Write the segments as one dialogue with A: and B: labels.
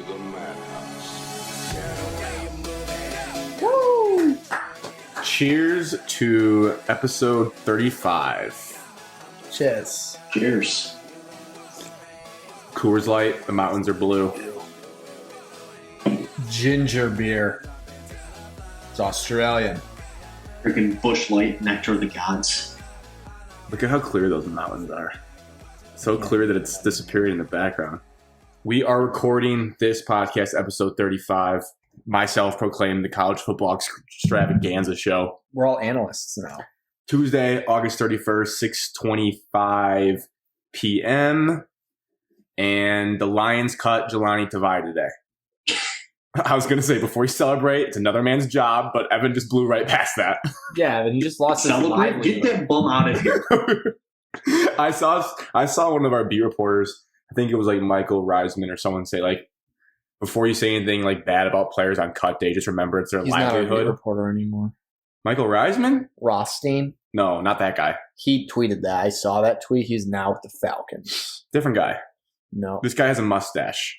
A: the madhouse.
B: Woo! Cheers to episode 35.
C: Cheers.
D: Cheers.
B: Coors Light, the mountains are blue.
C: Ginger beer. It's Australian.
D: Freaking Bush Light, nectar of the gods.
B: Look at how clear those mountains are. So clear that it's disappearing in the background. We are recording this podcast, episode 35. Myself proclaimed the college football extravaganza show.
C: We're all analysts now.
B: Tuesday, August 31st, 6:25 p.m. And the Lions cut Jelani Tavai today. I was going to say, before you celebrate, it's another man's job, but Evan just blew right past that.
C: Yeah, but he just lost his
D: Celebrate.
C: livelihood.
D: Get that bum out of here.
B: I saw one of our beat reporters, I think it was like Michael Reisman or someone say, like, before you say anything like bad about players on cut day, just remember it's their
C: He's not a beat
B: livelihood.
C: reporter anymore.
B: Michael Reisman?
C: Rothstein,
B: No, not that guy.
C: he tweeted that. I saw that tweet. He's now with the Falcons.
B: Different guy.
C: No.
B: This guy has a mustache.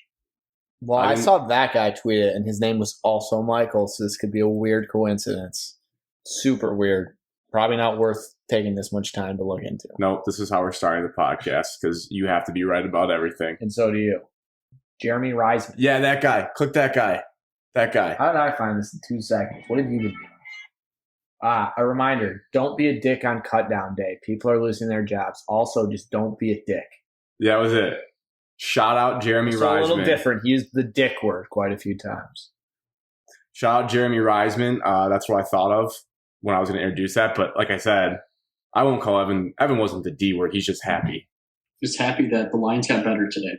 C: Well,
B: I
C: I
B: didn't-
C: saw that guy tweet it, and his name was also Michael, so this could be a weird coincidence. Super weird. Probably not worth taking this much time to look into.
B: Nope, this is how we're starting the podcast because you have to be right about everything.
C: And so do you. Jeremy Reisman.
B: Yeah, that guy. Click that guy. That guy.
C: How did I find this in 2 seconds? What have you been doing? A reminder, don't be a dick on cut down day. People are losing their jobs. Also, just don't be a dick.
B: Yeah, that was it. Shout out Jeremy
C: It's a little
B: Reisman.
C: different. He used the dick word quite a few times.
B: Shout out Jeremy Reisman. That's what I thought of when I was going to introduce that. But like I said, I won't call Evan. Evan wasn't the D word. He's just happy.
D: Just happy that the Lions got better today.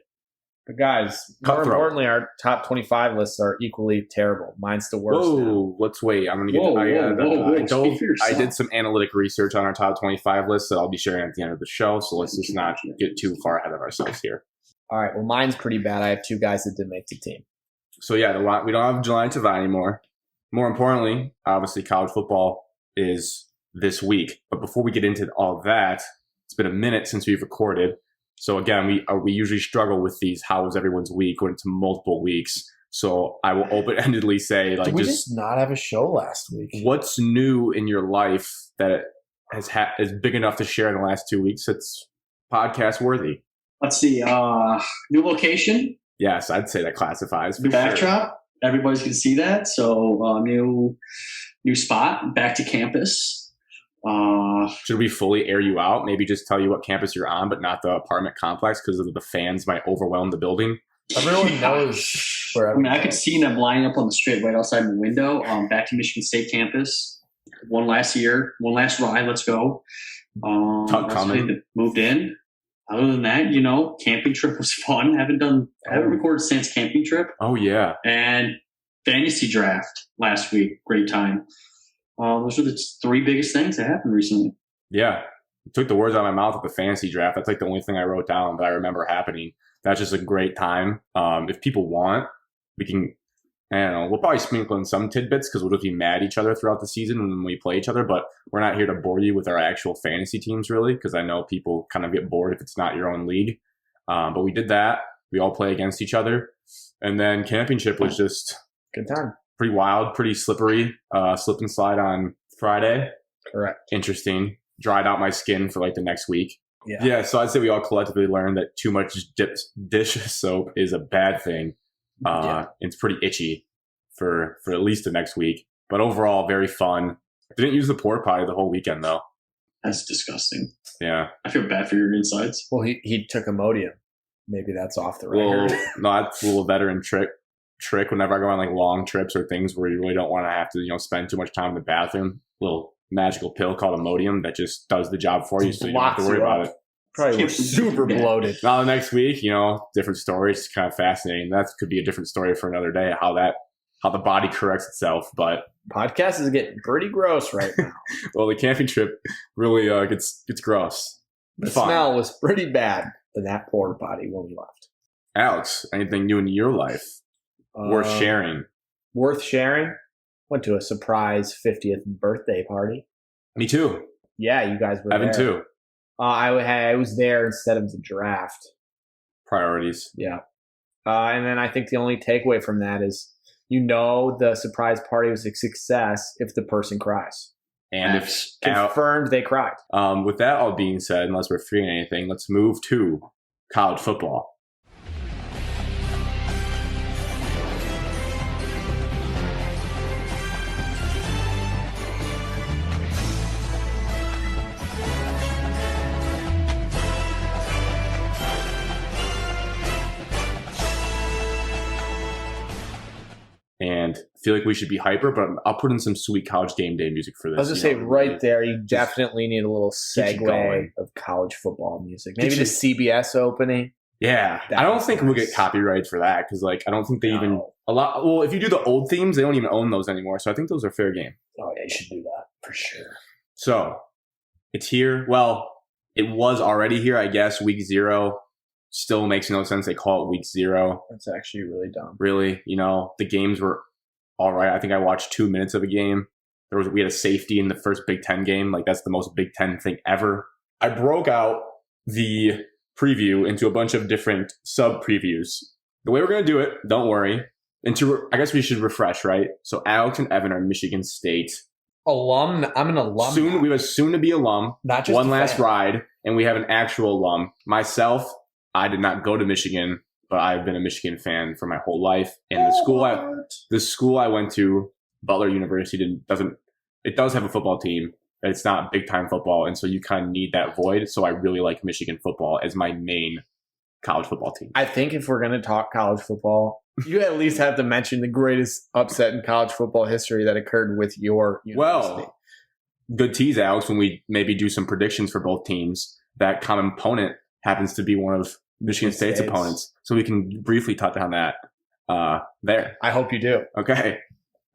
C: But guys, more
B: Cutthroat.
C: importantly, our top 25 lists are equally terrible. Mine's the worst. now.
B: Whoa, let's wait. I'm going to get
D: Whoa,
B: I
D: speak for yourself.
B: I did some analytic research on our top 25 list that I'll be sharing at the end of the show. So let's just not get too far ahead of ourselves here.
C: All right, well, mine's pretty bad. I have 2 guys that didn't make the team.
B: So yeah, we don't have Jelani Tavai anymore. More importantly, obviously college football is this week. But before we get into all of that, it's been a minute since we've recorded. So again, we usually struggle with these how was everyone's week going into multiple weeks. So I will open-endedly say, like,
C: Did we just not have a show last week?
B: what's new in your life that is big enough to share in the last 2 weeks? It's podcast worthy.
D: Let's see. New location,
B: Yes, I'd say that classifies. For
D: new
B: sure.
D: backdrop. Everybody's going to see that. So new spot, back to campus.
B: Should we fully air you out? Maybe just tell you what campus you're on, but not the apartment complex because the fans might overwhelm the building.
C: Everyone knows where
D: I mean, I could see them lining up on the street right outside the window. Back to Michigan State campus. One last ride. Let's go.
B: Tuck coming.
D: That moved in. Other than that, camping trip was fun. Haven't recorded since camping trip.
B: Oh, yeah.
D: And fantasy draft last week. Great time. Those are the 3 biggest things that happened recently.
B: Yeah. You took the words out of my mouth at the fantasy draft. That's like the only thing I wrote down that I remember happening. That's just a great time. If people want, we can, I don't know, we'll probably sprinkle in some tidbits because we'll just be mad at each other throughout the season when we play each other. But we're not here to bore you with our actual fantasy teams, really, because I know people kind of get bored if it's not your own league. But we did that. We all play against each other. And then championship was just
C: good time.
B: pretty wild, pretty slippery. Slip and slide on Friday.
C: Correct.
B: Interesting. Dried out my skin for like the next week.
C: Yeah.
B: Yeah, so I'd say we all collectively learned that too much dish soap is a bad thing. It's pretty itchy for at least the next week. But overall, very fun. Didn't use the porta potty the whole weekend, though.
D: That's disgusting.
B: Yeah.
D: I feel bad for your insides.
C: Well, he took Imodium. Maybe that's off the
B: Well,
C: record.
B: no, that's a little veteran trick whenever I go on like long trips or things where you really don't want to have to, spend too much time in the bathroom. Little magical pill called Imodium that just does the job for you, so you don't have to worry about it.
C: Probably was super bloated.
B: Now the next week, different story. It's kind of fascinating. That could be a different story for another day. How the body corrects itself. But
C: Podcast is getting pretty gross right now.
B: well, the camping trip really gets gross.
C: The
B: Fun.
C: smell was pretty bad in that porta potty when we left.
B: Alex, anything new in your life worth sharing?
C: Worth sharing? Went to a surprise 50th birthday party.
B: Me too.
C: Yeah, you guys were
B: Evan
C: there.
B: too.
C: I was there instead of the draft.
B: Priorities.
C: Yeah. And then I think the only takeaway from that is, the surprise party was a success if the person cries.
B: And if
C: Confirmed they cried.
B: with that all being said, unless we're forgetting anything, let's move to college football. And I feel like we should be hyper, but I'll put in some sweet college game day music for this.
C: I was going to say, right there, you definitely need a little
B: get you
C: segue
B: going.
C: of college football music. Maybe
B: Get
C: the
B: you-
C: CBS opening.
B: Yeah,
C: That
B: I don't
C: was
B: think we'll
C: nice.
B: get copyrighted for that because, like, I don't think they even
C: No.
B: a lot. Well, if you do the old themes, they don't even own those anymore. So I think those are fair game.
C: Oh, yeah, you should do that for sure.
B: So it's here. Well, it was already here, I guess. Week 0 still makes no sense. They call it week 0.
C: That's actually really dumb.
B: Really, the games were all right. I think I watched 2 minutes of a game. We had a safety in the first Big Ten game. Like, that's the most Big Ten thing ever. I broke out the preview into a bunch of different sub previews. The way we're going to do it, don't worry. I guess we should refresh, right? So Alex and Evan are Michigan State.
C: I'm an alum.
B: We have a soon-to-be alum.
C: Not just
B: One
C: a
B: last
C: fan.
B: ride, and we have an actual alum. Myself, I did not go to Michigan, but I've been a Michigan fan for my whole life. And the school I went to, Butler University, it does have a football team, but it's not big time football, and so you kind of need that void. So I really like Michigan football as my main college football team.
C: I think if we're going to talk college football, you at least have to mention the greatest upset in college football history that occurred with your university.
B: Well, good tease, Alex, when we maybe do some predictions for both teams. That common opponent happens to be one of Michigan State's opponents. So we can briefly touch on that there.
C: I hope you do.
B: Okay.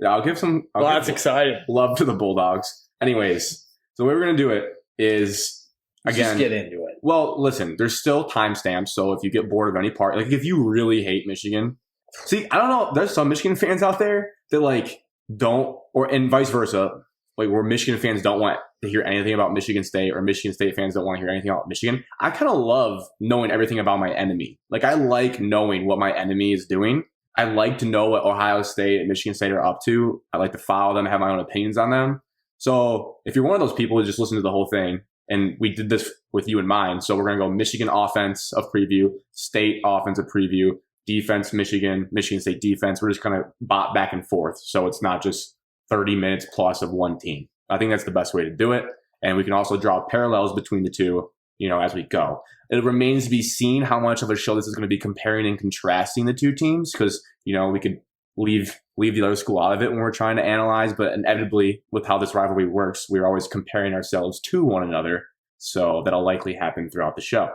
B: Yeah, I'll give some
C: That's exciting.
B: love to the Bulldogs. Anyways, so the way we're going to do it is, again,
C: Just get into it.
B: well, listen, there's still timestamps. So if you get bored of any part, like if you really hate Michigan, see, I don't know, there's some Michigan fans out there that like don't, and vice versa, like where Michigan fans don't want to hear anything about Michigan State, or Michigan State fans don't want to hear anything about Michigan. I kind of love knowing everything about my enemy. Like, I like knowing what my enemy is doing. I like to know what Ohio State and Michigan State are up to. I like to follow them, have my own opinions on them. So if you're one of those people who just listen to the whole thing, and we did this with you in mind, so we're going to go Michigan offense of preview, State offensive preview, defense Michigan, Michigan State defense. We're just kind of bot back and forth. So it's not just 30 minutes plus of one team. I think that's the best way to do it. And we can also draw parallels between the two, as we go. It remains to be seen how much of a show this is going to be comparing and contrasting the two teams, because, we could leave the other school out of it when we're trying to analyze, but inevitably with how this rivalry works, we're always comparing ourselves to one another. So that'll likely happen throughout the show.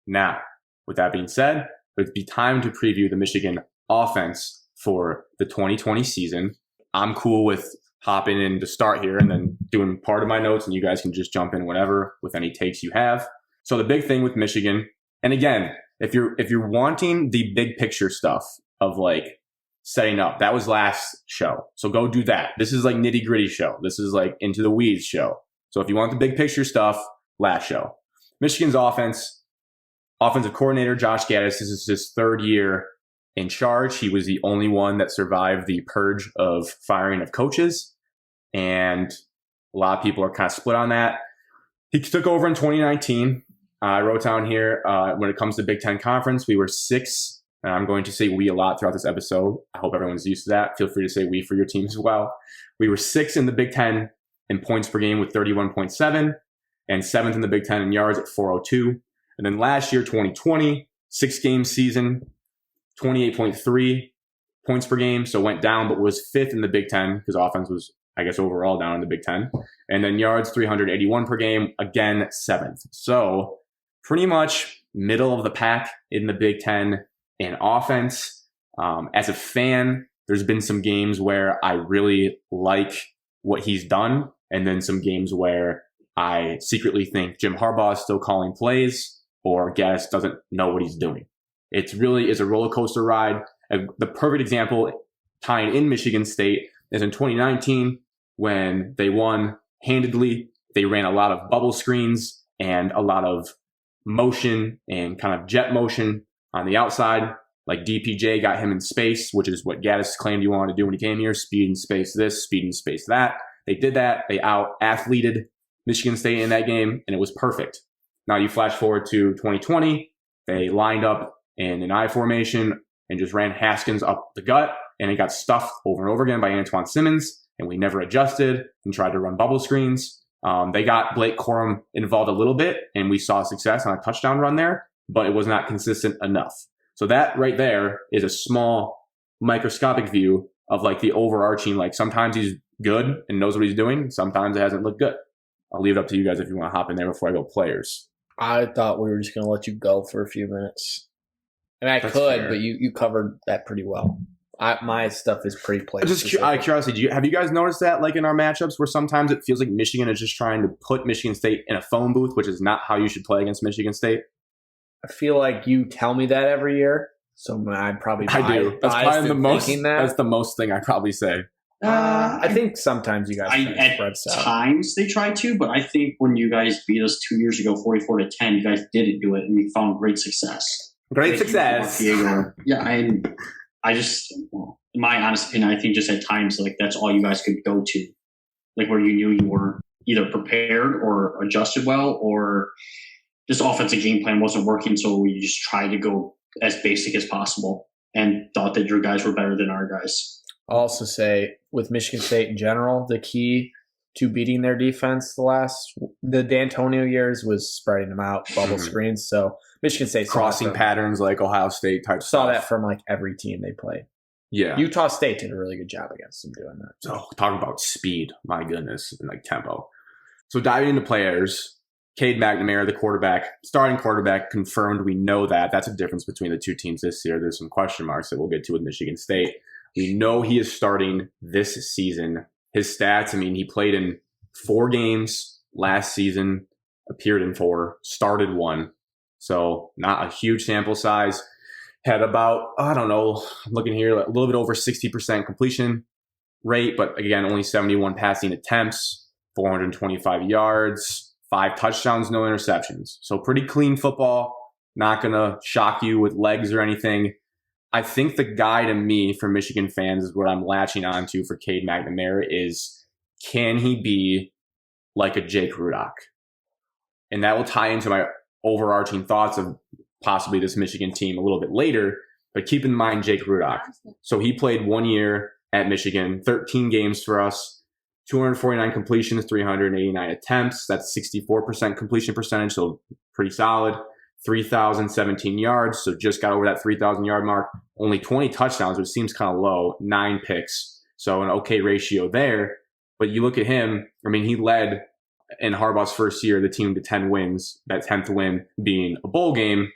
B: Now, with that being said, it'd be time to preview the Michigan offense for the 2020 season. I'm cool with hopping in to start here and then doing part of my notes, and you guys can just jump in whenever with any takes you have. So the big thing with Michigan, and again, if you're wanting the big picture stuff of like setting up, that was last show. So go do that. This is like nitty gritty show. This is like into the weeds show. So if you want the big picture stuff, last show. Michigan's offensive coordinator, Josh Gaddis, this is his third year in charge. He was the only one that survived the purge of firing of coaches. And a lot of people are kind of split on that. He took over in 2019. I wrote down here, when it comes to Big Ten Conference, we were 6th. And I'm going to say we a lot throughout this episode. I hope everyone's used to that. Feel free to say we for your team as well. We were 6th in the Big Ten in points per game with 31.7, and 7th in the Big Ten in yards at 402. And then last year, 2020, 6-game season, 28.3 points per game. So went down, but was 5th in the Big Ten because offense was, I guess, overall down in the Big Ten. And then yards, 381 per game, again, 7th. So pretty much middle of the pack in the Big Ten in offense. As a fan, there's been some games where I really like what he's done, and then some games where I secretly think Jim Harbaugh is still calling plays, or Gaddis doesn't know what he's doing. It really is a roller coaster ride. The perfect example tying in Michigan State is in 2019 when they won handedly. They ran a lot of bubble screens and a lot of motion and kind of jet motion on the outside. Like DPJ got him in space, which is what Gaddis claimed he wanted to do when he came here. Speed and space this, speed and space that. They did that. They out-athleted Michigan State in that game, and it was perfect. Now you flash forward to 2020. They lined up in an I formation and just ran Haskins up the gut, and it got stuffed over and over again by Antoine Simmons, and we never adjusted and tried to run bubble screens. They got Blake Corum involved a little bit, and we saw success on a touchdown run there, but it was not consistent enough. So that right there is a small microscopic view of like the overarching, like sometimes he's good and knows what he's doing. Sometimes it hasn't looked good. I'll leave it up to you guys if you want to hop in there before I go players.
C: I thought we were just going to let you go for a few minutes. I mean, I
B: That's
C: could,
B: fair.
C: but you covered that pretty well. My stuff is pretty plain.
B: Just out of curiosity, have you guys noticed that like in our matchups where sometimes it feels like Michigan is just trying to put Michigan State in a phone booth, which is not how you should play against Michigan State?
C: I feel like you tell me that every year, so I'd probably
B: I do. That's
C: biased
B: probably the
C: in
B: most.
C: thinking that.
B: That's the most thing I probably say.
C: I think sometimes you guys
D: At
C: spread out.
D: times they try to, but I think when you guys beat us 2 years ago, 44-10, you guys didn't do it, and you found great success.
B: Great
D: Thank you,
B: success.
D: Diego. Yeah, I just, well, in my honest opinion, I think just at times like that's all you guys could go to, like where you knew you were either prepared or adjusted well, or this offensive game plan wasn't working, so you just tried to go as basic as possible and thought that your guys were better than our guys.
C: I'll also say with Michigan State in general, the key to beating their defense the D'Antonio years was spreading them out, bubble screens. So Michigan State
B: Crossing patterns like Ohio State type
C: saw
B: stuff.
C: that from like every team they played.
B: Yeah.
C: Utah State did a really good job against them doing that.
B: So talking about speed, my goodness, and like tempo. So diving into players, Cade McNamara, the quarterback, starting quarterback, confirmed. We know that. That's a difference between the two teams this year. There's some question marks that we'll get to with Michigan State. We know he is starting this season. His stats, I mean, he played in 4 games last season, appeared in 4, started 1. So not a huge sample size. Had about, I don't know, I'm looking here, a little bit over 60% completion rate, but again, only 71 passing attempts, 425 yards, 5 touchdowns, no interceptions. So pretty clean football. Not going to shock you with legs or anything. I think the guy to me for Michigan fans is what I'm latching on to for Cade McNamara is, can he be like a Jake Rudock? And that will tie into my overarching thoughts of possibly this Michigan team a little bit later. But keep in mind Jake Rudock. So he played 1 year at Michigan, 13 games for us, 249 completions, 389 attempts. That's 64% completion percentage, so pretty solid. 3,017 yards, so just got over that 3,000 yard mark. Only 20 touchdowns, which seems kind of low, 9 picks. So an okay ratio there. But you look at him, I mean, he led in Harbaugh's first year the team to 10 wins, that 10th win being a bowl game.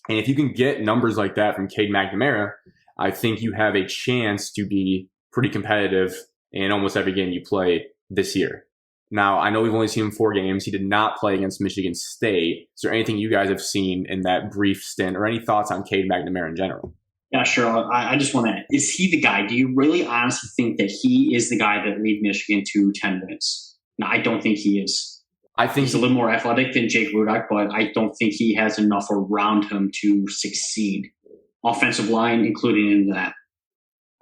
B: And if you can get numbers like that from Cade McNamara, I think you have a chance to be pretty competitive in almost every game you play this year. Now, I know we've only seen him 4 games. He did not play against Michigan State. Is there anything you guys have seen in that brief stint or any thoughts on Cade McNamara in general?
D: Yeah, sure. I just want to, is he the guy? Do you really honestly think that he is the guy that lead Michigan to 10 wins? No, I don't think he is.
B: I think
D: He's a little more athletic than Jake Rudock, but I don't think he has enough around him to succeed. Offensive line, including in that.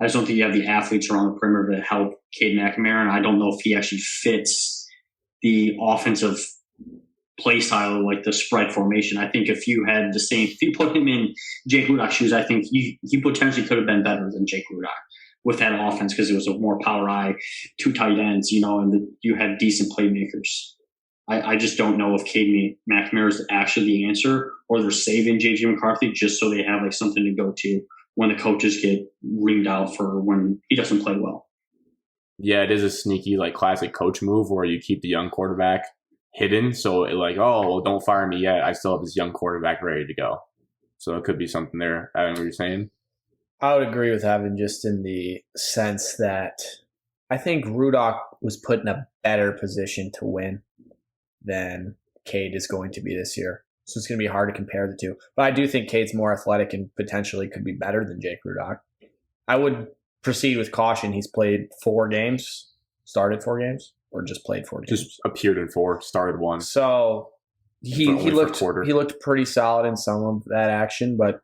D: I just don't think you have the athletes around the perimeter to help Cade McNamara, and I don't know if he actually fits the offensive play style, like the spread formation. I think if you had if you put him in Jake Rudock's shoes, I think he potentially could have been better than Jake Rudock with that offense because it was a more power eye, 2 tight ends, and you had decent playmakers. I just don't know if Cade McNamara is actually the answer, or they're saving J.J. McCarthy just so they have like something to go to when the coaches get reamed out for when he doesn't play well.
B: Yeah, it is a sneaky, like classic coach move where you keep the young quarterback hidden. So don't fire me yet. I still have this young quarterback ready to go. So it could be something there. I don't know what you're saying.
C: I would agree with Evan just in the sense that I think Rudock was put in a better position to win than Cade is going to be this year. So it's going to be hard to compare the two. But I do think Cade's more athletic and potentially could be better than Jake Rudock. I would proceed with caution. He's played 4 games, started 4 games, or just played 4 games.
B: Just appeared in 4, started 1.
C: So he
B: Only for a
C: looked
B: quarter.
C: he looked pretty solid in some of that action, but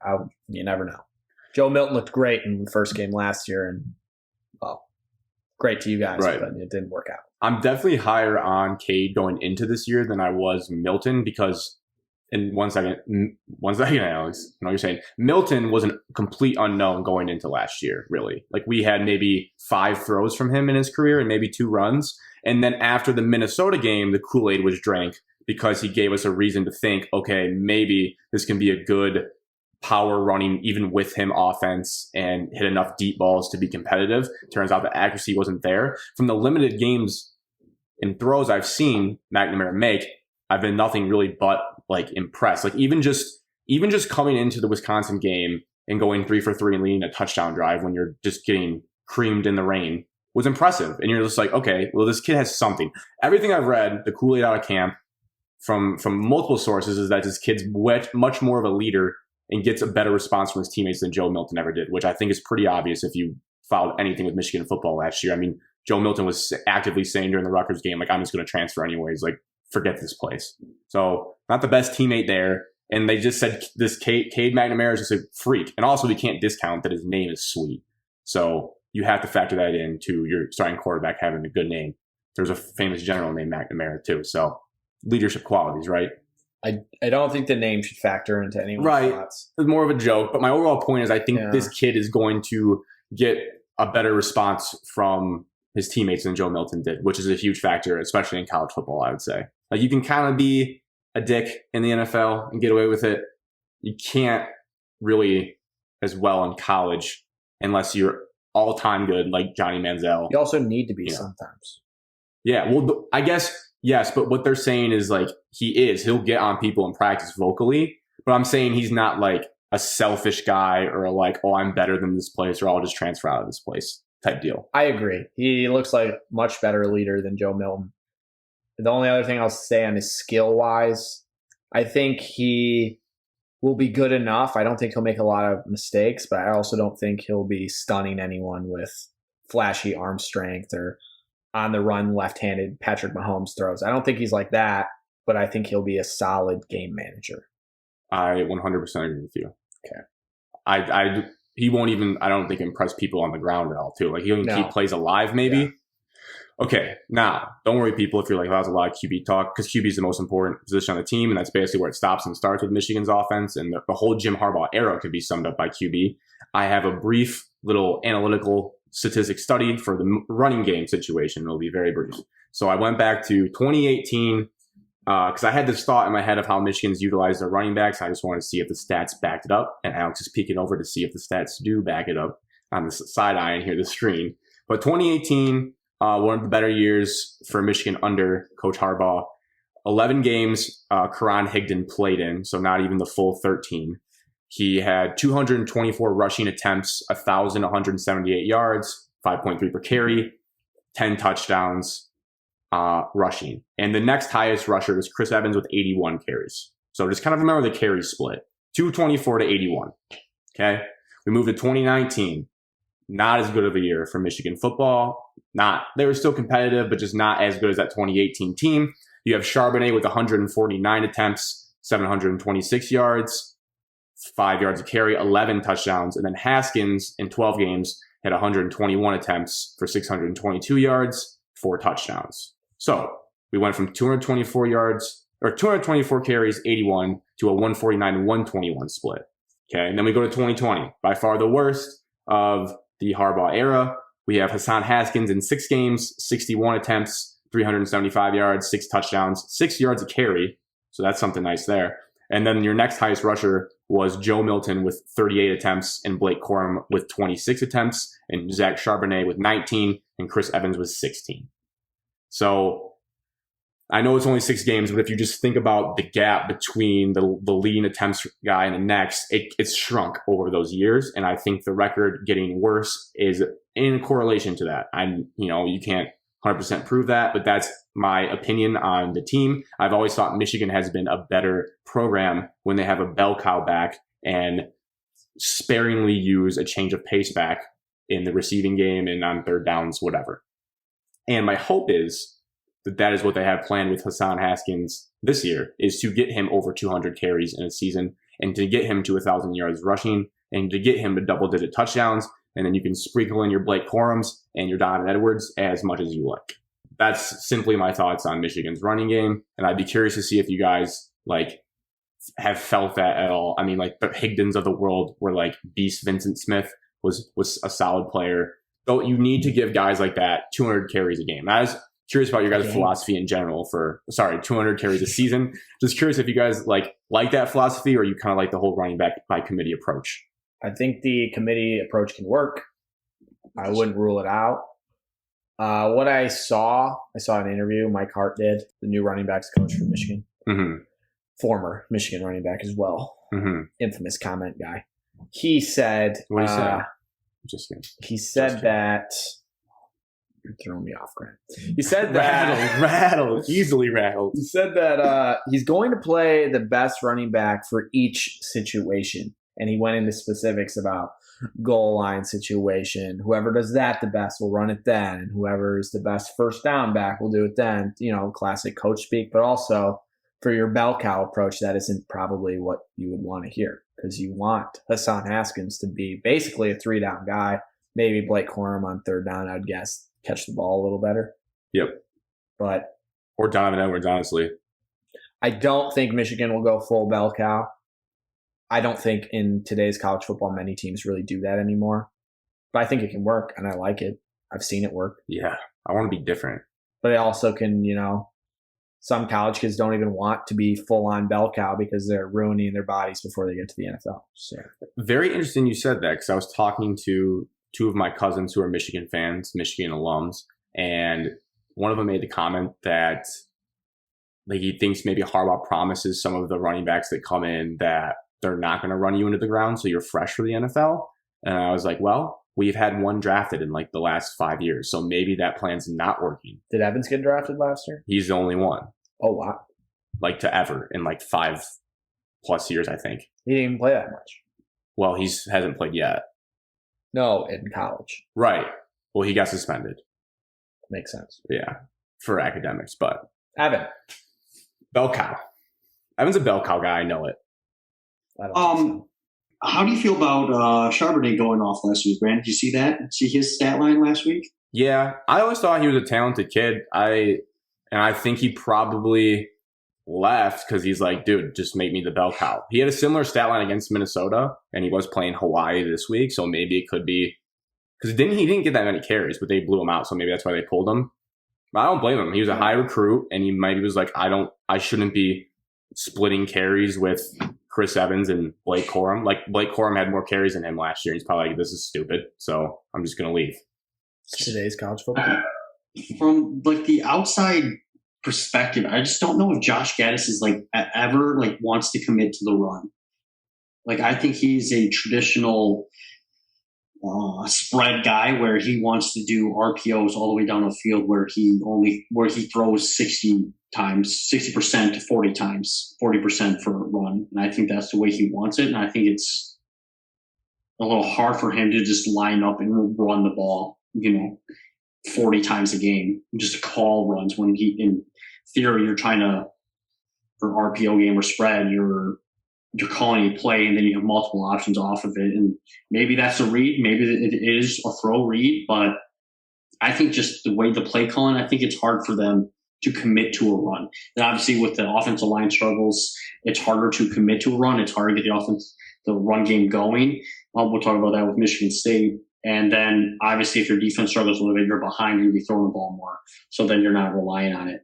C: you never know. Joe Milton looked great in the first game last year, and well, great to you guys,
B: Right.
C: but it didn't work out.
B: I'm definitely higher on Cade going into this year than I was Milton because, in one second, Alex, I know what you're saying. Milton was a complete unknown going into last year, really. Like, we had maybe 5 throws from him in his career and maybe 2 runs. And then after the Minnesota game, the Kool-Aid was drank because he gave us a reason to think, okay, maybe this can be a good power running, even with him, offense and hit enough deep balls to be competitive. Turns out the accuracy wasn't there. From the limited games and throws I've seen McNamara make, I've been nothing really but like impressed. Like even just coming into the Wisconsin game and going 3 for 3 and leading a touchdown drive when you're just getting creamed in the rain was impressive. And you're just like, okay, well, this kid has something. Everything I've read, the Kool-Aid out of camp from multiple sources, is that this kid's much more of a leader and gets a better response from his teammates than Joe Milton ever did, which I think is pretty obvious if you followed anything with Michigan football last year. I mean, Joe Milton was actively saying during the Rutgers game, like, I'm just going to transfer anyways. Like, forget this place. So not the best teammate there. And they just said this Cade McNamara is just a freak. And also, we can't discount that his name is sweet. So you have to factor that into your starting quarterback having a good name. There's a famous general named McNamara too. So leadership qualities, right?
C: I don't think the name should factor into anyone's thoughts.
B: It's more of a joke. But my overall point is I think this kid is going to get a better response from his teammates than Joe Milton did, which is a huge factor, especially in college football, I would say. Like, you can kind of be a dick in the NFL and get away with it. You can't really as well in college unless you're all-time good like Johnny Manziel.
C: You also need to be sometimes.
B: Yeah, well, I guess, yes, but what they're saying is, like, he'll get on people in practice vocally, but I'm saying he's not like a selfish guy or like, oh, I'm better than this place or I'll just transfer out of this place type deal.
C: I agree. He looks like a much better leader than Joe Milton. The only other thing I'll say on his skill-wise, I think he will be good enough. I don't think he'll make a lot of mistakes, but I also don't think he'll be stunning anyone with flashy arm strength or on-the-run left-handed Patrick Mahomes throws. I don't think he's like that, but I think he'll be a solid game manager.
B: I 100% agree with you.
C: Okay.
B: He won't even, I don't think, impress people on the ground at all, too. Like, he'll keep plays alive, maybe.
C: Yeah.
B: Okay, now, don't worry, people, if you're like, that was a lot of QB talk, because QB is the most important position on the team, and that's basically where it stops and starts with Michigan's offense, and the whole Jim Harbaugh era could be summed up by QB. I have a brief little analytical statistic study for the running game situation. It'll be very brief. So I went back to 2018, because I had this thought in my head of how Michigan's utilized their running backs. I just wanted to see if the stats backed it up, and Alex is peeking over to see if the stats do back it up on the side eye and here, the screen. But 2018... one of the better years for Michigan under Coach Harbaugh. 11 games Karan Higdon played in, so not even the full 13. He had 224 rushing attempts, 1,178 yards, 5.3 per carry, 10 touchdowns rushing. And the next highest rusher was Chris Evans with 81 carries. So just kind of remember the carry split. 224 to 81. Okay? We moved to 2019. Not as good of a year for Michigan football. They were still competitive, but just not as good as that 2018 team. You have Charbonnet with 149 attempts, 726 yards, 5 yards a carry, 11 touchdowns. And then Haskins in 12 games had 121 attempts for 622 yards, 4 touchdowns. So we went from 224 carries, 81 to a 149 121 split. Okay. And then we go to 2020, by far the worst of the Harbaugh era. We have Hassan Haskins in 6 games, 61 attempts, 375 yards, 6 touchdowns, 6 yards a carry. So that's something nice there. And then your next highest rusher was Joe Milton with 38 attempts and Blake Corum with 26 attempts and Zach Charbonnet with 19 and Chris Evans with 16. So I know it's only 6 games, but if you just think about the gap between the leading attempts guy and the next, it's shrunk over those years. And I think the record getting worse is in correlation to that. You can't 100% prove that, but that's my opinion on the team. I've always thought Michigan has been a better program when they have a bell cow back and sparingly use a change of pace back in the receiving game and on third downs, whatever. And my hope is that is what they have planned with Hassan Haskins this year, is to get him over 200 carries in a season and to get him to 1,000 yards rushing. and to get him to double-digit touchdowns, and then you can sprinkle in your Blake Corums and your Donovan Edwards as much as you like. That's simply my thoughts on Michigan's running game, and I'd be curious to see if you guys have felt that at all. I mean, the Higdons of the world were beast. Vincent Smith was a solid player. Though you need to give guys like that 200 carries a game. I was curious about your guys' philosophy in general 200 carries a season. Just curious if you guys like that philosophy, or you kind of like the whole running back by committee approach.
C: I think the committee approach can work. I wouldn't rule it out. What I saw an interview Mike Hart did, the new running backs coach for Michigan, former Michigan running back as well, infamous comment guy. He said,
B: "What did he say?" Just kidding.
C: He said that. You're throwing me off, Grant. He said that
B: easily rattled.
C: He said that he's going to play the best running back for each situation, and he went into specifics about goal line situation. Whoever does that the best will run it then, and whoever is the best first down back will do it then. Classic coach speak, but also for your bell cow approach, that isn't probably what you would want to hear, because you want Hassan Haskins to be basically a 3-down guy. Maybe Blake Corum on 3rd down, I'd guess, catch the ball a little better.
B: Yep. Or Donovan Edwards, honestly.
C: I don't think Michigan will go full bell cow. I don't think in today's college football many teams really do that anymore. But I think it can work, and I like it. I've seen it work.
B: Yeah, I want to be different.
C: But it also can, some college kids don't even want to be full-on bell cow because they're ruining their bodies before they get to the NFL. So.
B: Very interesting you said that, because I was talking to 2 of my cousins who are Michigan fans, Michigan alums, and one of them made the comment that he thinks maybe Harbaugh promises some of the running backs that come in that they're not going to run you into the ground, so you're fresh for the NFL. And I was like, well, we've had one drafted in the last 5 years, so maybe that plan's not working.
C: Did Evans get drafted last year?
B: He's the only one.
C: Oh, wow.
B: To ever in 5+ years, I think.
C: He didn't even play that much.
B: Well, he hasn't played yet.
C: No, in college.
B: Right. Well, he got suspended.
C: Makes sense.
B: Yeah, for academics, but
C: Evan.
B: Bell cow. Evan's a bell cow guy. I know it.
D: How do you feel about Charbonnet going off last week, Grant? Did you see that? See his stat line last week?
B: Yeah, I always thought he was a talented kid. I think he probably left because he's like, dude, just make me the bell cow. He had a similar stat line against Minnesota, and he was playing Hawaii this week, so maybe it could be because he didn't get that many carries, but they blew him out, so maybe that's why they pulled him. But I don't blame him. He was a high recruit, and he maybe was like, I shouldn't be splitting carries with Chris Evans and Blake Corum. Blake Corum had more carries than him last year. He's probably like, this is stupid, so I'm just gonna leave.
C: Today's college football.
D: From the outside perspective, I just don't know if Josh Gaddis is ever wants to commit to the run. I think he's a traditional spread guy where he wants to do RPOs all the way down the field where he throws 60% to 40 times, 40% for a run. And I think that's the way he wants it. And I think it's a little hard for him to just line up and run the ball, 40 times a game, just call runs when in theory, you're trying to, for RPO game or spread, you're calling a play and then you have multiple options off of it. And maybe that's a read. Maybe it is a throw read, but I think just the way the play calling, I think it's hard for them to commit to a run. And obviously with the offensive line struggles, it's harder to commit to a run. It's hard to get the run game going. We'll talk about that with Michigan State. And then obviously if your defense struggles a little bit, you're behind, you'll be throwing the ball more. So then you're not relying on it.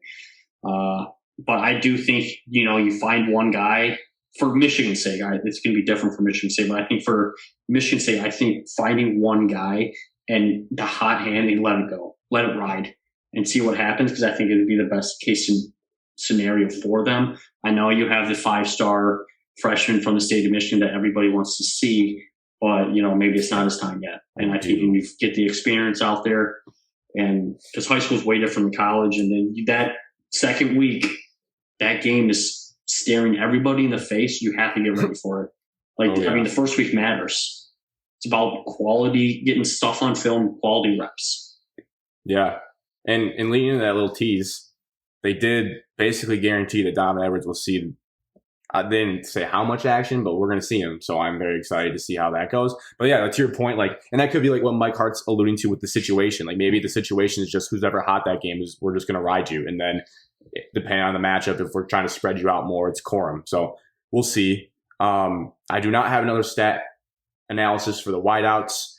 D: But I do think, you find one guy for Michigan's sake. It's going to be different for Michigan's sake, but I think for Michigan's sake, I think finding one guy and the hot hand and let it go, let it ride and see what happens. Because I think it would be the best case scenario for them. I know you have the 5-star freshman from the state of Michigan that everybody wants to see, but maybe it's not his time yet. And I think when you get the experience out there, and because high school is way different than college, and then that second week, that game is staring everybody in the face. You have to get ready for it. The first week matters. It's about quality, getting stuff on film, quality reps.
B: Yeah. And leading into that little tease, they did basically guarantee that Donovan Edwards will see I didn't say how much action, but we're going to see him. So I'm very excited to see how that goes. But yeah, to your point, like, and that could be like what Mike Hart's alluding to with the situation. Like maybe the situation is just who's ever hot that game is we're just going to ride you. And then depending on the matchup, if we're trying to spread you out more, it's quorum. So we'll see. I do not have another stat analysis for the wideouts.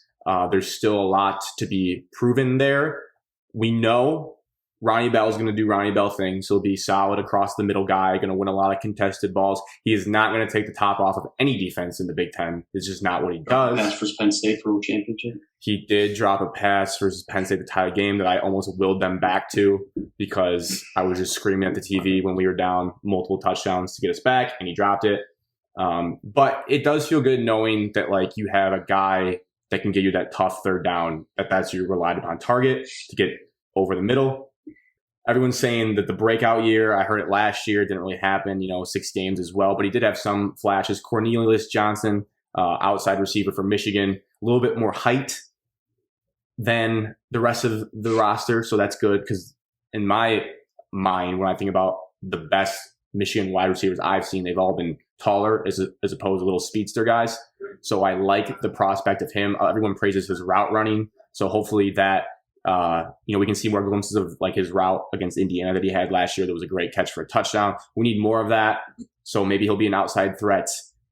B: There's still a lot to be proven there. We know Ronnie Bell is going to do Ronnie Bell things. He'll be solid across the middle guy, going to win a lot of contested balls. He is not going to take the top off of any defense in the Big Ten. It's just not what he does.
D: Pass for Penn State for a championship.
B: He did drop a pass versus Penn State to tie a game that I almost willed them back to because I was just screaming at the TV when we were down multiple touchdowns to get us back, and he dropped it. But it does feel good knowing that like you have a guy that can give you that tough third down, that's your relied upon target to get over the middle. Everyone's saying that the breakout year, I heard it last year, didn't really happen, 6 games as well, but he did have some flashes. Cornelius Johnson, outside receiver for Michigan, a little bit more height than the rest of the roster. So that's good because in my mind, when I think about the best Michigan wide receivers I've seen, they've all been taller as opposed to little speedster guys. So I like the prospect of him. Everyone praises his route running. So hopefully that, we can see more glimpses of like his route against Indiana that he had last year. That was a great catch for a touchdown. We need more of that. So maybe he'll be an outside threat.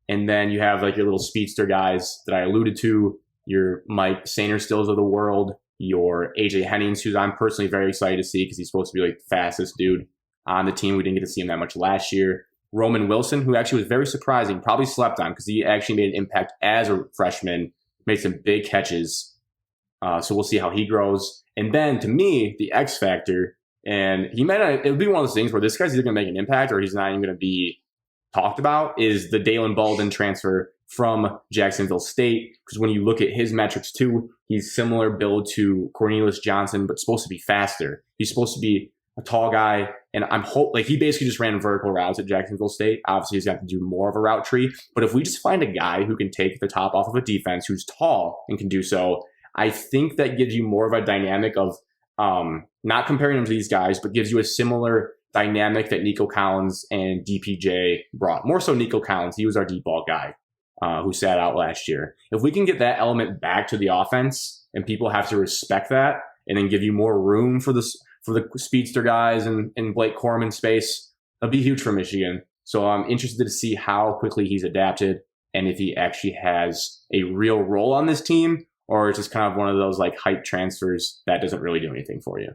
B: And then you have like your little speedster guys that I alluded to, your Mike Sainer-Stills of the world, your AJ Hennings, who I'm personally very excited to see because he's supposed to be like the fastest dude on the team. We didn't get to see him that much last year. Roman Wilson, who actually was very surprising, probably slept on because he actually made an impact as a freshman, made some big catches. So we'll see how he grows. And then to me, the X factor, and he might not, it'll be one of those things where this guy's either going to make an impact or he's not even going to be talked about, is the Dalen Bolden transfer from Jacksonville State. Because when you look at his metrics too, he's similar build to Cornelius Johnson, but supposed to be faster. He's supposed to be a tall guy. And he basically just ran vertical routes at Jacksonville State. Obviously, he's got to do more of a route tree. But if we just find a guy who can take the top off of a defense, who's tall and can do so, I think that gives you more of a dynamic of not comparing him to these guys, but gives you a similar dynamic that Nico Collins and DPJ brought. More so Nico Collins. He was our deep ball guy who sat out last year. If we can get that element back to the offense and people have to respect that and then give you more room for the speedster guys and Blake Corum space, that'll be huge for Michigan. So I'm interested to see how quickly he's adapted and if he actually has a real role on this team, or it's just kind of one of those like hype transfers that doesn't really do anything for you.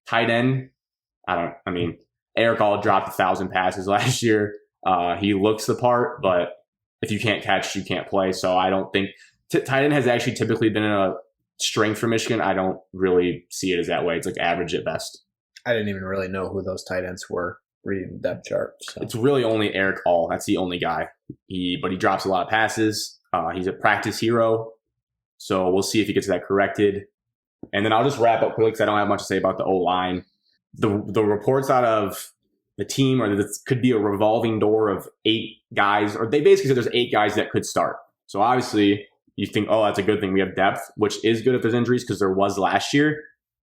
B: Tight end, Eric All dropped 1,000 passes last year. He looks the part, but if you can't catch, you can't play. So I don't think tight end has actually typically been a strength for Michigan. I don't really see it as that way. It's like average at best.
C: I didn't even really know who those tight ends were reading the depth chart. So.
B: It's really only Eric All. That's the only guy. But he drops a lot of passes. He's a practice hero. So we'll see if he gets that corrected. And then I'll just wrap up quickly because I don't have much to say about the O-line. The reports out of the team are that this could be a revolving door of 8 guys, or they basically said there's 8 guys that could start. So obviously you think, oh, that's a good thing. We have depth, which is good if there's injuries because there was last year.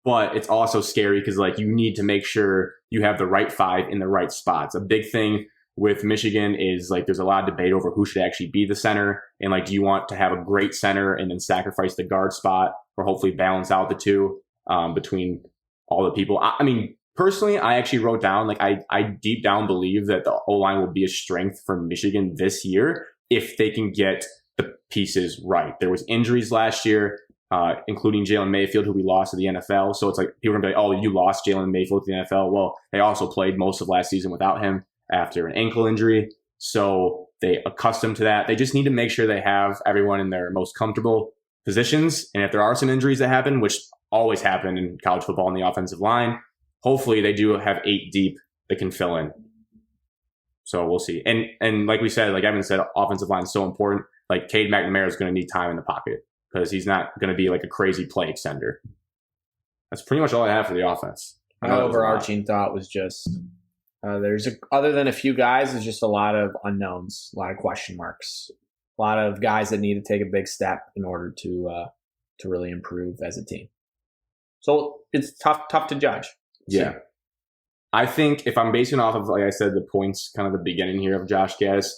B: But it's also scary because like you need to make sure you have the right 5 in the right spots. A big thing with Michigan is like there's a lot of debate over who should actually be the center. And like, do you want to have a great center and then sacrifice the guard spot or hopefully balance out the two between all the people? Personally, I actually wrote down, like I deep down believe that the O-line will be a strength for Michigan this year if they can get the pieces right. There was injuries last year, including Jalen Mayfield, who we lost to the NFL. So it's like people are going to be like, oh, you lost Jalen Mayfield to the NFL. Well, they also played most of last season without him after an ankle injury. So they accustomed to that. They just need to make sure they have everyone in their most comfortable positions. And if there are some injuries that happen, which always happen in college football in the offensive line, hopefully they do have 8 deep that can fill in. So we'll see. And like we said, like Evan said, offensive line is so important. Like Cade McNamara is going to need time in the pocket because he's not going to be like a crazy play extender. That's pretty much all I have for the offense.
C: My overarching thought was just other than a few guys, there's just a lot of unknowns, a lot of question marks, a lot of guys that need to take a big step in order to really improve as a team. So it's tough to judge.
B: Yeah. I think if I'm basing off of, like I said, the points, kind of the beginning here of Josh Gaddis,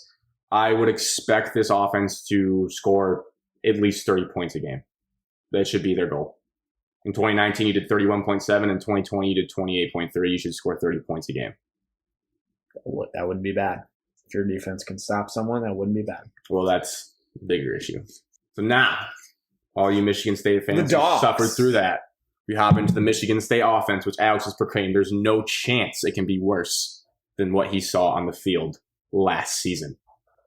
B: I would expect this offense to score at least 30 points a game. That should be their goal. In 2019, you did 31.7. In 2020, you did 28.3. You should score 30 points a game.
C: That wouldn't be bad. If your defense can stop someone, that wouldn't be bad.
B: Well, that's a bigger issue. So now, all you Michigan State fans
C: The
B: who
C: Dogs.
B: suffered through that, we hop into the Michigan State offense, which Alex has proclaimed there's no chance it can be worse than what he saw on the field last season.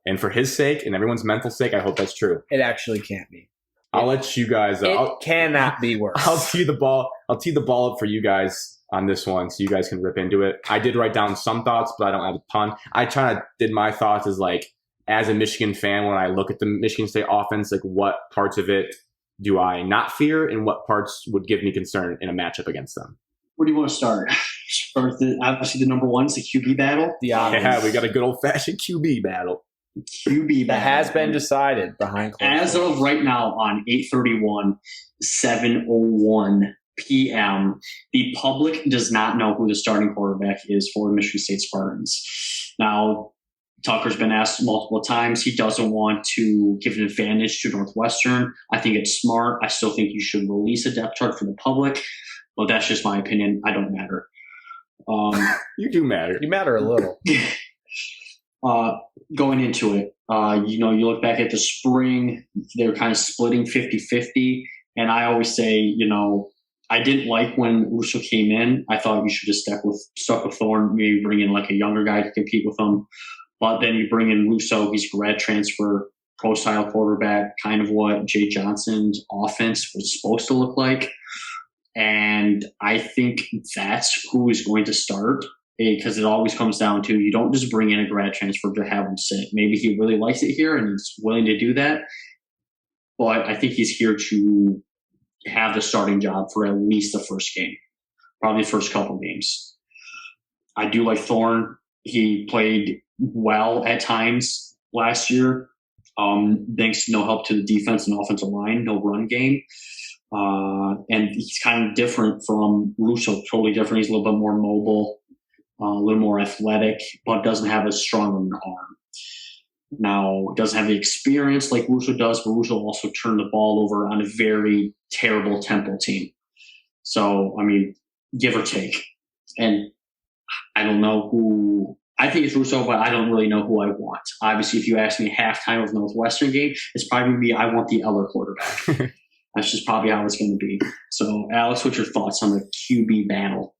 B: And for his sake and everyone's mental sake, I hope that's true.
C: It actually can't be.
B: I'll let you guys.
C: It cannot be worse.
B: I'll tee the ball up for you guys on this one, so you guys can rip into it. I did write down some thoughts, but I don't have a ton. I kind of did my thoughts as like, as a Michigan fan, when I look at the Michigan State offense, like what parts of it do I not fear, and what parts would give me concern in a matchup against them?
D: Where do you want to start? Obviously, the number one is the QB battle.
B: Yeah, we got a good old fashioned QB battle.
D: QB
C: That
D: battle
C: has been decided behind closed
D: as
C: doors.
D: of right now on 8:31, 7:01 p.m. The public does not know who the starting quarterback is for the Michigan State Spartans. Now, Tucker's been asked multiple times. He doesn't want to give an advantage to Northwestern. I think it's smart. I still think you should release a depth chart for the public, but that's just my opinion. I don't matter.
B: You do matter.
C: You matter a little.
D: Going into it, you look back at the spring, they were kind of splitting 50-50. And I always say, I didn't like when Russo came in. I thought you should just stuck with Thorne, maybe bring in like a younger guy to compete with him. But then you bring in Russo, he's grad transfer, pro-style quarterback, kind of what Jay Johnson's offense was supposed to look like. And I think that's who is going to start, because it always comes down to, you don't just bring in a grad transfer to have him sit. Maybe he really likes it here and he's willing to do that. But I think he's here to have the starting job for at least the first game, probably the first couple games. I do like Thorne. He played well at times last year. Thanks to no help to the defense and offensive line, no run game. And he's kind of different from Russo, totally different. He's a little bit more mobile, a little more athletic, but doesn't have as strong of an arm. Now, doesn't have the experience like Russo does, but Russo also turned the ball over on a very terrible Temple team. So, give or take. And I don't know who. I think it's Russo, but I don't really know who I want. Obviously, if you ask me halftime of Northwestern game, it's probably going to be, I want the Eller quarterback. That's just probably how it's going to be. So, Alex, what's your thoughts on the QB battle?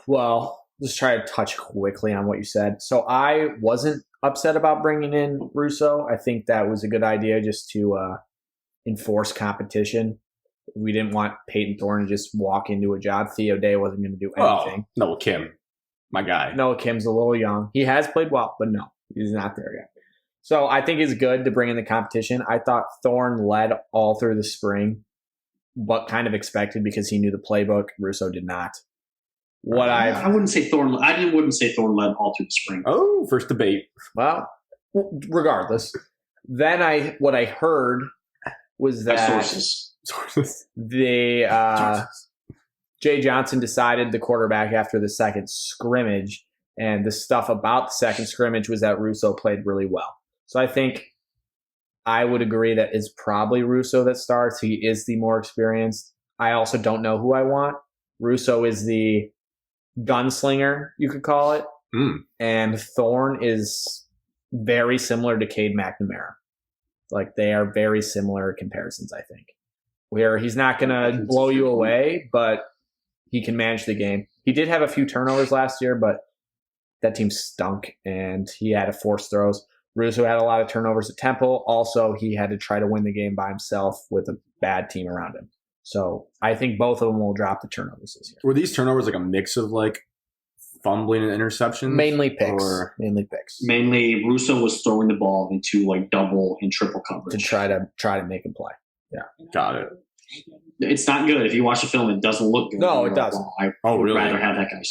C: Well, just try to touch quickly on what you said. So I wasn't upset about bringing in Russo. I think that was a good idea just to enforce competition. We didn't want Peyton Thorne to just walk into a job. Theo Day wasn't going to do anything.
B: Noah Kim, my guy.
C: Noah Kim's a little young. He has played well, but no, he's not there yet. So I think it's good to bring in the competition. I thought Thorne led all through the spring, but kind of expected because he knew the playbook. Russo did not.
D: I wouldn't say Thorne. Wouldn't say Thorne led all through the spring.
B: Oh, first debate.
C: Well, regardless. Then what I heard was that
B: Sources.
C: Jay Johnson decided the quarterback after the second scrimmage, and the stuff about the second scrimmage was that Russo played really well. So I think I would agree that it's probably Russo that starts. He is the more experienced. I also don't know who I want. Russo is the gunslinger, you could call it. And Thorne is very similar to Cade McNamara. Like, they are very similar comparisons, I think. Where he's not going to blow you away, but he can manage the game. He did have a few turnovers last year, but that team stunk, and he had to force throws. Russo had a lot of turnovers at Temple. Also, he had to try to win the game by himself with a bad team around him. So I think both of them will drop the turnovers this year.
B: Were these turnovers like a mix of like fumbling and interceptions?
C: Mainly picks.
D: Mainly Russo was throwing the ball into like double and triple coverage
C: to try to make him play. Yeah.
B: Got it.
D: It's not good. If you watch the film, it doesn't look good.
C: No, it doesn't.
D: I would rather have that guy.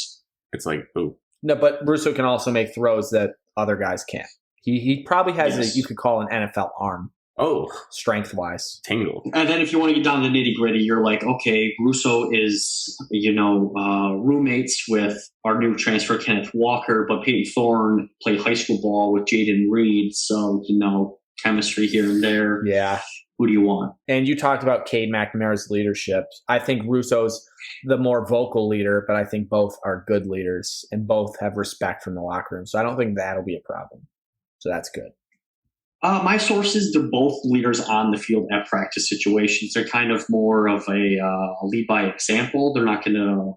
B: It's like, ooh.
C: No, but Russo can also make throws that other guys can't. He probably has you could call an NFL arm.
B: Oh,
C: strength-wise.
B: tingle.
D: And then if you want to get down to the nitty gritty, you're like, okay, Russo is, roommates with our new transfer, Kenneth Walker, but Peyton Thorne played high school ball with Jaden Reed. So, chemistry here and there.
C: Yeah.
D: Who do you want?
C: And you talked about Cade McNamara's leadership. I think Russo's the more vocal leader, but I think both are good leaders and both have respect from the locker room. So I don't think that'll be a problem. So that's good.
D: My sources, they're both leaders on the field at practice situations. They're kind of more of a lead by example. They're not going to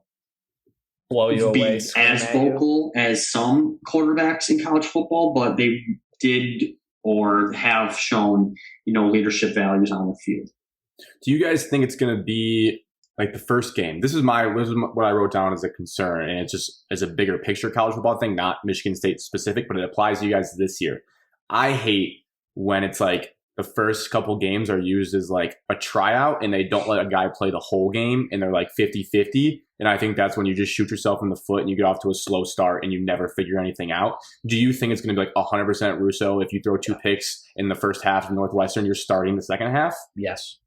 C: blow you
D: be
C: away
D: as vocal as some quarterbacks in college football, but they did or have shown, leadership values on the field.
B: Do you guys think it's going to be like the first game? This is what I wrote down as a concern, and it's just as a bigger picture college football thing, not Michigan State specific, but it applies to you guys this year. I hate when it's like the first couple games are used as like a tryout and they don't let a guy play the whole game and they're like 50-50. And I think that's when you just shoot yourself in the foot and you get off to a slow start and you never figure anything out. Do you think it's going to be like 100% Russo if you throw 2 picks in the first half of Northwestern, you're starting the second half?
C: Yes.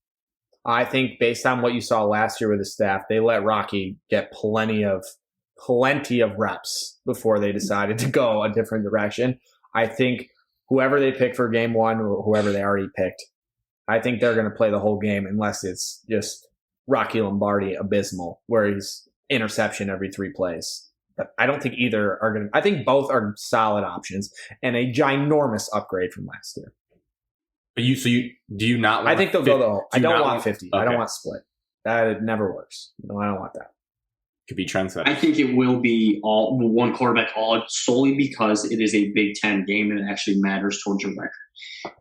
C: I think based on what you saw last year with the staff, they let Rocky get plenty of reps before they decided to go a different direction. I think whoever they pick for game one or whoever they already picked, I think they're going to play the whole game unless it's just Rocky Lombardi abysmal, where he's interception every 3 plays. But I don't think either are going to – I think both are solid options and a ginormous upgrade from last year.
B: But do you not want
C: I think they'll go the whole – I don't want 50.
B: Okay.
C: I don't want split. That never works. No, I don't want that.
B: Could be trendsetter.
D: I think it will be all one quarterback all solely because it is a Big Ten game and it actually matters towards your record.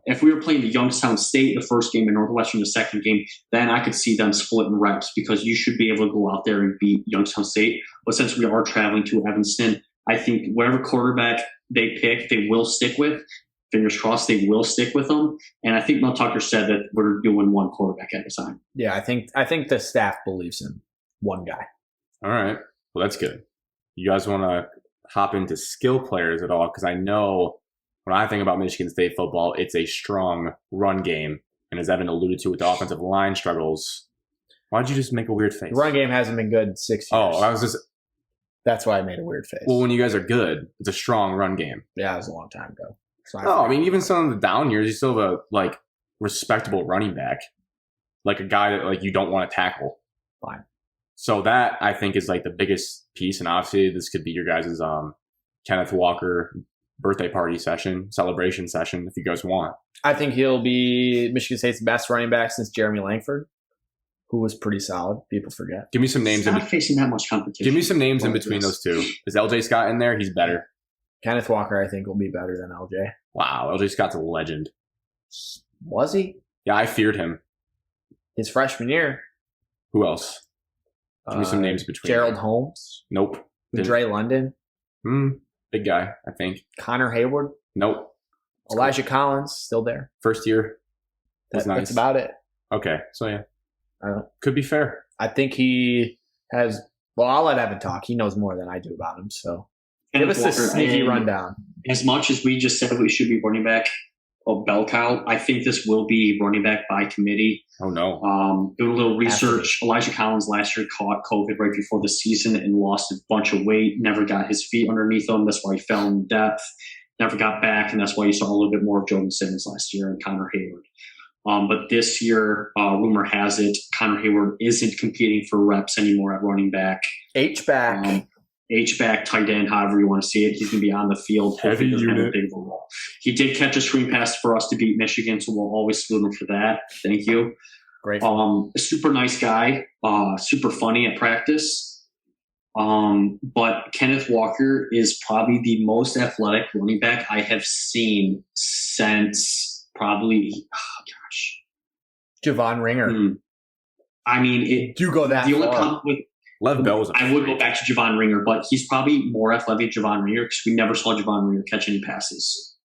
D: If we were playing the Youngstown State the first game and Northwestern the second game, then I could see them splitting reps because you should be able to go out there and beat Youngstown State. But since we are traveling to Evanston, I think whatever quarterback they pick, they will stick with. Fingers crossed they will stick with them. And I think Mel Tucker said that we're doing one quarterback at a time.
C: Yeah, I think the staff believes in one guy.
B: All right. Well, that's good. You guys want to hop into skill players at all? Because I know when I think about Michigan State football, it's a strong run game. And as Evan alluded to with the offensive line struggles, why'd you just make a weird face?
C: The run game hasn't been good in 6 years.
B: Oh,
C: That's why I made a weird face.
B: Well, when you guys are good, it's a strong run game.
C: Yeah, it was a long time ago. So
B: I mean, even some of the down years, you still have a respectable running back, like a guy that you don't want to tackle.
C: Fine.
B: So that I think is the biggest piece, and obviously this could be your guys' Kenneth Walker birthday party celebration session if you guys want.
C: I think he'll be Michigan State's best running back since Jeremy Langford, who was pretty solid. People forget.
B: Give me some names.
D: Not facing that much competition.
B: Give me some names in between those two. Is LJ Scott in there? He's better.
C: Kenneth Walker, I think, will be better than LJ.
B: Wow, LJ Scott's a legend.
C: Was he?
B: Yeah, I feared him.
C: His freshman year.
B: Who else? Give me some names between.
C: Gerald Holmes.
B: Nope.
C: Dre London.
B: Big guy, I think.
C: Connor Hayward.
B: Nope.
C: Elijah Collins, still there.
B: First year. That's nice.
C: That's about it.
B: Okay, so yeah. Could be fair.
C: I think he has – well, I'll let Evan talk. He knows more than I do about him, so give us a sneaky rundown.
D: As much as we just said we should be running back of bell cow, I think this will be running back by committee.
B: Oh, no.
D: Doing a little research. Elijah Collins last year caught COVID right before the season and lost a bunch of weight, never got his feet underneath him. That's why he fell in depth, never got back, and that's why you saw a little bit more of Jordan Simmons last year and Connor Hayward. But this year, rumor has it, Connor Hayward isn't competing for reps anymore at running back.
C: H-back.
D: H-back, tight end, however you want to see it. He's going to be on the field.
B: Heavy unit.
D: Have a big role. He did catch a screen pass for us to beat Michigan, so we'll always salute him for that. Thank you.
C: Great.
D: A super nice guy, super funny at practice. But Kenneth Walker is probably the most athletic running back I have seen since probably,
C: Javon Ringer.
D: I mean,
C: do go that
D: the only
C: far.
D: problem with
B: Lev Bell was
D: I would go back to Javon Ringer, but he's probably more athletic than Javon Ringer because we never saw Javon Ringer catch any passes.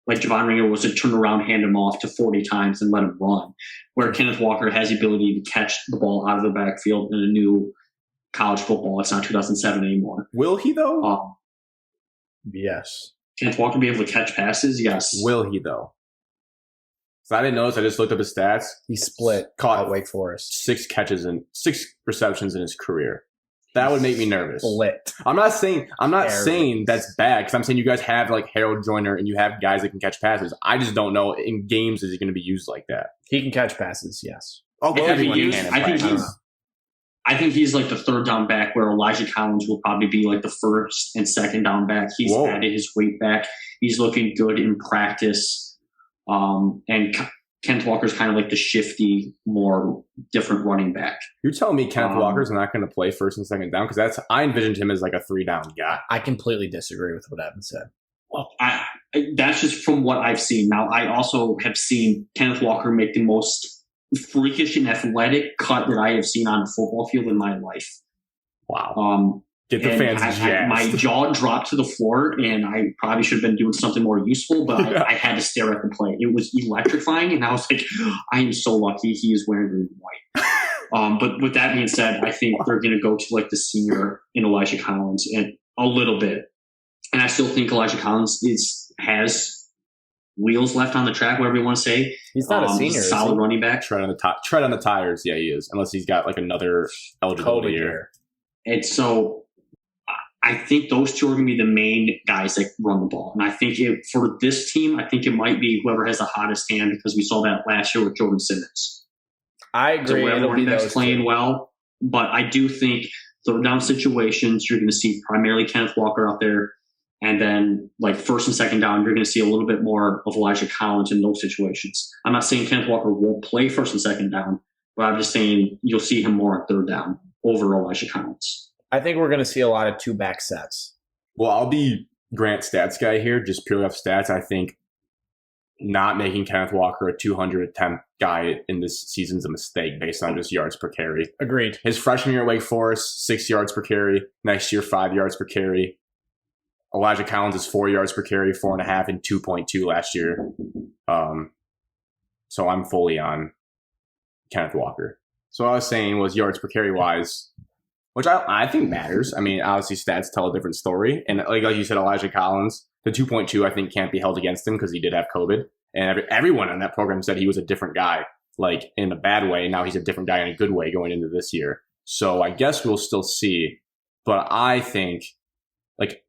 D: Like Javon Ringer was to turn around, hand him off to 40 times and let him run, where Kenneth Walker has the ability to catch the ball out of the backfield in a new college football. It's not 2007 anymore.
B: Will he, though?
C: Yes.
D: Kenneth Walker be able to catch passes? Yes.
B: Will he, though? So I didn't notice. I just looked up his stats.
C: He split
B: Caught
C: at Wake Forest.
B: 6 catches and 6 receptions in his career. That would make me nervous.
C: Split.
B: I'm not saying that's bad because I'm saying you guys have like Harold Joyner and you have guys that can catch passes. I just don't know in games is he going to be used like that.
C: He can catch passes, yes.
B: Oh,
D: I think
B: everyone
D: he
B: can.
D: is. I think he's like the third down back where Elijah Collins will probably be like the first and second down back. He's added his weight back. He's looking good in practice. And Kenneth Walker's kind of like the shifty, more different running back.
B: You're telling me Kenneth Walker's not going to play first and second down? Because I envisioned him as like a 3-down guy.
C: I completely disagree with what Evan said.
D: Well, that's just from what I've seen. Now, I also have seen Kenneth Walker make the most freakish and athletic cut that I have seen on a football field in my life.
B: Wow. Get the fans jazzed.
D: My jaw dropped to the floor, and I probably should have been doing something more useful, but I had to stare at the play. It was electrifying, and I was like, I am so lucky he is wearing green and white. But with that being said, I think they're going to go to like the senior in Elijah Collins and a little bit. And I still think Elijah Collins has wheels left on the track, whatever you want to say.
C: He's not a senior.
D: He's a solid running back.
B: Tread on the tires. Yeah, he is. Unless he's got like another eligibility year.
D: And so I think those two are going to be the main guys that run the ball. And I think for this team, I think it might be whoever has the hottest hand because we saw that last year with Jordan Simmons.
C: I agree.
D: So
C: It'll be
D: those playing well. But I do think third down situations, you're going to see primarily Kenneth Walker out there. And then, like, first and second down, you're going to see a little bit more of Elijah Collins in those situations. I'm not saying Kenneth Walker won't play first and second down, but I'm just saying you'll see him more on third down over Elijah Collins.
C: I think we're going to see a lot of 2-back sets.
B: Well, I'll be Grant stats guy here, just purely off stats. I think not making Kenneth Walker a 200 attempt guy in this season's a mistake based on just yards per carry.
C: Agreed.
B: His freshman year at Wake Forest, 6 yards per carry. Next year, 5 yards per carry. Elijah Collins is 4 yards per carry, 4.5, and 2.2 last year. So I'm fully on Kenneth Walker. So what I was saying was yards per carry wise, which I think matters. I mean, obviously stats tell a different story. And like you said, Elijah Collins, the 2.2 I think can't be held against him because he did have COVID. And everyone on that program said he was a different guy, like in a bad way. Now he's a different guy in a good way going into this year. So I guess we'll still see. But I think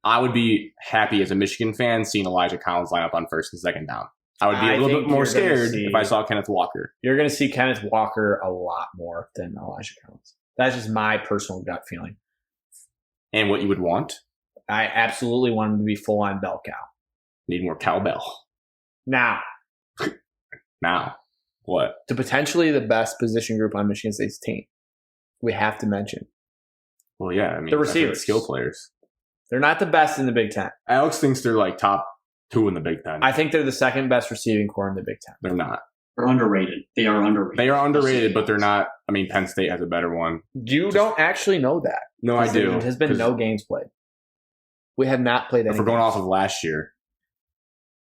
B: I would be happy as a Michigan fan seeing Elijah Collins line up on first and second down. I would be a little bit more scared if I saw Kenneth Walker.
C: You're going to see Kenneth Walker a lot more than Elijah Collins. That's just my personal gut feeling.
B: And what you would want?
C: I absolutely want him to be full-on bell cow.
B: Need more cowbell.
C: Now,
B: what?
C: To potentially the best position group on Michigan State's team, we have to mention.
B: Well, yeah, I mean,
C: the receivers.
B: Skill players.
C: They're not the best in the Big Ten.
B: Alex thinks they're like top 2 in the Big Ten.
C: I think they're the second best receiving core in the Big Ten.
B: They're not.
D: They're underrated. They are underrated.
B: They are underrated, but they're not. I mean, Penn State has a better one.
C: You don't actually know that.
B: No, I do.
C: There has been no games played. We have not played any.
B: If we're going off of last year.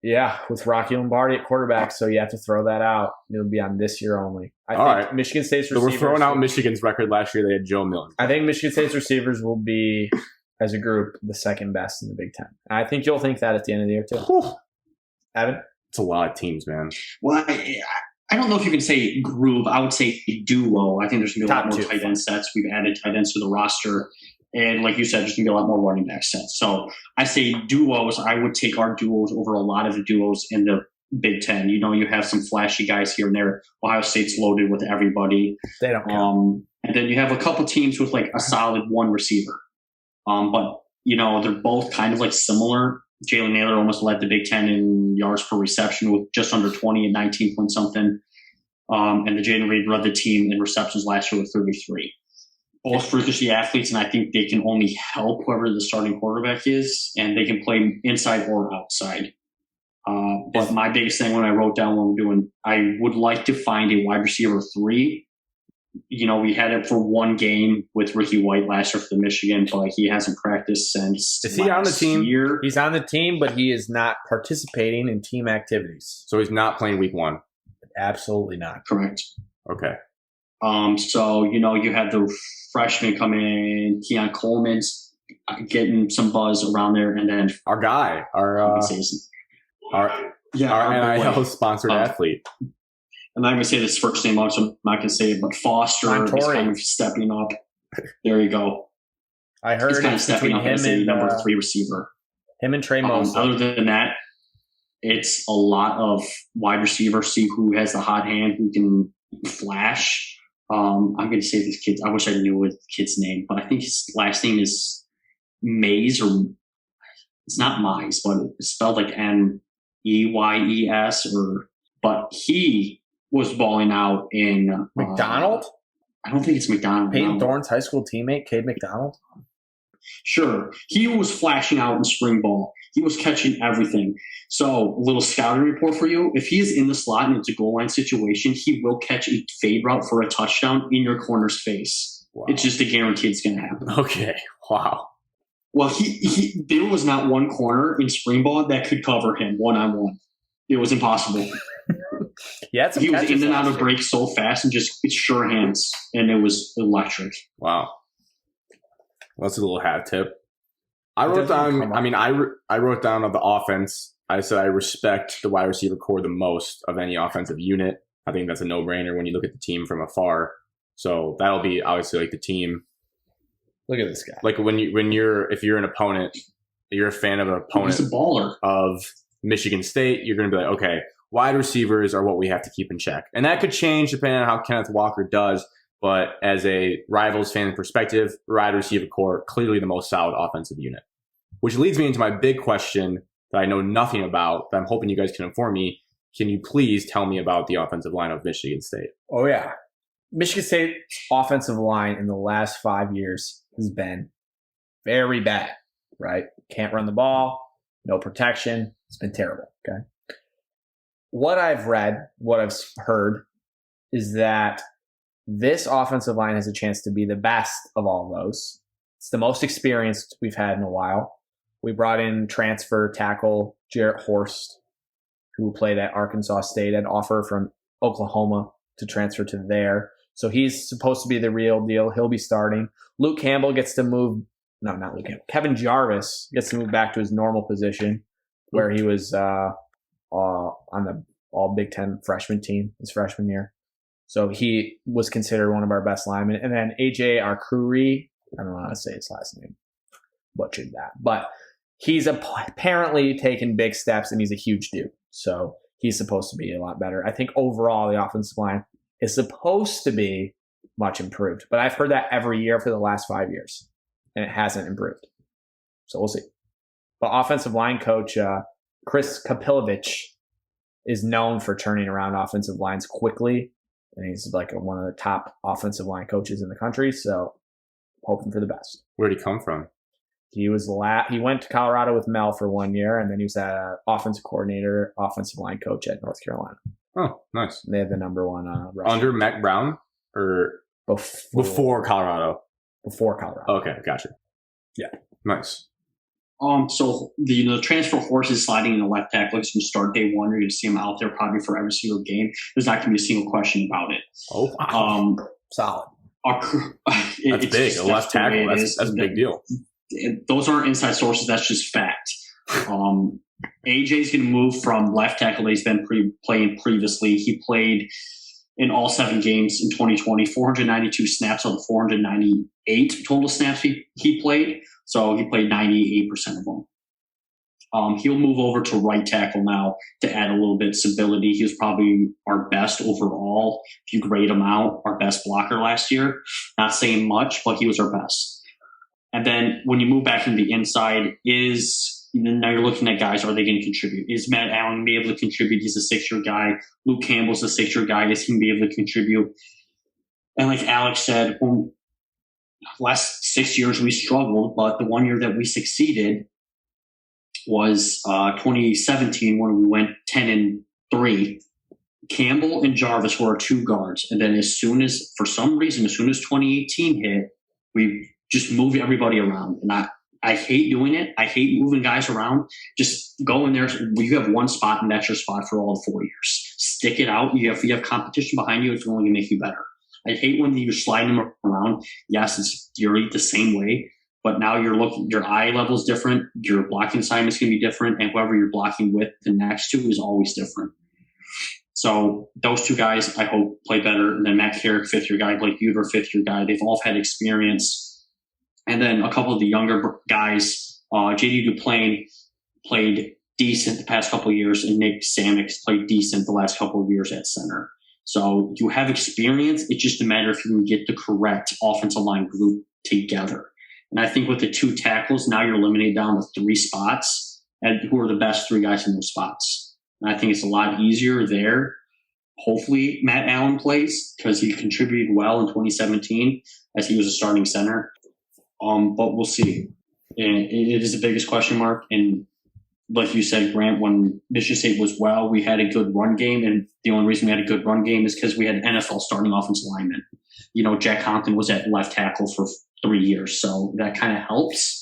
C: Yeah, with Rocky Lombardi at quarterback, so you have to throw that out. It'll be on this year only. I think Michigan State's receivers.
B: So we're throwing out Michigan's record last year. They had Joe Milton.
C: I think Michigan State's receivers will be, as a group, the second best in the Big Ten. And I think you'll think that at the end of the year, too.
B: Whew.
C: Evan?
B: It's a lot of teams, man.
D: Well, I don't know if you can say group. I would say a duo. I think there's going to be a lot more tight end sets. We've added tight ends to the roster. And like you said, there's going to be a lot more running back sets. So I say duos. I would take our duos over a lot of the duos in the Big Ten. You know, you have some flashy guys here and there. Ohio State's loaded with everybody.
C: They don't count.
D: And then you have a couple teams with like a solid one receiver. But, you know, they're both kind of like similar. Jalen Naylor almost led the Big Ten in yards per reception with just under 20 and 19 point something. And the Jaden Reed led the team in receptions last year with 33. Both freakishly athletes, and I think they can only help whoever the starting quarterback is, and they can play inside or outside. But my biggest thing when I wrote down what we're doing, I would like to find a wide receiver 3. You know, we had it for one game with Ricky White last year for the Michigan, but he hasn't practiced since.
B: Is he on the team?
C: He's on the team, but he is not participating in team activities.
B: So he's not playing week 1?
C: Absolutely not.
D: Correct.
B: Okay.
D: So, you know, you have the freshman coming in, Keon Coleman's getting some buzz around there, and then
B: our guy, our NIL sponsored athlete.
D: I'm not going to say this first name, so I'm not going to say it, but Foster is
C: Montori.
D: kind of stepping up. There you go.
C: I heard
D: He's kind of
C: it's
D: stepping
C: between
D: up
C: him
D: as a
C: and
D: number 3 receiver.
C: him and Trey Mosa.
D: Other than that, it's a lot of wide receivers, see who has the hot hand, who can flash. I'm going to say this kid. I wish I knew what the kid's name, but I think his last name is Mays, or it's not Mize, but it's spelled like Meyes. But he was balling out in
C: McDonald?
D: I don't think it's McDonald.
C: Peyton
D: no.
C: Thorne's high school teammate, Cade McDonald?
D: Sure. He was flashing out in spring ball. He was catching everything. So, a little scouting report for you. If he is in the slot and it's a goal line situation, he will catch a fade route for a touchdown in your corner's face.
B: Wow.
D: It's just a guarantee it's going to happen.
B: Okay. Wow.
D: Well, there was not one corner in spring ball that could cover him one-on-one. It was impossible.
C: Yeah,
D: He was in and out of breaks so fast and just sure hands, and it was electric.
B: Wow. Well, that's a little hat tip. I wrote down. I wrote down of the offense. I said I respect the wide receiver core the most of any offensive unit. I think that's a no-brainer when you look at the team from afar. So that'll be obviously like the team.
C: Look at this guy.
B: Like if you're an opponent, you're a fan of an opponent.
D: He's a baller.
B: Of Michigan State, you're going to be like, okay, wide receivers are what we have to keep in check. And that could change depending on how Kenneth Walker does. But as a Rivals fan perspective, wide receiver core, clearly the most solid offensive unit. Which leads me into my big question that I know nothing about, that I'm hoping you guys can inform me. Can you please tell me about the offensive line of Michigan State?
C: Oh, yeah. Michigan State offensive line in the last 5 years has been very bad, right? Can't run the ball, no protection. It's been terrible, okay? What I've read, what I've heard, is that this offensive line has a chance to be the best of all those. It's the most experienced we've had in a while. We brought in transfer tackle Jarrett Horst, who played at Arkansas State, an offer from Oklahoma to transfer to there. So he's supposed to be the real deal. He'll be starting. Luke Campbell gets to move. No, not Luke Campbell. Kevin Jarvis gets to move back to his normal position where he was on the all Big Ten freshman team his freshman year. So he was considered one of our best linemen. And then AJ Arcuri, I don't know how to say his last name. Butchered that. But he's apparently taken big steps, and he's a huge dude. So he's supposed to be a lot better. I think overall the offensive line is supposed to be much improved. But I've heard that every year for the last 5 years, and it hasn't improved. So we'll see. But offensive line coach Chris Kapilovich is known for turning around offensive lines quickly. And he's like one of the top offensive line coaches in the country. So hoping for the best.
B: Where'd he come from?
C: He went to Colorado with Mel for 1 year, and then he was an offensive coordinator, offensive line coach at North Carolina.
B: Oh, nice.
C: They had the number one rush.
B: Under Mac Brown or before Colorado?
C: Before Colorado.
B: Okay, gotcha.
C: Yeah.
B: Nice.
D: So the transfer horse is sliding in the left tackle. He's going to start day one. You're going to see him out there probably for every single game. There's not going to be a single question about it.
B: Oh, wow.
C: Solid.
B: That's big. A left tackle. That's a big deal.
D: Those aren't inside sources. That's just fact. AJ's going to move from left tackle that he's been playing previously. He played in all 7 games in 2020, 492 snaps of the 498 total snaps he played. So he played 98% of them. He'll move over to right tackle now to add a little bit of stability. He was probably our best overall. If you grade him out, our best blocker last year. Not saying much, but he was our best. And then when you move back into the inside, now you're looking at guys, are they going to contribute? Is Matt Allen going to be able to contribute? He's a 6-year guy. Luke Campbell's a 6-year guy. Is he going to be able to contribute? And like Alex said, last 6 years we struggled, but the 1 year that we succeeded was 2017 when we went 10-3. Campbell and Jarvis were our 2 guards. And then for some reason, as soon as 2018 hit, we just moved everybody around. And I hate doing it. I hate moving guys around. Just go in there. You have one spot, and that's your spot for all 4 years. Stick it out. If you have competition behind you, it's only going to make you better. I hate when you're sliding them around. Yes, you're the same way, but now your eye level is different. Your blocking assignment is going to be different, and whoever you're blocking with the next to is always different. So those two guys, I hope, play better. And then Matt Carrick, fifth-year guy, Blake Uter, fifth-year guy. They've all had experience. And then a couple of the younger guys, J.D. Duplain played decent the past couple of years, and Nick Samix played decent the last couple of years at center. So you have experience. It's just a matter if you can get the correct offensive line group together. And I think with the two tackles, now you're limited down to 3 spots, and who are the best 3 guys in those spots. And I think it's a lot easier there. Hopefully Matt Allen plays because he contributed well in 2017 as he was a starting center. But we'll see. And it is the biggest question mark. And like you said, Grant, when Michigan State was well, we had a good run game. And the only reason we had a good run game is because we had NFL starting offensive linemen. Jack Compton was at left tackle for 3 years. So that kind of helps.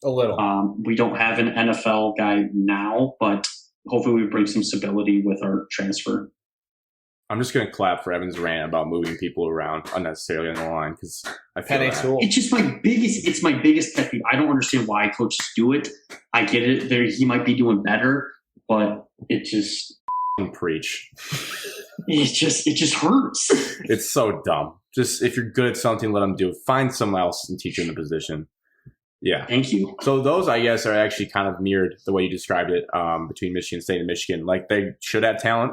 C: A little.
D: We don't have an NFL guy now, but hopefully we bring some stability with our transfer.
B: I'm just going to clap for Evan's rant about moving people around unnecessarily on the line because I feel
D: It's just my biggest pet peeve. I don't understand why coaches do it. I get it. He might be doing better, but it just
B: preach.
D: It just hurts.
B: It's so dumb. Just if you're good at something, let them do it. Find someone else and teach you in the position. Yeah.
D: Thank you.
B: So those, I guess, are actually kind of mirrored the way you described it between Michigan State and Michigan. Like they should have talent.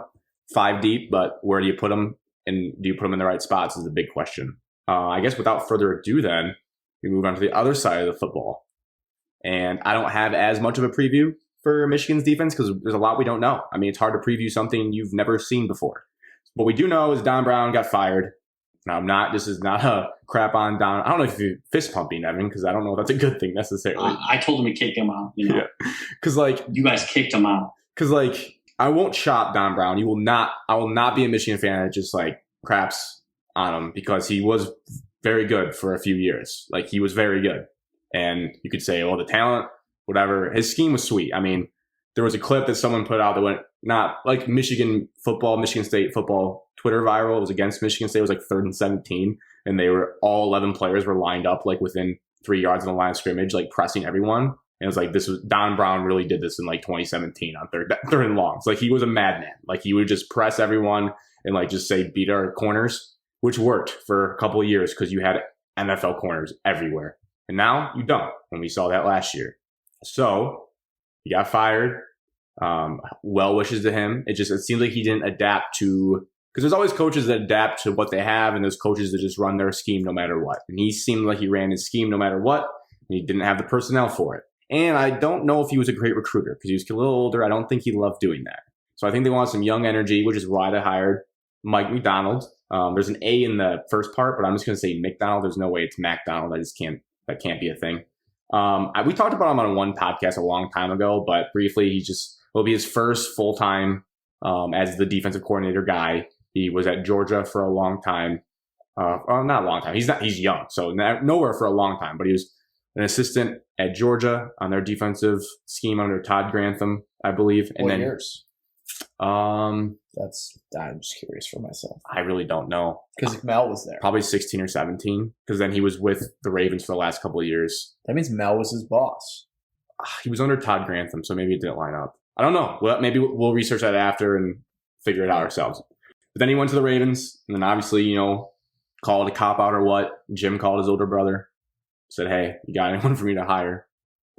B: 5 deep, but where do you put them? And do you put them in the right spots is the big question. I guess without further ado, then we move on to the other side of the football. And I don't have as much of a preview for Michigan's defense because there's a lot we don't know. I mean, it's hard to preview something you've never seen before. What we do know is Don Brown got fired. Now, this is not a crap on Don. I don't know if you're fist pumping, Evan, because I don't know if that's a good thing necessarily.
D: I told him to kick him out.
B: Yeah. Because,
D: you guys kicked him out.
B: Because, I won't shop Don Brown. I will not be a Michigan fan that just craps on him because he was very good for a few years. He was very good. And you could say, the talent, whatever. His scheme was sweet. I mean, there was a clip that someone put out that went not like Michigan State football Twitter viral. It was against Michigan State. It was 3rd and 17. And they were all 11 players were lined up within 3 yards of the line of scrimmage, pressing everyone. And it was this was Don Brown really did this in 2017 on third and longs. He was a madman. He would just press everyone and just say beat our corners, which worked for a couple of years because you had NFL corners everywhere. And now you don't. And we saw that last year. So he got fired. Well wishes to him. It seems like he didn't adapt to because there's always coaches that adapt to what they have, and there's coaches that just run their scheme no matter what. And he seemed like he ran his scheme no matter what, and he didn't have the personnel for it. And I don't know if he was a great recruiter because he was a little older. I don't think he loved doing that. So I think they want some young energy, which is why they hired Mike McDonald. There's an A in the first part, but I'm just going to say McDonald. There's no way it's McDonald. That can't be a thing. We talked about him on one podcast a long time ago, but briefly, will be his first full-time as the defensive coordinator guy. He was at Georgia for a long time. Not a long time. He's young, so nowhere for a long time, but he was an assistant at Georgia on their defensive scheme under Todd Grantham, I believe. And
C: what years? I'm just curious for myself.
B: I really don't know.
C: Because Mel was there.
B: Probably 16 or 17, because then he was with the Ravens for the last couple of years.
C: That means Mel was his boss.
B: He was under Todd Grantham, so maybe it didn't line up. I don't know. Well, maybe we'll research that after and figure it out ourselves. But then he went to the Ravens, and then obviously, called a cop out or what. Jim called his older brother. Said, hey, you got anyone for me to hire?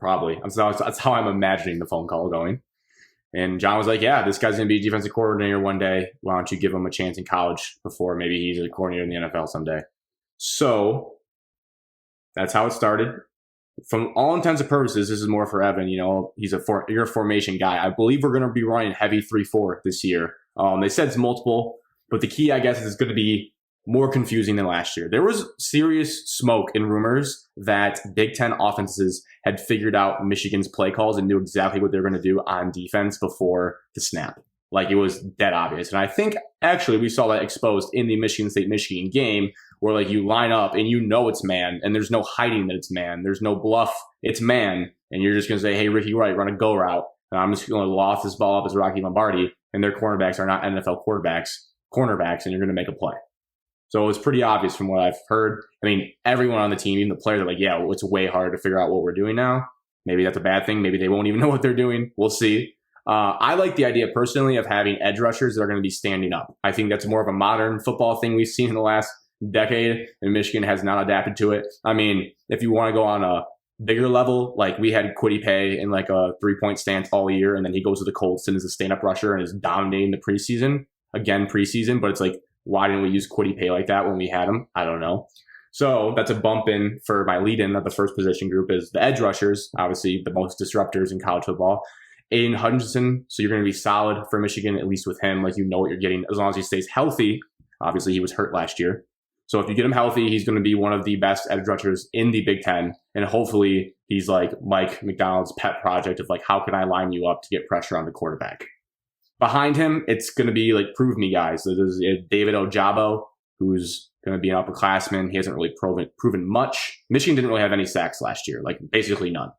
B: Probably. That's how I'm imagining the phone call going. And John was like, yeah, this guy's going to be a defensive coordinator one day. Why don't you give him a chance in college before maybe he's a coordinator in the NFL someday? So that's how it started. From all intents and purposes, this is more for Evan. You're a formation guy. I believe we're going to be running heavy 3-4 this year. They said it's multiple, but the key, I guess, is going to be more confusing than last year. There was serious smoke and rumors that Big Ten offenses had figured out Michigan's play calls and knew exactly what they were going to do on defense before the snap. It was dead obvious. And I think actually we saw that exposed in the Michigan State-Michigan game where you line up and it's man and there's no hiding that it's man. There's no bluff. It's man. And you're just going to say, hey, Ricky Wright, run a go route. And I'm just going to loft this ball up as Rocky Lombardi. And their cornerbacks are not NFL cornerbacks, and you're going to make a play. So it was pretty obvious from what I've heard. I mean, everyone on the team, even the players, are it's way harder to figure out what we're doing now. Maybe that's a bad thing. Maybe they won't even know what they're doing. We'll see. I like the idea personally of having edge rushers that are going to be standing up. I think that's more of a modern football thing we've seen in the last decade, and Michigan has not adapted to it. I mean, if you want to go on a bigger level, like we had Kwity Paye in like a 3-point stance all year, and then he goes to the Colts and is a stand-up rusher and is dominating the preseason. Again, preseason, but it's like, why didn't we use Kwity Paye like that when we had him? I don't know. So that's a bump in for my lead-in of the first position group is the edge rushers, obviously the most disruptors in college football. Aiden Hutchinson, so you're going to be solid for Michigan, at least with him. Like, you know what you're getting as long as he stays healthy. Obviously, he was hurt last year. So if you get him healthy, he's going to be one of the best edge rushers in the Big Ten. And hopefully he's like Mike McDonald's pet project of like, how can I line you up to get pressure on the quarterback? Behind him, it's going to be like, prove me, guys. There's David Ojabo, who's going to be an upperclassman. He hasn't really proven much. Michigan didn't really have any sacks last year, like basically none.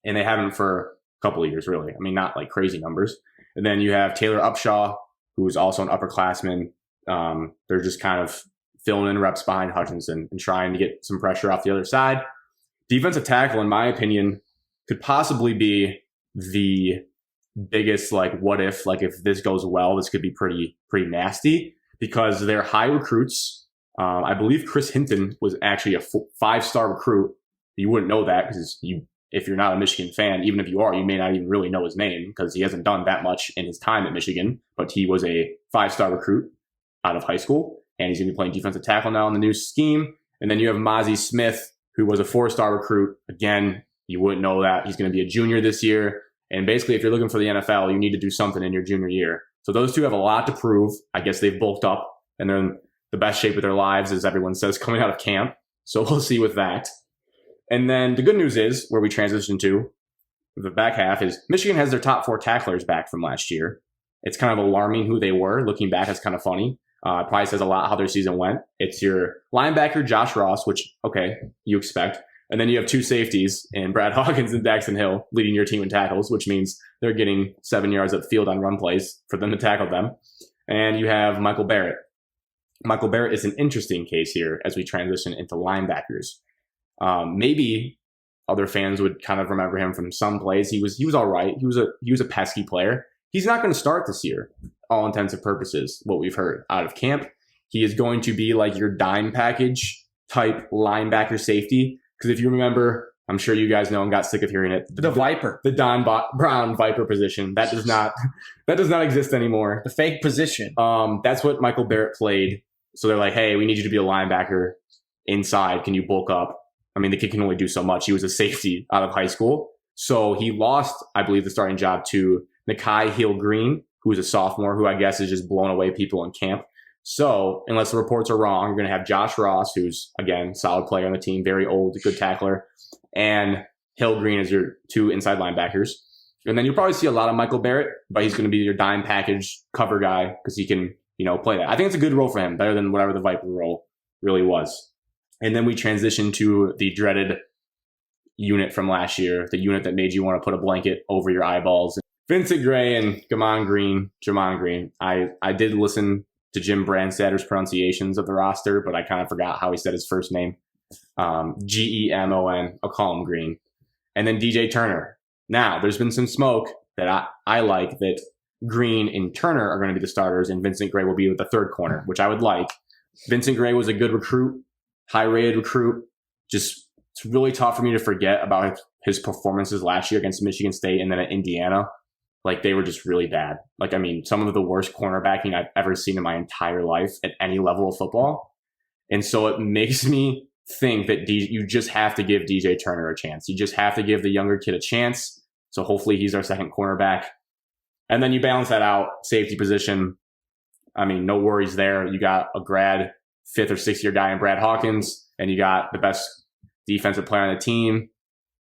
B: And they haven't for a couple of years, really. I mean, not like crazy numbers. And then you have Taylor Upshaw, who's also an upperclassman. They're just kind of filling in reps behind Hutchinson and trying to get some pressure off the other side. Defensive tackle, in my opinion, could possibly be the biggest, like, what if, like, if this goes well, this could be pretty nasty because they're high recruits. I believe Chris Hinton was actually a 5-star recruit. You wouldn't know that because if you're not a Michigan fan, even if you are, you may not even really know his name because he hasn't done that much in his time at Michigan, but he was a 5-star recruit out of high school, and he's going to be playing defensive tackle now in the new scheme. And then you have Mozzie Smith, who was a 4-star recruit. Again, you wouldn't know that. He's going to be a junior this year. And basically, if you're looking for the NFL, you need to do something in your junior year. So those two have a lot to prove. I guess they've bulked up, and they're in the best shape of their lives, as everyone says, coming out of camp. So we'll see with that. And then the good news is, where we transition to the back half, is Michigan has their top 4 tacklers back from last year. It's kind of alarming who they were. Looking back, it's kind of funny. It probably says a lot how their season went. It's your linebacker, Josh Ross, which, okay, you expect. And then you have 2 safeties in Brad Hawkins and Daxton Hill leading your team in tackles, which means they're getting 7 yards upfield on run plays for them to tackle them. And you have Michael Barrett. Michael Barrett is an interesting case here as we transition into linebackers. Maybe other fans would kind of remember him from some plays. He was all right. He was a pesky player. He's not going to start this year, all intents and purposes, what we've heard out of camp. He is going to be like your dime package type linebacker safety. Because if you remember, I'm sure you guys know and got sick of hearing it.
C: The Viper.
B: The Don Brown Viper position. That does not exist anymore.
C: The fake position.
B: That's what Michael Barrett played. So they're like, hey, we need you to be a linebacker inside. Can you bulk up? I mean, the kid can only do so much. He was a safety out of high school. So he lost, I believe, the starting job to Nakai Hill-Green, who is a sophomore, who I guess is just blowing away people in camp. So unless the reports are wrong, you're going to have Josh Ross, who's, again, solid player on the team, very old, good tackler, and Hill-Green as your 2 inside linebackers. And then you'll probably see a lot of Michael Barrett, but he's going to be your dime package cover guy because he can, play that. I think it's a good role for him, better than whatever the Viper role really was. And then we transition to the dreaded unit from last year, the unit that made you want to put a blanket over your eyeballs. Vincent Gray and Jamon Green. I did listen to Jim Brandstatter's pronunciations of the roster, but I kind of forgot how he said his first name. Gemon. I'll call him Green. And then DJ Turner. Now, there's been some smoke that I like that Green and Turner are going to be the starters, and Vincent Gray will be the third corner, which I would like. Vincent Gray was a good recruit, high-rated recruit. Just, it's really tough for me to forget about his performances last year against Michigan State and then at Indiana. Like, they were just really bad. Like, I mean, some of the worst cornerbacking I've ever seen in my entire life at any level of football. And so it makes me think that you just have to give DJ Turner a chance. You just have to give the younger kid a chance. So hopefully he's our second cornerback. And then you balance that out, safety position. I mean, no worries there. You got a grad 5th or 6th year guy in Brad Hawkins, and you got the best defensive player on the team,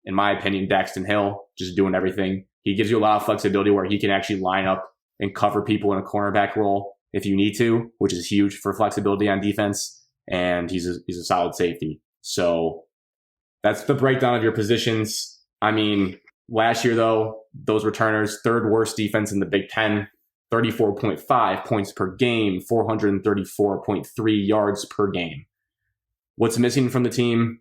B: in my opinion, Daxton Hill, just doing everything. He gives you a lot of flexibility where he can actually line up and cover people in a cornerback role if you need to, which is huge for flexibility on defense. And he's a solid safety. So that's the breakdown of your positions. I mean, last year, though, those returners, 3rd worst defense in the Big Ten, 34.5 points per game, 434.3 yards per game. What's missing from the team?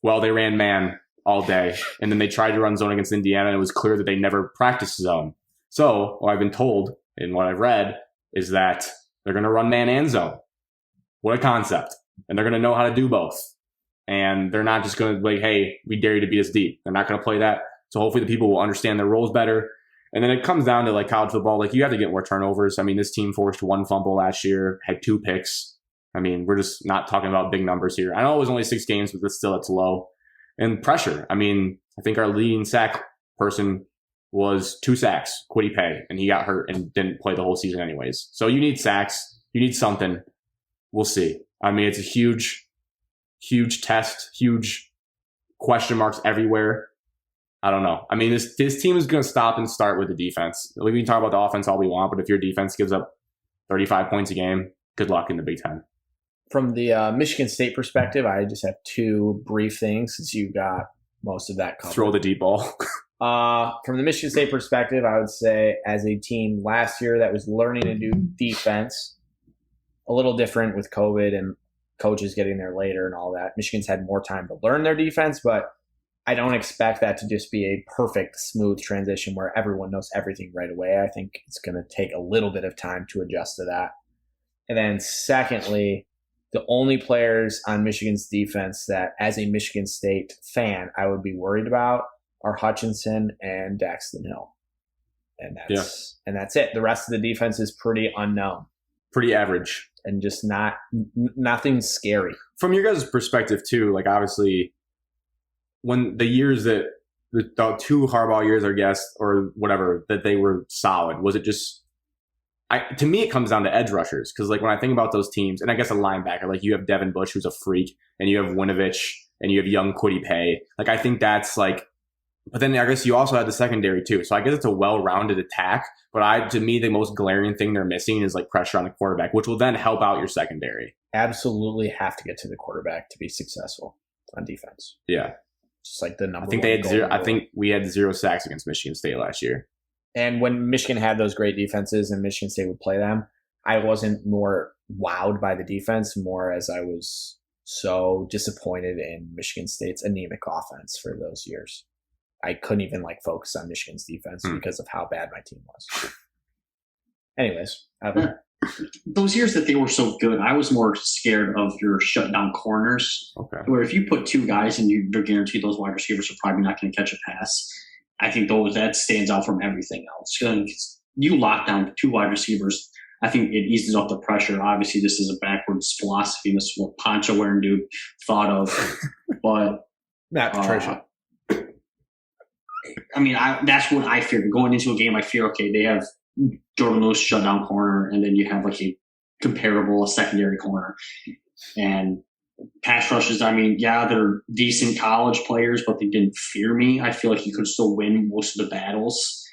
B: Well, they ran man all day, and then they tried to run zone against Indiana, and it was clear that they never practiced zone. So what I've been told and what I've read is that they're going to run man and zone. What a concept. And they're going to know how to do both. And they're not just going to be like, hey, we dare you to beat us deep. They're not going to play that. So hopefully the people will understand their roles better. And then it comes down to like college football. Like you have to get more turnovers. I mean, this team forced 1 fumble last year, had 2 picks. I mean, we're just not talking about big numbers here. I know it was only 6 games, but it's low. And pressure. I mean, I think our leading sack person was 2 sacks, Kwity Paye, and he got hurt and didn't play the whole season anyways. So you need sacks. You need something. We'll see. I mean, it's a huge test, huge question marks everywhere. I don't know. I mean, this team is going to stop and start with the defense. We can talk about the offense all we want, but if your defense gives up 35 points a game, good luck in the Big Ten.
C: From the Michigan State perspective, I just have 2 brief things since you got most of that covered.
B: Throw the deep ball.
C: From the Michigan State perspective, I would say as a team last year that was learning to do defense, a little different with COVID and coaches getting there later and all that. Michigan's had more time to learn their defense, but I don't expect that to just be a perfect, smooth transition where everyone knows everything right away. I think it's going to take a little bit of time to adjust to that. And then secondly, the only players on Michigan's defense that, as a Michigan State fan, I would be worried about are Hutchinson and Daxton Hill. And that's it. The rest of the defense is pretty unknown. Pretty
B: average.
C: And just nothing scary.
B: From your guys' perspective, too, like obviously when the years that the 2 Harbaugh years, I guess, or whatever, that they were solid, was it just to me, it comes down to edge rushers. Because like when I think about those teams, and I guess a linebacker, like you have Devin Bush, who's a freak, and you have Winovich, and you have young Kwity Paye. Like I think that's like, but then I guess you also have the secondary too. So I guess it's a well-rounded attack. But to me, the most glaring thing they're missing is like pressure on the quarterback, which will then help out your secondary.
C: Absolutely have to get to the quarterback to be successful on defense.
B: Yeah.
C: Just like the number.
B: I think they had 0. I think we had 0 sacks against Michigan State last year.
C: And when Michigan had those great defenses and Michigan State would play them, I wasn't more wowed by the defense, more as I was so disappointed in Michigan State's anemic offense for those years. I couldn't even focus on Michigan's defense because of how bad my team was. Anyways,
D: those years that they were so good, I was more scared of your shutdown corners.
B: Okay.
D: Where if you put 2 guys and you're guaranteed those wide receivers are probably not going to catch a pass, I think that stands out from everything else. You lock down 2 wide receivers, I think it eases up the pressure. Obviously, this is a backwards philosophy. This is what Poncho wearing dude thought of, but
C: Matt Patricia.
D: I mean, that's what I fear. Going into a game, I fear, okay, they have Jordan Lewis shut down corner, and then you have a comparable secondary corner. And pass rushes, I mean, yeah, they're decent college players, but they didn't fear me. I feel like he could still win most of the battles.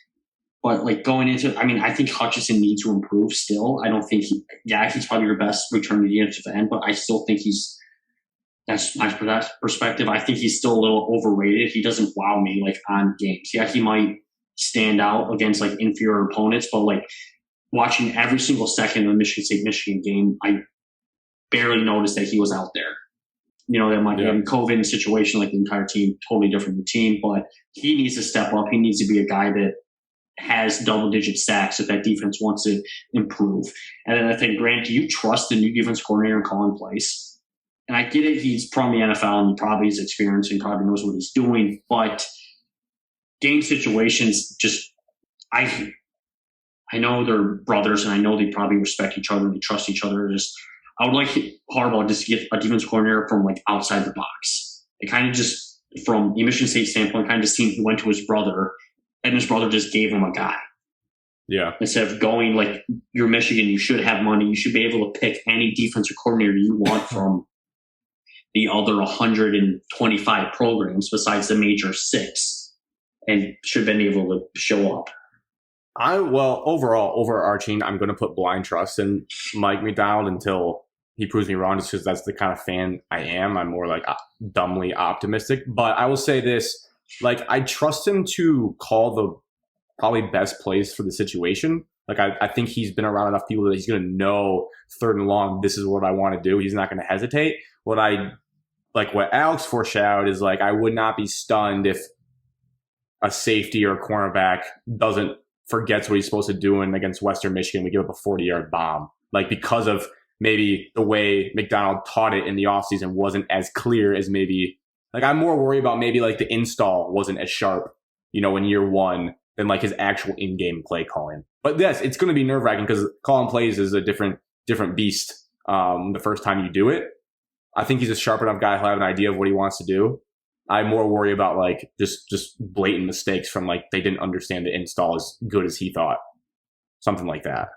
D: But going into, I mean, I think Hutchinson needs to improve still. I don't think he's probably your best return to the defensive end, but I still think that's my perspective. I think he's still a little overrated. He doesn't wow me on games. Yeah, he might stand out against inferior opponents, but watching every single second of the Michigan State-Michigan game, I barely noticed that he was out there. That might be a COVID situation, the entire team, totally different than the team, but he needs to step up. He needs to be a guy that has double-digit sacks if that defense wants to improve. And then I think, Grant, do you trust the new defense coordinator in calling plays? And I get it, he's from the NFL and he probably has experience and probably knows what he's doing, but game situations I know they're brothers and I know they probably respect each other and they trust each other. I would like Harbaugh just to get a defense coordinator from outside the box. It kind of just, from the Michigan State standpoint, kind of just seemed he went to his brother and his brother just gave him a guy.
B: Yeah.
D: Instead of going you're Michigan, you should have money. You should be able to pick any defensive coordinator you want from the other 125 programs besides the major 6, and should have been able to show up.
B: Overall, overarching, I'm going to put blind trust in Mike McDonald until he proves me wrong, just because that's the kind of fan I am. I'm more dumbly optimistic. But I will say this, I trust him to call the probably best plays for the situation. I think he's been around enough people that he's going to know 3rd and long, this is what I want to do. He's not going to hesitate. What Alex foreshadowed is I would not be stunned if a safety or a cornerback doesn't forgets what he's supposed to do, and against Western Michigan, we give up a 40-yard bomb. Like, because of maybe the way McDonald taught it in the offseason wasn't as clear as maybe, like, I'm more worried about maybe like the install wasn't as sharp, in year one than like his actual in-game play calling. But yes, it's going to be nerve-wracking because calling plays is a different beast the first time you do it. I think he's a sharp enough guy who'll have an idea of what he wants to do. I more worry about like just blatant mistakes from like they didn't understand the install as good as he thought. Something like that.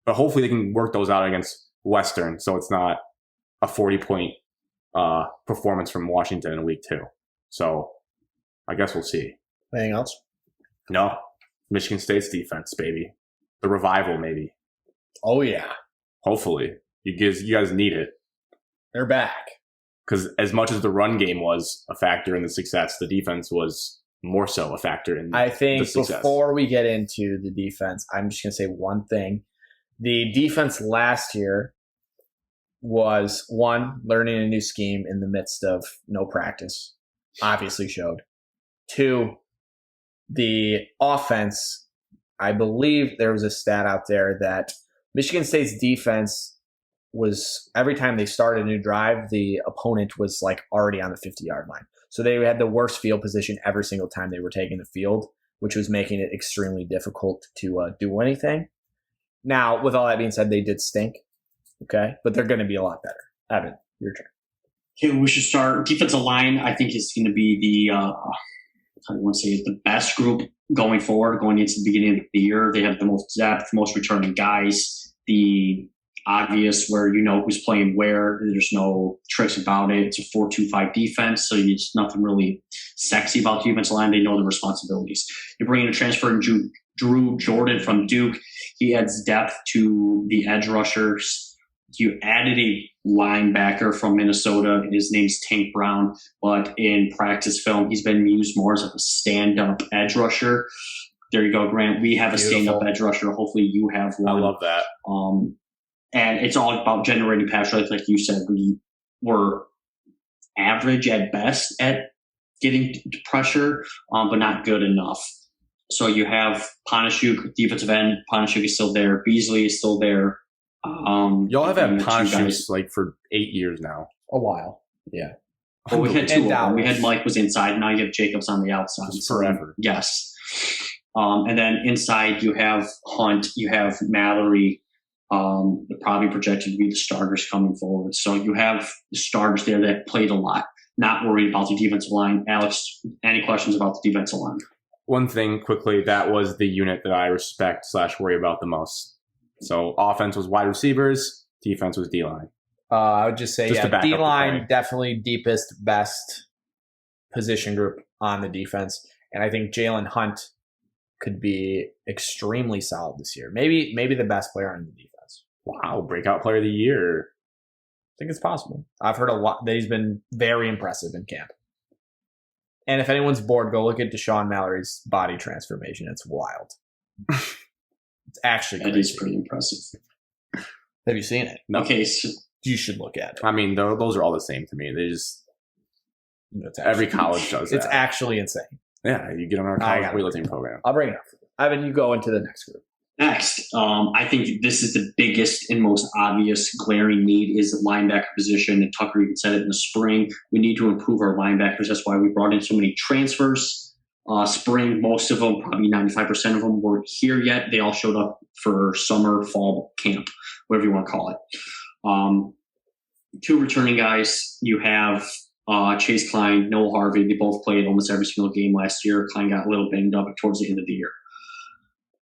B: But hopefully they can work those out against Western so it's not a 40-point performance from Washington in week 2. So I guess we'll see.
C: Anything else?
B: No. Michigan State's defense, baby. The revival, maybe.
C: Oh, yeah.
B: Hopefully. You guys need it.
C: They're back.
B: Because as much as the run game was a factor in the success, the defense was more so a factor in
C: I think
B: the success.
C: Before we get into the defense, I'm just going to say one thing. The defense last year was, one, learning a new scheme in the midst of no practice. Obviously showed. 2, the offense, I believe there was a stat out there that Michigan State's defense was, every time they started a new drive, the opponent was like already on the 50-yard line. So they had the worst field position every single time they were taking the field, which was making it extremely difficult to do anything. Now, with all that being said, they did stink. Okay. But they're going to be a lot better. Evan, your turn.
D: Okay, we should start. Defensive line, I think, is going to be the best group going forward, going into the beginning of the year. They have the most depth, most returning guys. The obvious where who's playing where. There's no tricks about it. It's a 4-2-5 defense, so it's nothing really sexy about the defensive line. They know the responsibilities. You're bringing a transfer in Drew Jordan from Duke. He adds depth to the edge rushers. You added a linebacker from Minnesota. His name's Tank Brown, but in practice film, he's been used more as like a stand-up edge rusher. There you go, Grant. We have a stand-up edge rusher. Hopefully you have one.
B: I love that.
D: And it's all about generating pass rush. Like you said, we were average at best at getting pressure, but not good enough. So you have Panashuk, defensive end. Panashuk is still there. Beasley is still there.
B: Y'all have had Panashuk like for 8 years now.
C: A while. Yeah.
D: Well, we had 2 of them. We had Mike was inside. Now you have Jacobs on the outside.
B: Forever.
D: Yes. And then inside you have Hunt. You have Mallory. They're probably projected to be the starters coming forward. So you have the starters there that played a lot. Not worried about the defensive line. Alex, any questions about the defensive line?
B: One thing quickly, that was the unit that I respect/worry about the most. So offense was wide receivers, defense was D-line.
C: I would just say,
B: Just to back up the
C: D-line,
B: point.
C: definitely deepest, best position group on the defense. And I think Jalen Hunt could be extremely solid this year. Maybe the best player on the defense.
B: Wow, breakout player of the year.
C: I think it's possible. I've heard a lot that he's been very impressive in camp. And if anyone's bored, go look at Deshaun Mallory's body transformation. It's wild. It's actually crazy.
D: That is pretty impressive.
C: Have you seen it?
B: No.
D: Okay, so
C: You should look at it.
B: I mean, those are all the same to me. They just every college does that.
C: It's actually insane.
B: Yeah, you get on our college weightlifting program.
C: I'll bring it up. Ivan, you go into the next group.
D: next, I think this is the biggest and most obvious glaring need is the linebacker position. And Tucker even said it in the spring. We need to improve our linebackers. That's why we brought in so many transfers. Spring, most of them, probably 95% of them weren't here yet. They all showed up for summer, fall camp, whatever you want to call it. Two returning guys. You have Chase Klein, Noah Harvey. They both played almost every single game last year. Klein got a little banged up towards the end of the year.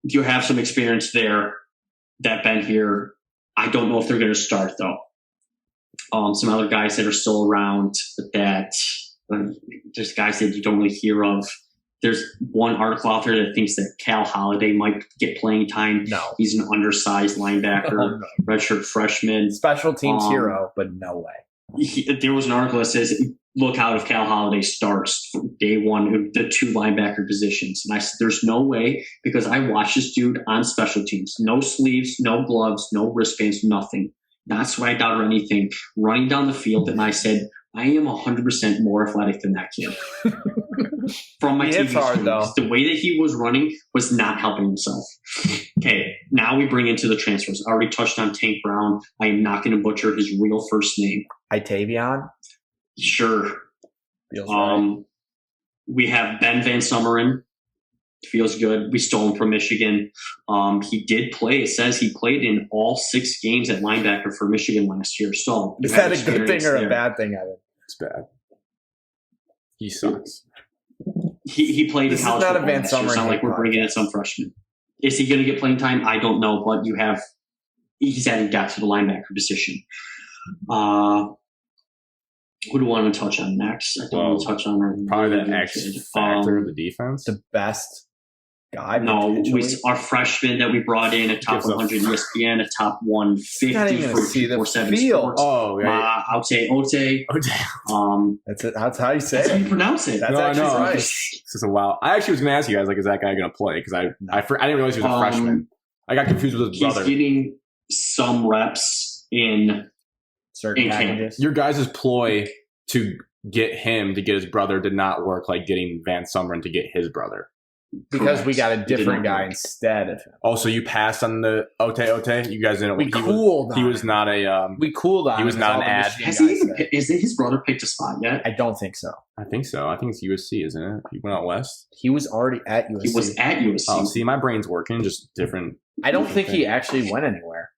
D: You have some experience there that been here. I don't know if they're going to start, though. Some other guys that are still around that there's guys that you don't really hear of. There's one article out there that thinks that Cal Holiday might get playing time.
C: No.
D: He's an undersized linebacker, redshirt freshman.
C: Special teams hero, but no way.
D: There was an article that says, look out if Cal Holiday starts for day one, the two linebacker positions. And I said, there's no way, because I watched this dude on special teams. No sleeves, no gloves, no wristbands, nothing. Not swagged out or anything. Running down the field, and I said, I am 100% more athletic than that kid. from my
C: He
D: TV
C: hits hard,
D: screen.
C: though.
D: The way that he was running was not helping himself. Okay, now we bring into the transfers. I already touched on Tank Brown. I am not going to butcher his real first name.
C: Itavion?
D: Sure.
C: Feels right.
D: We have Ben Van Summeren. Feels good. We stole him from Michigan. He did play. It says he played in all 6 games at linebacker for Michigan last year. So
C: Is that a good thing or a bad thing, Evan?
B: It's bad. He sucks.
D: He played
C: This
D: in
C: is
D: college
C: not a
D: football
C: Van
D: last year. It's not
C: Sumeren
D: like we're bringing in some freshman. Is he going to get playing time? I don't know, but he's adding depth to the linebacker position. Who do I want to touch on next? I don't want to touch on
B: probably the X factor of the defense.
C: The best guy.
D: No, our freshman that we brought in, a top 100 ESPN, a top 150 for 247 Sports.
B: Oh, yeah.
D: Ote.
C: That's how you say
D: That's how
C: it.
D: you pronounce it.
C: That's actually right.
B: This is a wow. I actually was going to ask you guys, like, is that guy going to play? Because I didn't realize he was a freshman. I got confused with his brother.
D: He's getting some reps in
C: certain packages.
B: Your guys' ploy to get him to get his brother did not work like getting Van Sumeren to get his brother.
C: Because
D: Correct.
C: we got a different guy instead of him.
B: Oh, so you passed on the Ote? You guys didn't.
C: We cooled on
B: He was not a.
C: We cooled on
B: He was
C: him,
B: not
C: all
B: an
C: the
B: ad.
C: Michigan
D: Has
C: guys
D: he
C: said.
D: is his brother picked a spot yet?
C: I don't think so.
B: I think so. I think it's USC, isn't it? He went out west.
C: He was already at USC.
D: He was at USC.
B: Oh, see, my brain's working. Just different.
C: I don't think he actually went anywhere.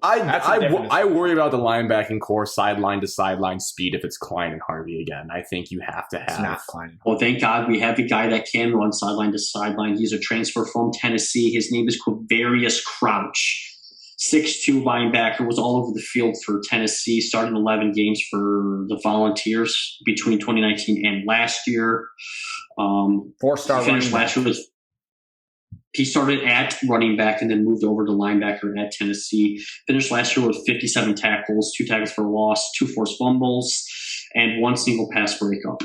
B: I worry about the linebacking core sideline to sideline speed if it's Klein and Harvey again. I think you have to have.
C: It's not Klein.
D: Well, thank God we have the guy that can run sideline to sideline. He's a transfer from Tennessee. His name is Quavarius Crouch. 6'2" linebacker, was all over the field for Tennessee, started 11 games for the Volunteers between 2019 and last year.
C: 4-star running back.
D: He started at running back and then moved over to linebacker at Tennessee. Finished last year with 57 tackles, 2 tackles for loss, 2 forced fumbles, and 1 single pass breakup.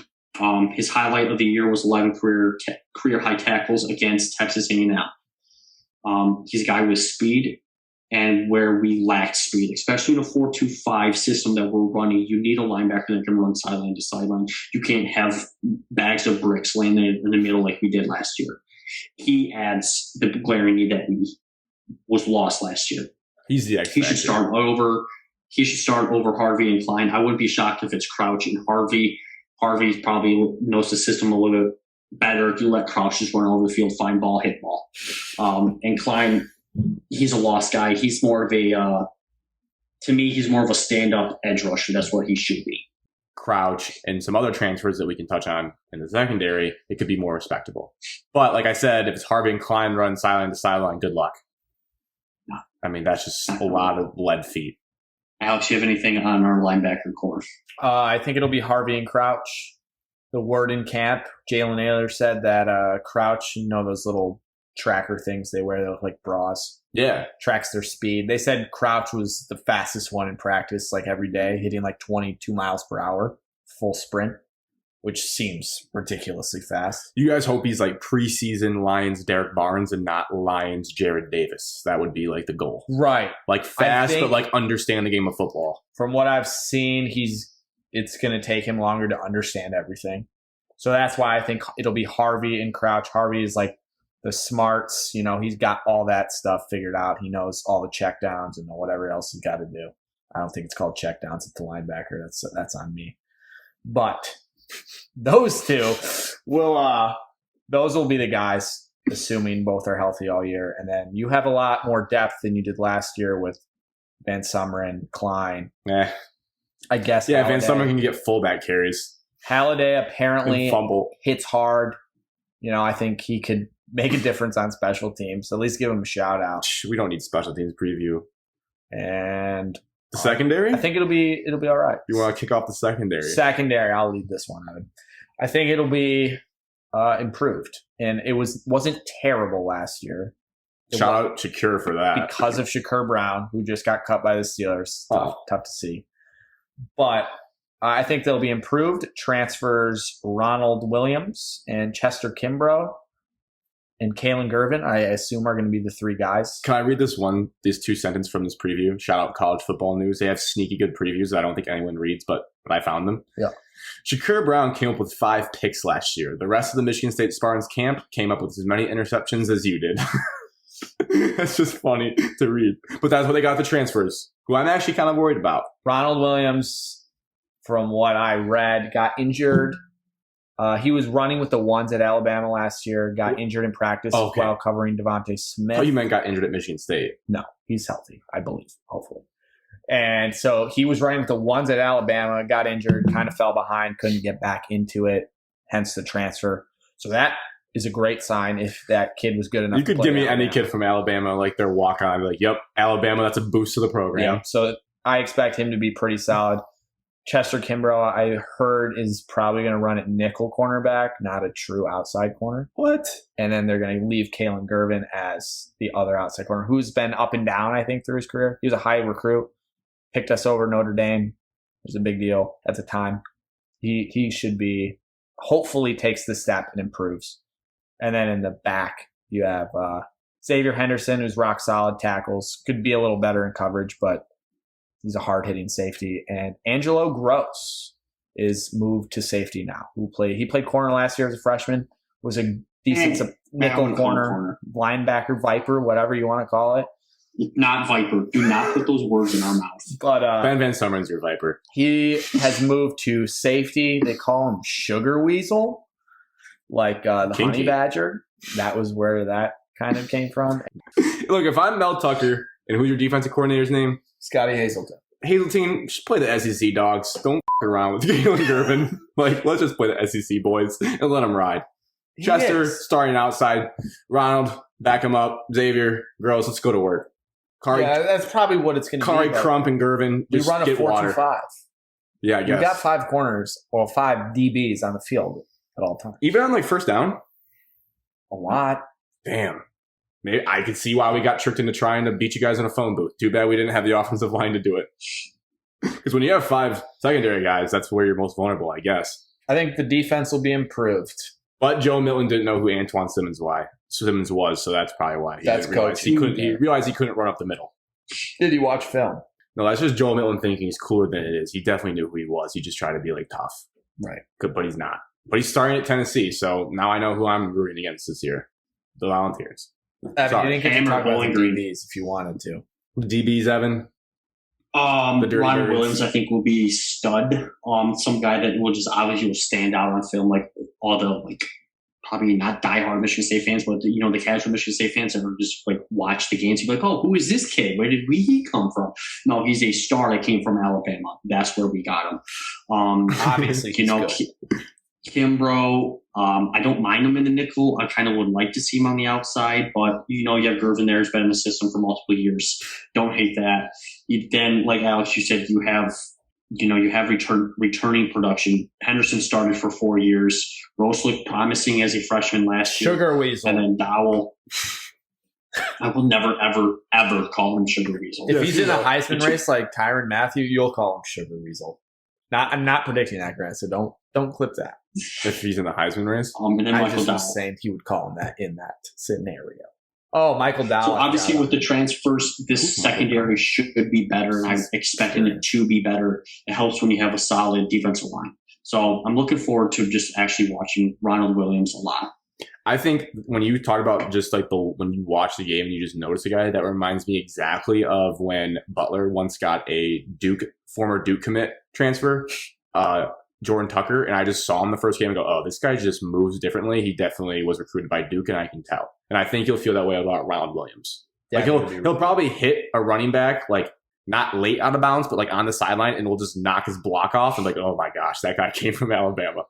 D: His highlight of the year was 11 career high tackles against Texas A&M. He's a guy with speed, and where we lacked speed, especially in a 4-2-5 system that we're running, you need a linebacker that can run sideline to sideline. You can't have bags of bricks laying in the middle like we did last year. He adds the glaring need that was lost last year.
B: He's the X
D: He should start over. He should start over Harvey and Klein. I wouldn't be shocked if it's Crouch and Harvey. Harvey probably knows the system a little bit better. You let Crouch just run over the field, find ball, hit ball. And Klein, he's a lost guy. He's more of a, to me, he's more of a stand-up edge rusher. That's what he should be.
B: Crouch and some other transfers that we can touch on in the secondary, it could be more respectable. But like I said, if it's Harvey and Klein run sideline to sideline, good luck. I mean, that's just a lot of lead feet.
D: Alex, you have anything on our linebacker core?
C: I think it'll be Harvey and Crouch. The word in camp, Jalen Naylor said that Crouch, those little tracker things they wear that look like bras.
B: Yeah.
C: Tracks their speed. They said Crouch was the fastest one in practice, like every day, hitting like 22 miles per hour, full sprint, which seems ridiculously fast.
B: You guys hope he's like preseason Lions Derek Barnes and not Lions Jared Davis. That would be like the goal.
C: Right.
B: Like fast, but like understand the game of football.
C: From what I've seen, it's going to take him longer to understand everything. So that's why I think it'll be Harvey and Crouch. Harvey is like the smarts, he's got all that stuff figured out. He knows all the checkdowns and whatever else he's got to do. I don't think it's called checkdowns at the linebacker. That's on me. But those two those will be the guys, assuming both are healthy all year. And then you have a lot more depth than you did last year with Van Sumeren, Klein. I guess.
B: Yeah, Van Sumeren can get fullback carries.
C: Halliday apparently
B: fumble.
C: Hits hard. I think he could make a difference on special teams. At least give him a shout out.
B: We don't need special teams preview.
C: And
B: the secondary?
C: I think it'll be all right.
B: You want to kick off the secondary?
C: Secondary, I'll leave this one out. I think it'll be improved. And it wasn't terrible last year.
B: Shout out Shakur for that.
C: Because of Shakur Brown, who just got cut by the Steelers. Tough to see. But I think they'll be improved. Transfers Ronald Williams and Chester Kimbrough. and Kalen Gervin, I assume, are going to be the three guys.
B: Can I read these two sentences from this preview? Shout out College Football News. They have sneaky good previews that I don't think anyone reads, but I found them.
C: Yeah.
B: Shakur Brown came up with 5 picks last year. The rest of the Michigan State Spartans camp came up with as many interceptions as you did. That's just funny to read. But that's what they got the transfers, who I'm actually kind of worried about.
C: Ronald Williams, from what I read, got injured. He was running with the ones at Alabama last year, got injured in practice while covering Devontae Smith.
B: Oh, you meant got injured at Michigan State.
C: No, he's healthy, I believe, hopefully. And so he was running with the ones at Alabama, got injured, kind of fell behind, couldn't get back into it, hence the transfer. So that is a great sign if that kid was good enough.
B: You could give me any kid from Alabama, like their walk-on, like, yep, Alabama, that's a boost to the program.
C: Yeah, so I expect him to be pretty solid. Chester Kimbrough, I heard, is probably going to run at nickel cornerback, not a true outside corner.
B: What?
C: And then they're going to leave Kalen Gervin as the other outside corner, who's been up and down, I think, through his career. He was a high recruit, picked us over Notre Dame. It was a big deal at the time. He should be, hopefully takes the step and improves. And then in the back, you have Xavier Henderson, who's rock solid tackles, could be a little better in coverage, but he's a hard-hitting safety. And Angelo Gross is moved to safety now. He played corner last year as a freshman, was a decent nickel corner, linebacker, viper, whatever you want to call it.
D: Not viper. Do not put those words in our mouth.
C: But
B: Ben Van Summer's your viper.
C: He has moved to safety. They call him Sugar Weasel, like the
B: Kinky.
C: Honey Badger. That was where that kind of came from.
B: Look, if I'm Mel Tucker, and who's your defensive coordinator's name?
C: Scotty Hazelton.
B: Hazeltine, just play the SEC dogs. Don't f around with Kalen Gervin. Like, let's just play the SEC boys and let them ride. Chester starting outside. Ronald, back him up. Xavier, Gross, let's go to work. Kari,
C: Yeah, that's probably what it's going to be.
B: Kari Crump and Gervin,
C: We
B: just
C: run a
B: get
C: 4-2-5.
B: water. Yeah, I guess.
C: We got 5 corners or 5 DBs on the field at all times.
B: Even on like first down?
C: A lot.
B: Damn. Maybe I could see why we got tricked into trying to beat you guys in a phone booth. Too bad we didn't have the offensive line to do it. Because when you have 5 secondary guys, that's where you're most vulnerable, I guess.
C: I think the defense will be improved.
B: But Joe Milton didn't know who Antoine Simmons was, so that's probably why. He realized he couldn't run up the middle.
C: Did you watch film?
B: No, that's just Joe Milton thinking he's cooler than it is. He definitely knew who he was. He just tried to be like tough.
C: Right.
B: But he's not. But he's starting at Tennessee, so now I know who I'm rooting against this year. The Volunteers.
C: Evan, you didn't get to talk about the
D: Green.
C: DBs if you wanted to.
B: DBs, Evan.
D: Ron
B: Birds.
D: Williams, I think, will be stud. Some guy that will just obviously will stand out on film, like all the probably not diehard Michigan State fans, but the casual Michigan State fans that are just like watch the games. You're like, oh, who is this kid? Where did he come from? No, he's a star that came from Alabama. That's where we got him.
C: Obviously,
D: Kimbrough, I don't mind him in the nickel. I kind of would like to see him on the outside, but you have Gervin there who's been in the system for multiple years. Don't hate that. Then, like Alex, you said, you have returning production. Henderson started for 4 years. Rose looked promising as a freshman last year.
C: Sugar Weasel.
D: And then Dowell. I will never, ever, ever call him Sugar Weasel.
C: If he's in a Heisman race like Tyrann Mathieu, you'll call him Sugar Weasel. I'm not predicting that, Grant, so don't clip that.
B: If he's in the Heisman race?
D: And then
C: I
D: Michael
C: just
D: Dowell.
C: was saying he would call him that in that scenario. Oh, Michael Dowell.
D: So obviously with the transfers, this secondary should be better, and I'm expecting it to be better. It helps when you have a solid defensive line. So I'm looking forward to just actually watching Ronald Williams a lot.
B: I think when you talk about just like when you watch the game and you just notice a guy, that reminds me exactly of when Butler once got a former Duke commit transfer, Jordan Tucker, and I just saw him the first game and go, oh, this guy just moves differently. He definitely was recruited by Duke, and I can tell. And I think you'll feel that way about Ronald Williams. Like he'll probably hit a running back like not late out of bounds, but like on the sideline, and will just knock his block off and like, oh my gosh, that guy came from Alabama.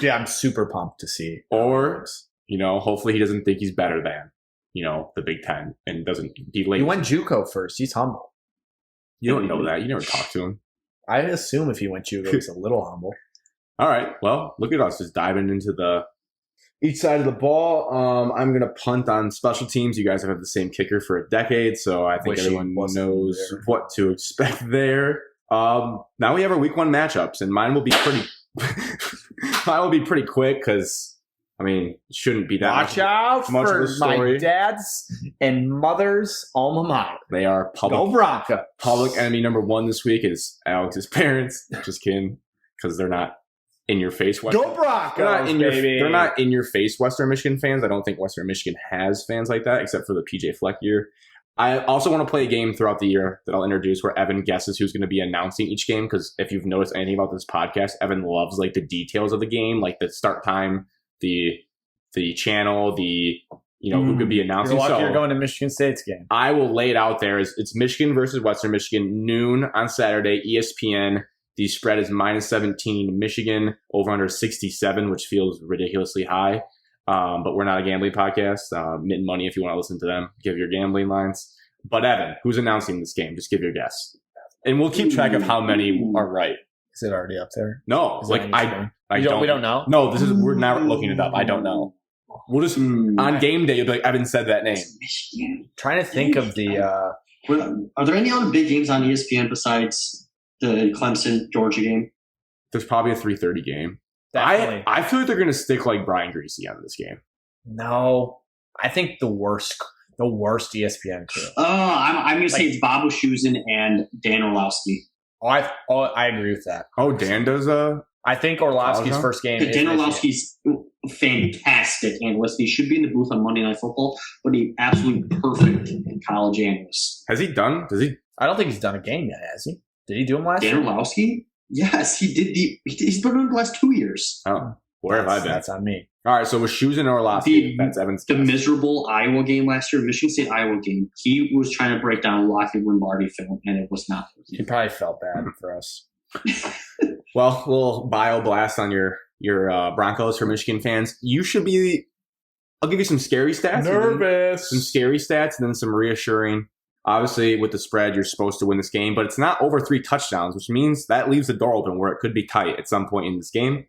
C: Yeah, I'm super pumped to see.
B: Or, hopefully he doesn't think he's better than, the Big Ten and doesn't be late.
C: He went JUCO first. He's humble.
B: You don't know that. You never talked to him.
C: I assume if he went JUCO, he's a little humble.
B: All right. Well, look at us just diving into each side of the ball. I'm going to punt on special teams. You guys have had the same kicker for a decade, so I think everyone knows what to expect there. Now we have our week 1 matchups, and mine will be pretty quick because I mean, it shouldn't be that
C: Watch
B: much,
C: out
B: much
C: for
B: of a story.
C: my dad's and mother's alma mater.
B: They are
C: Go Bronco.
B: public enemy number one this week is Alex's parents. Just kidding, because they're not in your face.
C: Go Broncos,
B: They're not in your face Western Michigan fans. I don't think Western Michigan has fans like that, except for the PJ Fleck year. I also want to play a game throughout the year that I'll introduce where Evan guesses who's going to be announcing each game. Because if you've noticed anything about this podcast, Evan loves like the details of the game, like the start time, the channel, who could be announcing.
C: You're lucky
B: So
C: you're going to Michigan State's game.
B: I will lay it out there. It's Michigan versus Western Michigan, noon on Saturday, ESPN. The spread is -17. Michigan over under 67, which feels ridiculously high. But we're not a gambling podcast. Mint Money, if you want to listen to them, give your gambling lines. But Evan, who's announcing this game? Just give your guess, and we'll keep track of how many are right.
C: Is it already up there?
B: No,
C: Is
B: like
C: that anything?
B: I
C: We don't know?
B: No, we're not looking it up. I don't know. We'll just on game day, you'll be like, Evan said that name.
D: Michigan.
C: Trying to think of the.
D: Are there any other big games on ESPN besides the Clemson Georgia game?
B: There's probably a 3:30 game.
C: Definitely.
B: I feel like they're going to stick like Brian Greasy out of this game.
C: No, I think the worst ESPN crew.
D: I'm going to say it's Bob Wischusen and Dan Orlowski.
C: I agree with that.
B: Oh, Dan does
C: I think Orlovsky's first game.
D: Dan
C: is Michigan.
D: Orlowski's fantastic analyst. He should be in the booth on Monday Night Football, but he's absolutely perfect college analyst.
B: Has he done? Does he?
C: I don't think he's done a game yet, has he? Did he do them last
D: Dan
C: year?
D: Orlowski? Yes, he did. He's been on the last 2 years.
B: Oh, where have I been?
C: That's on me.
B: All right, so with Shoes and Orlowski, that's Evan's
D: The
B: guess.
D: miserable Iowa game last year, Michigan State Iowa game, he was trying to break down a Lockheed Lombardi film, and it was not.
C: He probably felt bad for us.
B: Well, we'll bio blast on your Broncos for Michigan fans. You should be. I'll give you some scary stats.
C: Nervous.
B: Some scary stats, and then some reassuring. Obviously, with the spread, you're supposed to win this game, but it's not over 3 touchdowns, which means that leaves the door open where it could be tight at some point in this game.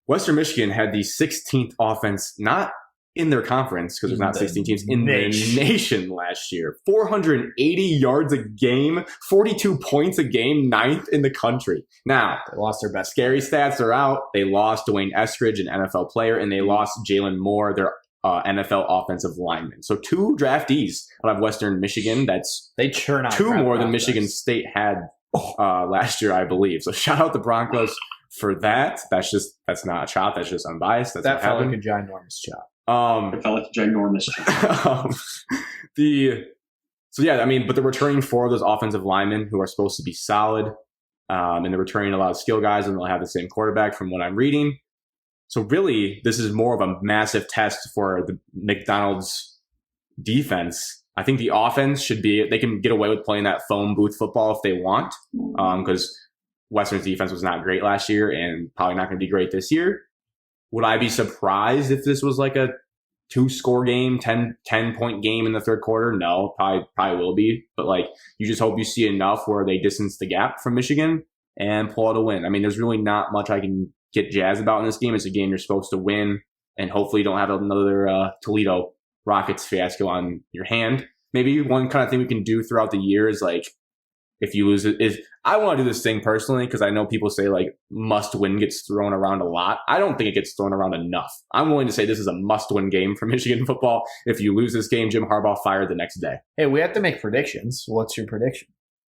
B: Western Michigan had the 16th offense, not in their conference, because there's not 16 teams, in the nation last year. 480 yards a game, 42 points a game, 9th in the country. Now,
C: They lost their best.
B: scary stats are out. They lost Dwayne Eskridge, an NFL player, and they lost Jalen Moore, their NFL offensive lineman. So 2 draftees out of Western Michigan. That's
C: They churn out
B: 2 more than
C: prospects.
B: Michigan State had last year, I believe. So shout out the Broncos for that. That's not a chop. That's just unbiased. That's
C: That
B: what
C: felt like
B: happened.
C: a ginormous chop.
D: It felt like a ginormous.
B: But they're returning 4 of those offensive linemen who are supposed to be solid. And they're returning a lot of skill guys, and they'll have the same quarterback from what I'm reading. So really, this is more of a massive test for the McDonald's defense. I think the offense they can get away with playing that phone booth football if they want, because Western's defense was not great last year and probably not going to be great this year. Would I be surprised if this was like a 2-score game, 10-point game in the third quarter? No, probably will be. But like, you just hope you see enough where they distance the gap from Michigan and pull out a win. I mean, there's really not much I can get jazzed about in this game. It's a game you're supposed to win, and hopefully you don't have another Toledo Rockets fiasco on your hand. Maybe one kind of thing we can do throughout the year is like, if you lose it, is I want to do this thing personally because I know people say like must win gets thrown around a lot. I don't think it gets thrown around enough. I'm willing to say this is a must win game for Michigan football. If you lose this game, Jim Harbaugh fired the next day.
C: Hey, we have to make predictions. What's your prediction?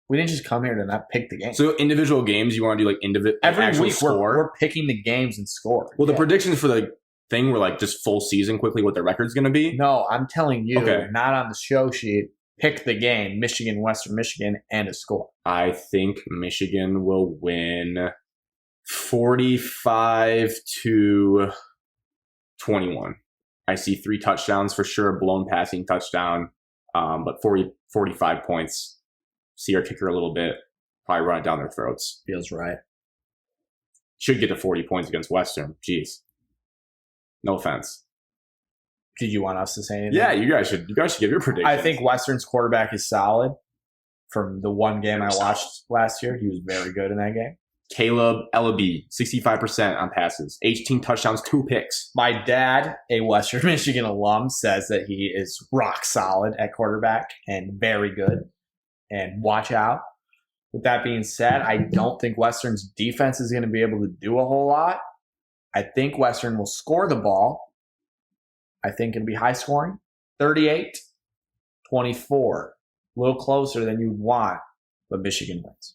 C: We didn't just come here to not pick the game.
B: So individual games, you want to do like individual
C: Every week
B: score?
C: we're picking the games and score.
B: Well, the predictions for the thing were like just full season quickly what the record's going to be.
C: No, I'm telling you,
B: Okay.
C: not on the show sheet. Pick the game, Michigan, Western Michigan, and a score.
B: I think Michigan will win 45-21. I see 3 touchdowns for sure, a blown passing touchdown, but 45 points. See our kicker a little bit, probably run it down their throats.
C: Feels right.
B: Should get to 40 points against Western. Jeez. No offense.
C: Did you want us to say anything?
B: Yeah, you guys should give your prediction.
C: I think Western's quarterback is solid. From the one game I watched last year, he was very good in that game.
B: Caleb Ellaby, 65% on passes, 18 touchdowns, 2 picks.
C: My dad, a Western Michigan alum, says that he is rock solid at quarterback and very good. And watch out. With that being said, I don't think Western's defense is going to be able to do a whole lot. I think Western will score the ball, I think it'll be high scoring. 38-24. A little closer than you'd want, but Michigan wins.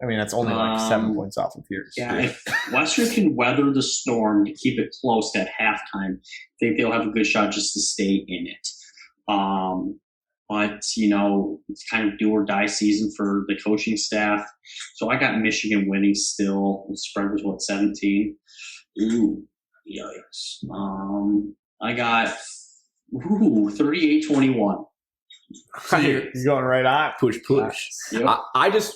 C: I mean, that's only like 7 points off of yours.
D: Yeah, if Western can weather the storm to keep it close at halftime, I think they'll have a good shot just to stay in it. But, it's kind of do or die season for the coaching staff. So I got Michigan winning still. The spread was, 17? Ooh, yikes. I got 38-21.
C: He's going right on.
B: Push.
D: Yep.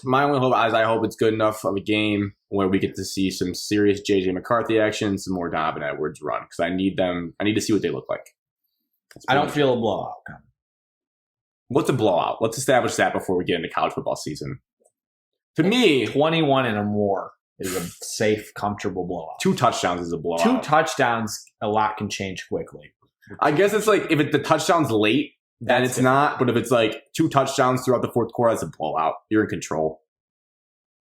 B: My only hope is I hope it's good enough of a game where we get to see some serious J.J. McCarthy action, some more Donovan Edwards run, because I need to see what they look like.
C: I don't feel a blowout coming.
B: What's a blowout? Let's establish that before we get into college football season. To me,
C: 21 and a more is a safe, comfortable blowout.
B: 2 touchdowns is a blowout.
C: 2 touchdowns, a lot can change quickly.
B: I guess it's like if the touchdown's late, then it's not. But if it's like 2 touchdowns throughout the fourth quarter, that's a blowout. You're in control.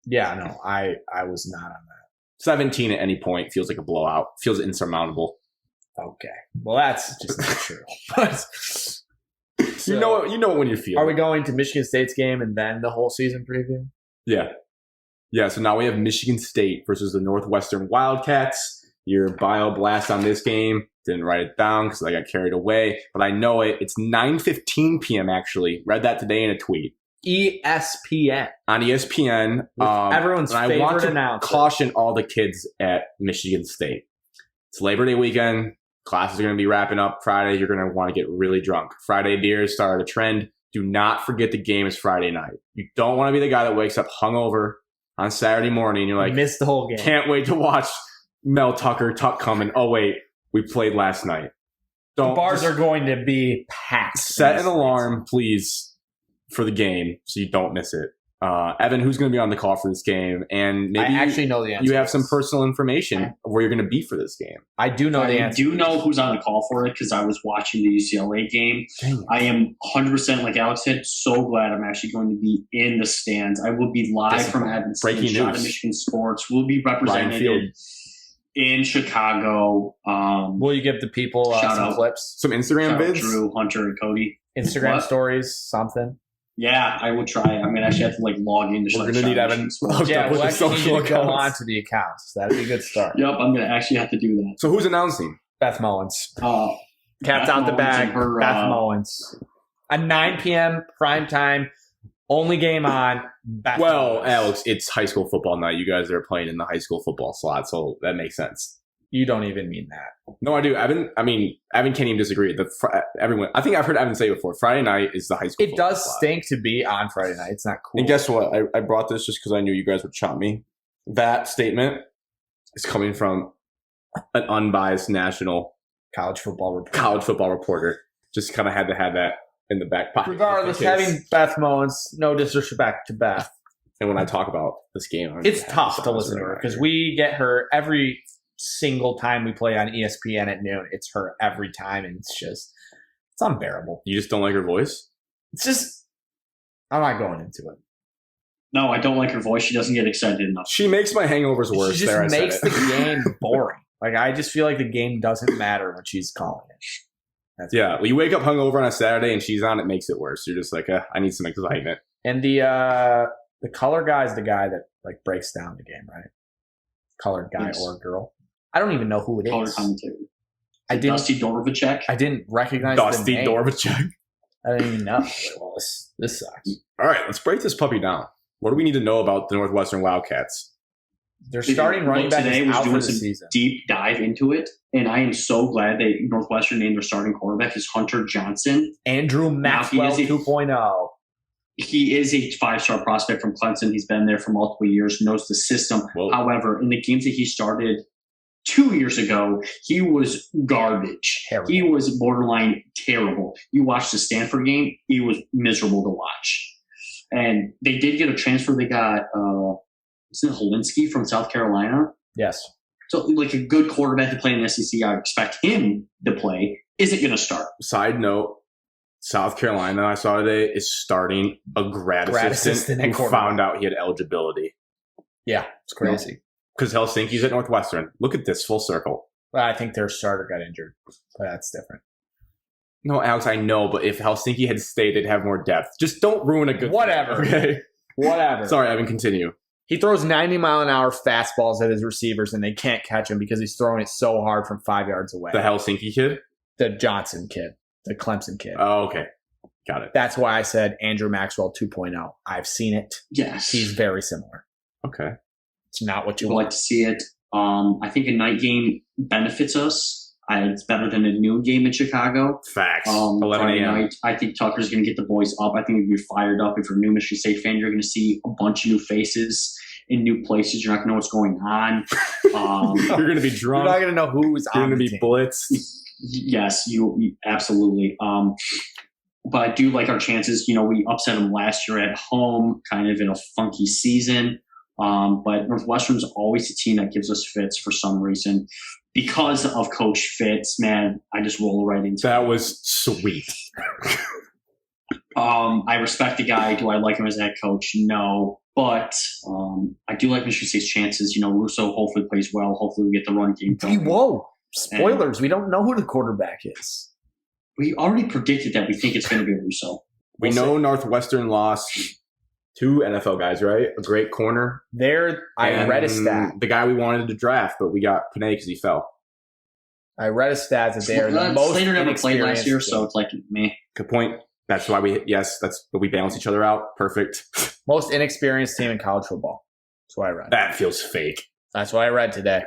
C: Yeah, no, I was not on that.
B: 17 at any point feels like a blowout. Feels insurmountable.
C: Okay. Well, that's just not true. But
B: So, you know when you feel.
C: Are we going to Michigan State's game and then the whole season preview?
B: Yeah. Yeah, so now we have Michigan State versus the Northwestern Wildcats. Your bio blast on this game. Didn't write it down because I got carried away, but I know it. It's 9:15 p.m. actually. Read that today in a tweet.
C: ESPN.
B: On ESPN.
C: Everyone's favorite
B: I want to
C: announcer.
B: caution all the kids at Michigan State. It's Labor Day weekend. Classes are going to be wrapping up Friday. You're going to want to get really drunk. Friday beers started a trend. Do not forget the game is Friday night. You don't want to be the guy that wakes up hungover on Saturday morning. And you're like,
C: missed the whole game.
B: Can't wait to watch Mel Tuck coming. Oh, wait. We played last night.
C: The bars are going to be packed.
B: Set an alarm, please, for the game so you don't miss it. Evan, who's going to be on the call for this game? And maybe
C: I actually know the answer.
B: You have some personal information of where you're going to be for this game.
C: I do know the answer.
D: I do know who's on the call for it because I was watching the UCLA game. I am 100%, like Alex said, so glad I'm actually going to be in the stands. I will be live from Evanston.
B: Breaking
D: Shot
B: news.
D: of Michigan Sports. We'll be represented in Chicago.
C: Will you give the people some clips?
B: Some Instagram vids?
D: Drew, Hunter, and Cody.
C: Instagram stories, something?
D: Yeah, I will try. I'm going to actually have to logging into.
B: We're going to need Evan.
C: Yeah, we'll actually need to go on to the accounts. That'd be a good start.
D: Yep, I'm going to actually have to do that.
B: So who's announcing?
C: Beth Mullins.
D: Cat's
C: Cat's out the bag. Beth Mullins. A 9 p.m. prime time. Only game on. Beth Mullins.
B: Alex, it's high school football night. You guys are playing in the high school football slot, so that makes sense.
C: You don't even mean that.
B: No, I do. Evan can't even disagree. Everyone, I think I've heard Evan say it before. Friday night is the high school.
C: It does stink to be on Friday night. It's not cool.
B: And guess what? I brought this just because I knew you guys would chop me. That statement is coming from an unbiased national
C: college football reporter.
B: Just kind of had to have that in the back pocket.
C: Regardless, having Beth Mullins, no disrespect to Beth.
B: And when I talk about this game,
C: it's tough to listen to her because we get her every single time we play on ESPN at noon. It's her every time, and it's unbearable.
B: You just don't like her voice?
C: It's just, I'm not going into it.
D: No, I don't like her voice. She doesn't get excited enough.
B: She makes my hangovers worse.
C: She just makes the game boring. Like, I just feel like the game doesn't matter when she's calling it.
B: Well, you wake up hungover on a Saturday and she's on, it makes it worse. You're just like, I need some excitement.
C: And the color guy is the guy that like breaks down the game, right? Colored guy or girl. I don't even know who it
D: Color
C: is.
D: commentator. Dusty Dorvacek.
C: I didn't recognize
B: Dusty
C: the name.
B: Dorvacek.
C: I didn't even know. Well, this sucks.
B: All right, let's break this puppy down. What do we need to know about the Northwestern Wildcats?
C: Their starting running back is out for the season.
D: Deep dive into it, and I am so glad that Northwestern named their starting quarterback is Hunter Johnson.
C: Andrew Maxwell 2.0.
D: He is a 5-star prospect from Clemson. He's been there for multiple years, knows the system.
B: Whoa.
D: However, in the games that he started 2 years ago, he was garbage.
C: Terrible.
D: He was borderline terrible. You watched the Stanford game, he was miserable to watch. And they did get a transfer. They got isn't it Holinsky from South Carolina?
C: Yes.
D: So, like a good quarterback to play in the SEC, I expect him to play. Isn't going to start.
B: Side note, South Carolina, I saw today, is starting a grad assistant who found out he had eligibility.
C: Yeah, it's crazy.
B: Because Helsinki's at Northwestern. Look at this full circle.
C: But I think their starter got injured. But that's different.
B: No, Alex, I know, but if Helsinki had stayed, they'd have more depth. Just don't ruin a good
C: Whatever.
B: thing, okay?
C: Whatever.
B: Sorry, Evan, continue.
C: He throws 90-mile-an-hour fastballs at his receivers, and they can't catch him because he's throwing it so hard from 5 yards away.
B: The Helsinki kid?
C: The Johnson kid. The Clemson kid.
B: Oh, okay. Got it.
C: That's why I said Andrew Maxwell 2.0. I've seen it.
D: Yes.
C: He's very similar.
B: Okay.
C: It's not what you
D: I'd
C: want.
D: like to see it. I think a night game benefits us. It's better than a noon game in Chicago.
B: Facts. 11
D: Friday
B: a.m.
D: night. I think Tucker's going to get the boys up. I think you're fired up. If you're a new Michigan State fan, you're going to see a bunch of new faces in new places. You're not going to know what's going on.
B: You're going to be
C: You're
B: drunk.
C: not going to know who's
B: You're
C: on
B: going to
C: the
B: be
C: team.
B: blitzed.
D: Yes, you absolutely. But I do like our chances. We upset them last year at home, kind of in a funky season. But Northwestern's always a team that gives us fits for some reason. Because of Coach Fitz, man, I just roll right into
B: That was sweet.
D: I respect the guy. Do I like him as a head coach? No. But I do like Michigan State's chances. Russo hopefully plays well. Hopefully we get the run game going.
C: Whoa. Spoilers. We don't know who the quarterback is.
D: We already predicted that we think it's going to be Russo.
B: We know Northwestern lost 2 NFL guys, right? A great corner.
C: I read a stat.
B: The guy we wanted to draft, but we got Panay because he fell.
C: I read a stat that they are the most
D: Slater never played last year,
C: inexperienced
D: so it's like me.
B: Good point. That's why we balance each other out. Perfect.
C: most inexperienced team in college football. That's what I read.
B: That feels fake.
C: That's what I read today.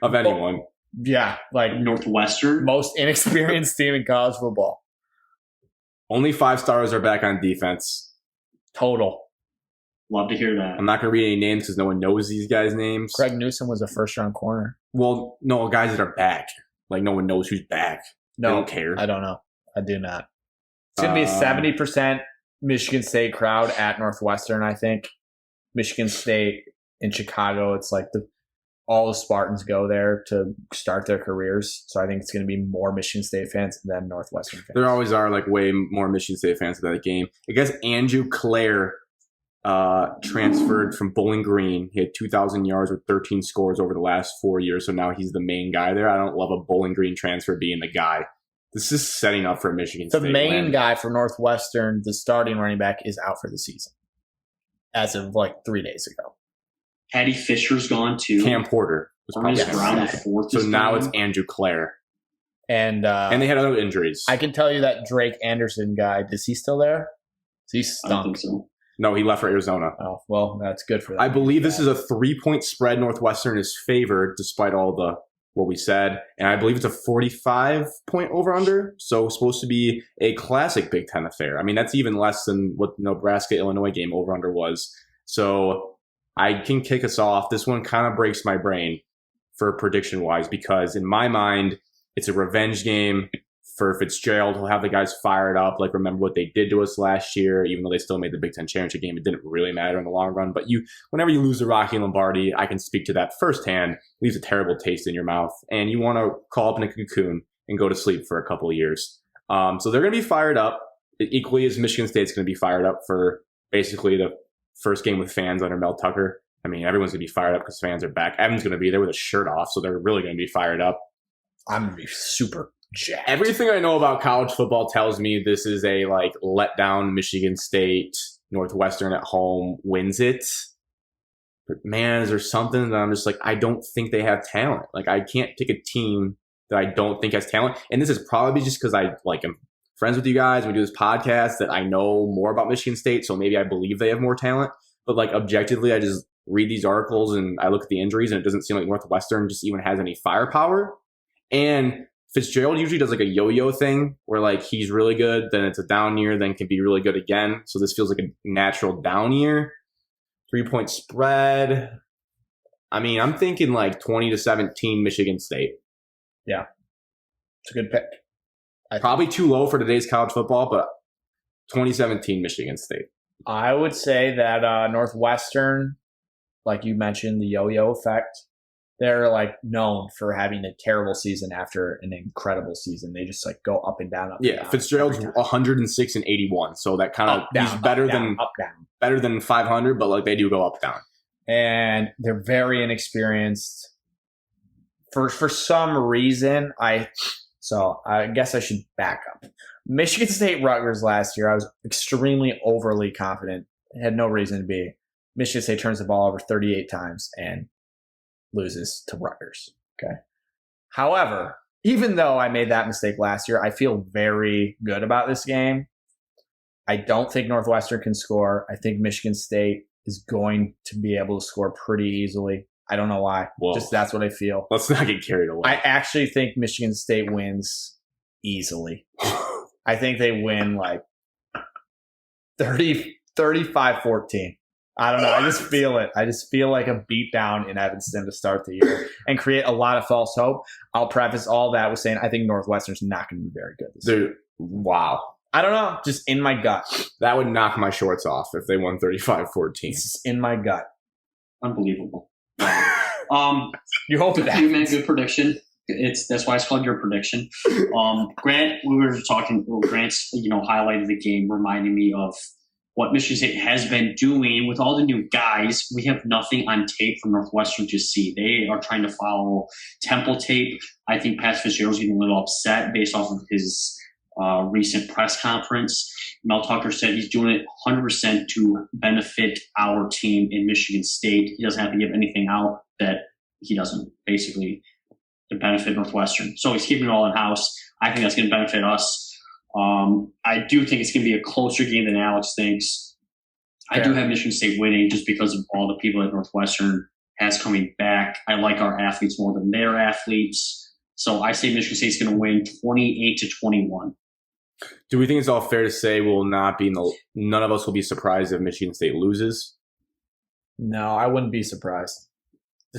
B: Of anyone.
C: Yeah, like
D: Northwestern.
C: most inexperienced team in college football.
B: Only 5 stars are back on defense.
C: Total.
D: Love to hear that.
B: I'm not going to read any names because no one knows these guys' names.
C: Craig Newsom was a first-round corner.
B: Well, no, guys that are back. Like, no one knows who's back.
C: No,
B: They don't care.
C: I don't know. I do not. It's going to be a 70% Michigan State crowd at Northwestern, I think. Michigan State in Chicago, it's like all the Spartans go there to start their careers. So I think it's going to be more Michigan State fans than Northwestern fans.
B: There always are like way more Michigan State fans at that game. I guess Andrew Clare transferred from Bowling Green. He had 2,000 yards with 13 scores over the last 4 years. So now he's the main guy there. I don't love a Bowling Green transfer being the guy. This is setting up for a Michigan
C: The
B: State
C: main
B: win.
C: guy for Northwestern, the starting running back, is out for the season as of like 3 days ago.
D: Patty Fisher's gone too.
B: Cam Porter was probably
D: Ernest Brown the fourth.
B: So
D: is
B: now
D: gone.
B: it's Andrew Clare.
C: And
B: And they had other injuries.
C: I can tell you that Drake Anderson guy, is he still there? He
D: I don't
C: stunk.
D: think so.
B: No, he left for Arizona.
C: Oh, well, that's good for them.
B: I believe this is a 3-point spread. Northwestern is favored despite all the what we said. And I believe it's a 45-point over-under. So it's supposed to be a classic Big Ten affair. I mean, that's even less than what the Nebraska-Illinois game over-under was. So I can kick us off. This one kind of breaks my brain for prediction-wise because in my mind, it's a revenge game for Fitzgerald. He'll have the guys fired up. Like, remember what they did to us last year, even though they still made the Big Ten championship game. It didn't really matter in the long run. But whenever you lose to Rocky Lombardi, I can speak to that firsthand. It leaves a terrible taste in your mouth. And you want to call up in a cocoon and go to sleep for a couple of years. So they're going to be fired up equally as Michigan State's going to be fired up for basically the first game with fans under Mel Tucker. I mean, everyone's going to be fired up because fans are back. Evan's going to be there with a shirt off, so they're really going to be fired up.
C: I'm going to be super jacked.
B: Everything I know about college football tells me this is a letdown. Michigan State, Northwestern at home wins it. But man, is there something that I'm just like, I don't think they have talent. Like, I can't pick a team that I don't think has talent. And this is probably just because I am friends with you guys. We do this podcast that I know more about Michigan State, so maybe I believe they have more talent. But objectively, I just read these articles and I look at the injuries, and it doesn't seem like Northwestern just even has any firepower. And Fitzgerald usually does a yo-yo thing where he's really good, then it's a down year, then can be really good again. So this feels like a natural down year. 3-point spread. I mean, I'm thinking 20-17 Michigan State.
C: Yeah. It's a good pick.
B: Probably too low for today's college football, but 2017 Michigan State.
C: I would say that Northwestern, like you mentioned, the yo-yo effect, they're known for having a terrible season after an incredible season. They just go up and down, up and down.
B: Fitzgerald's 106 and 81, so that kind of he's better than
C: up, down.
B: Better than 500, but they do go up down.
C: And they're very inexperienced. for some reason, so I guess I should back up. Michigan State Rutgers last year, I was extremely overly confident. It had no reason to be. Michigan State turns the ball over 38 times and loses to Rutgers. Okay. However, even though I made that mistake last year, I feel very good about this game. I don't think Northwestern can score. I think Michigan State is going to be able to score pretty easily. I don't know why.
B: Whoa.
C: Just that's what I feel.
B: Let's not get carried away.
C: I actually think Michigan State wins easily. I think they win like 35-14. I don't know. I just feel it. I just feel like a beatdown in Evanston to start the year and create a lot of false hope. I'll preface all that with saying I think Northwestern's not going to be very good this year.
B: Dude, wow.
C: I don't know. Just in my gut.
B: That would knock my shorts off if they won 35-14.
C: It's in my gut.
D: Unbelievable.
C: You hope that
D: You made a good prediction. That's why it's called your prediction. Grant, we were talking. Well, Grant's highlighted the game, reminding me of what Michigan State has been doing with all the new guys. We have nothing on tape from Northwestern to see. They are trying to follow Temple tape. I think Pat Fitzgerald's getting a little upset based off of his recent press conference. Mel Tucker said he's doing it 100% to benefit our team in Michigan State. He doesn't have to give anything out that he doesn't, basically, to benefit Northwestern. So he's keeping it all in-house. I think that's going to benefit us. I do think it's going to be a closer game than Alex thinks. I do have Michigan State winning just because of all the people at Northwestern has coming back. I like our athletes more than their athletes. So I say Michigan State's going to win 28-21.
B: Do we think it's all fair to say none of us will be surprised if Michigan State loses?
C: No, I wouldn't be surprised.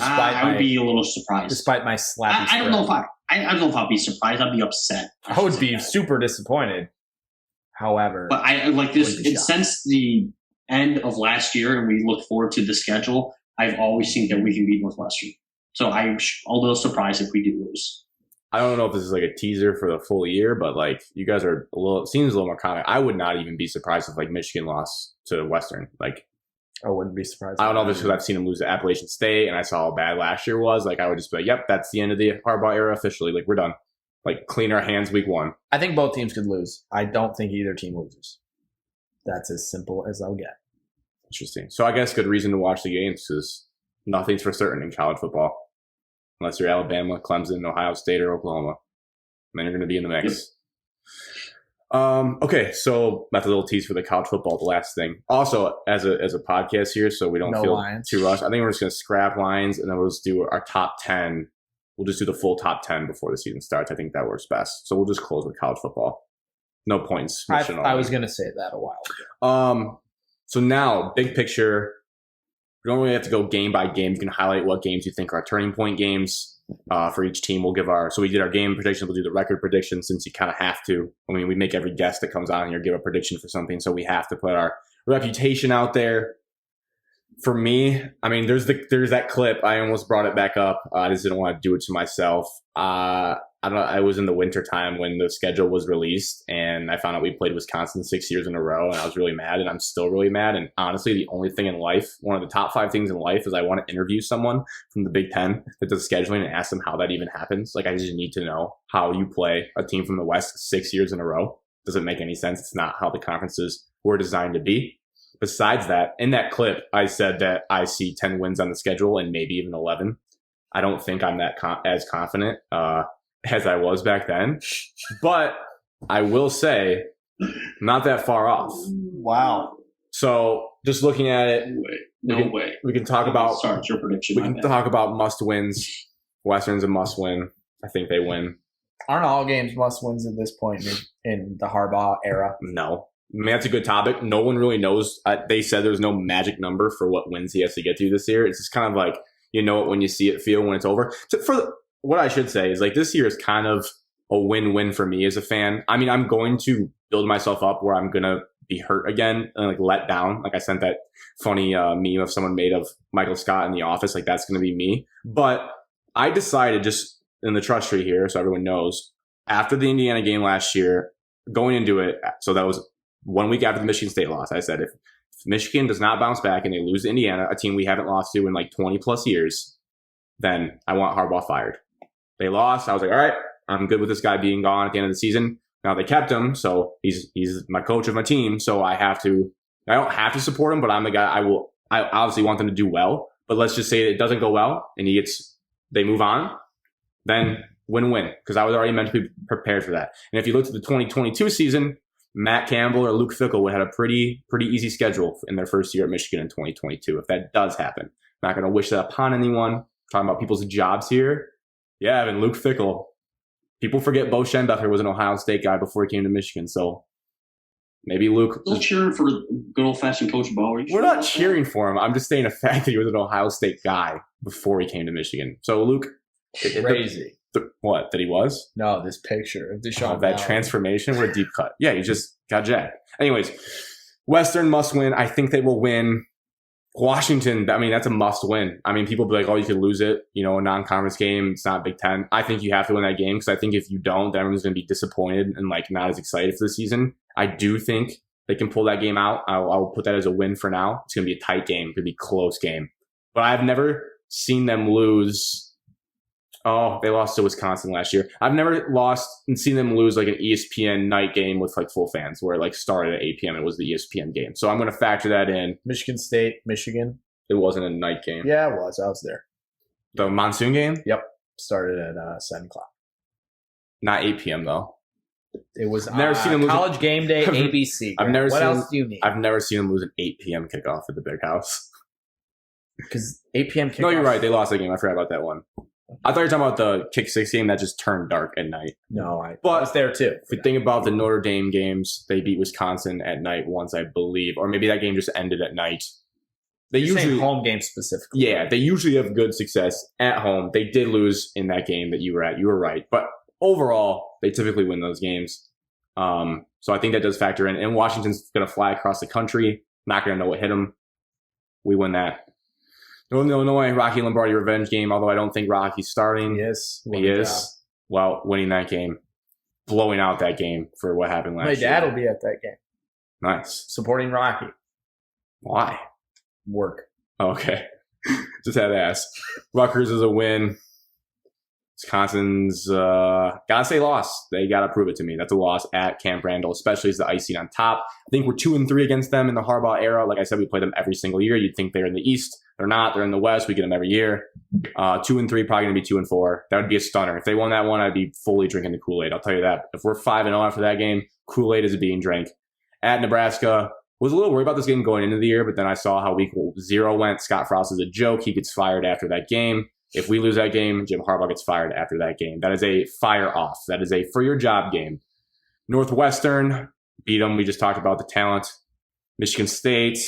D: I would be a little surprised.
C: Despite my slappy
D: I don't know if I don't know if I'll be surprised. I'd be upset.
C: I would be super disappointed. However,
D: but I like this. Since the end of last year, and we look forward to the schedule, I've always seen that we can beat Northwestern. So I'm a little surprised if we do lose.
B: I don't know if this is like a teaser for the full year, but like you guys are it seems a little more confident. I would not even be surprised if like Michigan lost to Western. Like
C: I wouldn't be surprised.
B: I don't know if it's because I've seen them lose to Appalachian State and I saw how bad last year was. Like I would just be like, yep, that's the end of the Harbaugh era officially. Like we're done. Like clean our hands week 1.
C: I think both teams could lose. I don't think either team loses. That's as simple as I'll get.
B: Interesting. So I guess good reason to watch the games because nothing's for certain in college football. Unless you're Alabama, Clemson, Ohio State, or Oklahoma. And then you're going to be in the mix. Okay, so that's a little tease for the college football, the last thing. Also, as a podcast here, so we don't feel
C: Lions.
B: too rushed, I think we're just going to scrap lines, and then we'll just do our top 10. We'll just do the full top 10 before the season starts. I think that works best. So we'll just close with college football. No points.
C: I was going to say that a while ago.
B: So now, big picture. We don't really have to go game by game. You can highlight what games you think are turning point games for each team. We'll give so we did our game predictions. We'll do the record predictions since you kind of have to. I mean, we make every guest that comes on here give a prediction for something. So we have to put our reputation out there. For me, I mean, there's that clip. I almost brought it back up. I just didn't want to do it to myself. I don't know. I was in the winter time when the schedule was released, and I found out we played Wisconsin 6 years in a row, and I was really mad, and I'm still really mad. And honestly, the only thing in life, one of the top 5 things in life, is I want to interview someone from the Big Ten that does scheduling and ask them how that even happens. Like, I just need to know how you play a team from the West 6 years in a row. Doesn't make any sense. It's not how the conferences were designed to be. Besides that, in that clip, I said that I see 10 wins on the schedule and maybe even 11. I don't think I'm that as confident as I was back then. But I will say, not that far off.
C: Wow.
B: So just looking at it,
D: No way.
B: we can talk about
D: Sorry, it's your prediction.
B: we can talk about must wins. Western's a must win. I think they win.
C: Aren't all games must wins at this point in the Harbaugh era?
B: No. I mean, that's a good topic. No one really knows. They said there's no magic number for what wins he has to get to this year. It's just kind of like, you know it when you see it, feel when it's over. What I should say is like this year is kind of a win-win for me as a fan. I mean, I'm going to build myself up where I'm going to be hurt again and like let down. Like I sent that funny meme of someone made of Michael Scott in The Office. Like that's going to be me. But I decided just in the trust tree here, so everyone knows, after the Indiana game last year, going into it, so that was 1 week after the Michigan State loss, I said, if Michigan does not bounce back and they lose to Indiana, a team we haven't lost to in like 20 plus years, then I want Harbaugh fired. They lost. I was like, all right, I'm good with this guy being gone at the end of the season. Now they kept him, so he's my coach of my team. So I don't have to support him, but I'm the guy. I obviously want them to do well. But let's just say it doesn't go well and they move on, then win-win, because I was already mentally prepared for that. And if you looked at the 2022 season, Matt Campbell or Luke Fickell would have had a pretty easy schedule in their first year at Michigan in 2022, if that does happen. I'm not going to wish that upon anyone. I'm talking about people's jobs here. Yeah, and Luke Fickell. People forget Bo Schembechler was an Ohio State guy before he came to Michigan, so maybe Luke.
D: Still cheering for good old-fashioned Coach Ball.
B: We're not cheering for him. I'm just saying the fact that he was an Ohio State guy before he came to Michigan. So Luke,
C: Crazy.
B: What, that he was?
C: No, this picture of Deshaun.
B: That transformation, what a deep cut. Yeah, he just got jacked. Anyways, Western must win. I think they will win. Washington, I mean, that's a must win. I mean, people be like, oh, you could lose it, a non-conference game. It's not Big Ten. I think you have to win that game, because I think if you don't, then everyone's going to be disappointed and not as excited for the season. I do think they can pull that game out. I'll put that as a win for now. It's going to be a tight game. It's going to be a close game. But I've never seen them lose. Oh, they lost to Wisconsin last year. I've never seen them lose an ESPN night game with full fans, where it started at 8 p.m. It was the ESPN game. So I'm going to factor that in.
C: Michigan State, Michigan.
B: It wasn't a night game.
C: Yeah, it was. I was there.
B: The monsoon game?
C: Yep. Started at 7 o'clock.
B: Not 8 p.m. though.
C: It was
B: never seen them lose
C: College Game Day, ABC. What else do you need?
B: I've never seen them lose an 8 p.m. kickoff at the Big House.
C: Because 8 p.m. kickoff.
B: No, you're right. They lost that game. I forgot about that one. I thought you were talking about the Kick 6 game that just turned dark at night.
C: No, I was there too.
B: If you think about the Notre Dame games, they beat Wisconsin at night once, I believe. Or maybe that game just ended at night.
C: You're usually home games specifically.
B: Yeah, they usually have good success at home. They did lose in that game that you were at. You were right. But overall, they typically win those games. So I think that does factor in. And Washington's going to fly across the country. Not going to know what hit them. We win that. Northern Illinois, Rocky Lombardi revenge game, although I don't think Rocky's starting.
C: Yes.
B: He is. Well, winning that game. Blowing out that game for what happened last year.
C: My dad will be at that game.
B: Nice.
C: Supporting Rocky.
B: Why?
C: Work.
B: Okay. Just had to ask. Rutgers is a win. Wisconsin's gotta say loss. They gotta prove it to me. That's a loss at Camp Randall, especially as the icing on top. I think we're 2-3 against them in the Harbaugh era. Like I said, we play them every single year. You'd think they're in the East. They're not. They're in the West. We get them every year. 2-3, probably gonna be 2-4. That would be a stunner. If they won that one, I'd be fully drinking the Kool-Aid. I'll tell you that. If we're 5-0 after that game, Kool-Aid is being drank. At Nebraska, was a little worried about this game going into the year, but then I saw how week 0 went. Scott Frost is a joke. He gets fired after that game. If we lose that game, Jim Harbaugh gets fired after that game. That is a fire off. That is a for your job game. Northwestern, beat them. We just talked about the talent. Michigan State,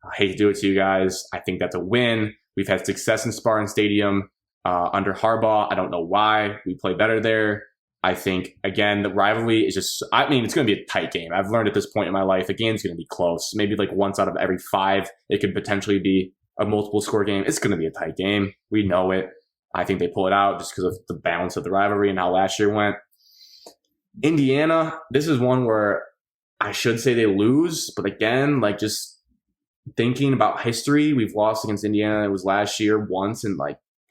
B: I hate to do it to you guys. I think that's a win. We've had success in Spartan Stadium under Harbaugh. I don't know why. We play better there. I think, again, the rivalry is just, it's going to be a tight game. I've learned at this point in my life, the game's going to be close. Maybe once out of every 5, it could potentially be a multiple score game. It's going to be a tight game. We know it. I think they pull it out just because of the balance of the rivalry and how last year went. Indiana, this is one where I should say they lose, but again, just thinking about history, we've lost against Indiana. It was last year once in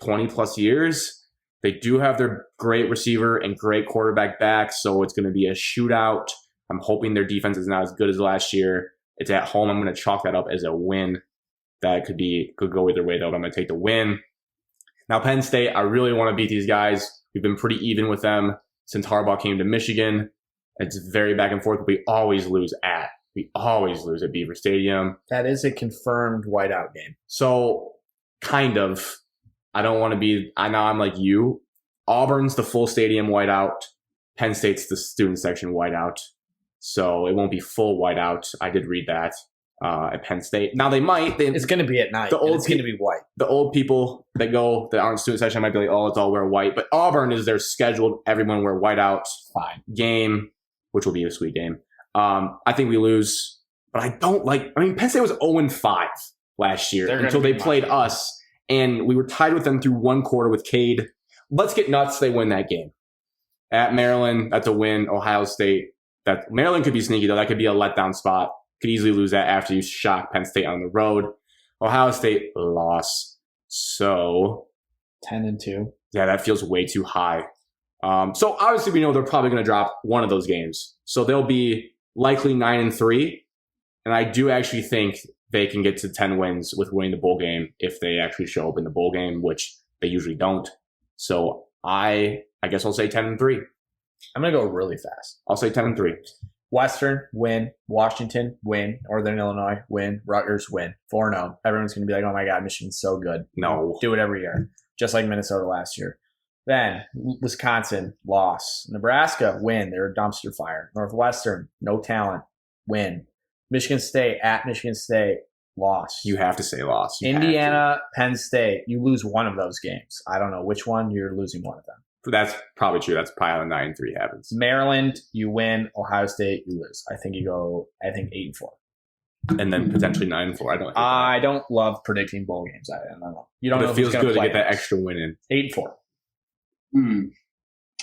B: 20 plus years. They do have their great receiver and great quarterback back, so it's going to be a shootout. I'm hoping their defense is not as good as last year. It's at home. I'm going to chalk that up as a win. That could go either way, though. But I'm going to take the win. Now, Penn State, I really want to beat these guys. We've been pretty even with them since Harbaugh came to Michigan. It's very back and forth, but we always lose at Beaver Stadium.
C: That is a confirmed whiteout game.
B: So, kind of. I don't want to be – I know I'm like you. Auburn's the full stadium whiteout. Penn State's the student section whiteout. So, it won't be full whiteout. I did read that. At Penn State. Now they might.
C: It's going to be at night. It's going to be white.
B: The old people that aren't student section might be like, oh, let's all wear white. But Auburn is their scheduled everyone wear white out game, which will be a sweet game. I think we lose, but I don't Penn State was 0-5 last year until they played us, and we were tied with them through one quarter with Cade. Let's get nuts. They win that game. At Maryland, that's a win. Ohio State, Maryland could be sneaky, though. That could be a letdown spot. Could easily lose that after you shock Penn State on the road. Ohio State loss. So
C: 10-2.
B: Yeah, that feels way too high. So obviously we know they're probably going to drop one of those games. So they'll be likely 9-3. And I do actually think they can get to 10 wins with winning the bowl game if they actually show up in the bowl game, which they usually don't. So I guess I'll say 10-3.
C: I'm going to go really fast.
B: I'll say 10-3.
C: Western, win. Washington, win. Northern Illinois, win. Rutgers, win. 4-0. Everyone's going to be like, oh my God, Michigan's so good.
B: No.
C: Do it every year, just like Minnesota last year. Then Wisconsin, loss. Nebraska, win. They're a dumpster fire. Northwestern, no talent, win. Michigan State, at Michigan State, loss.
B: You have to say loss. You
C: Indiana, Penn State, you lose one of those games. I don't know which one. You're losing one of them.
B: That's probably true. That's probably how 9-3 happens.
C: Maryland, you win. Ohio State, you lose. I think 8-4.
B: And then potentially 9-4.
C: I don't love predicting bowl games. I don't know. You don't
B: but
C: know.
B: It feels good to get that extra win in.
C: 8-4.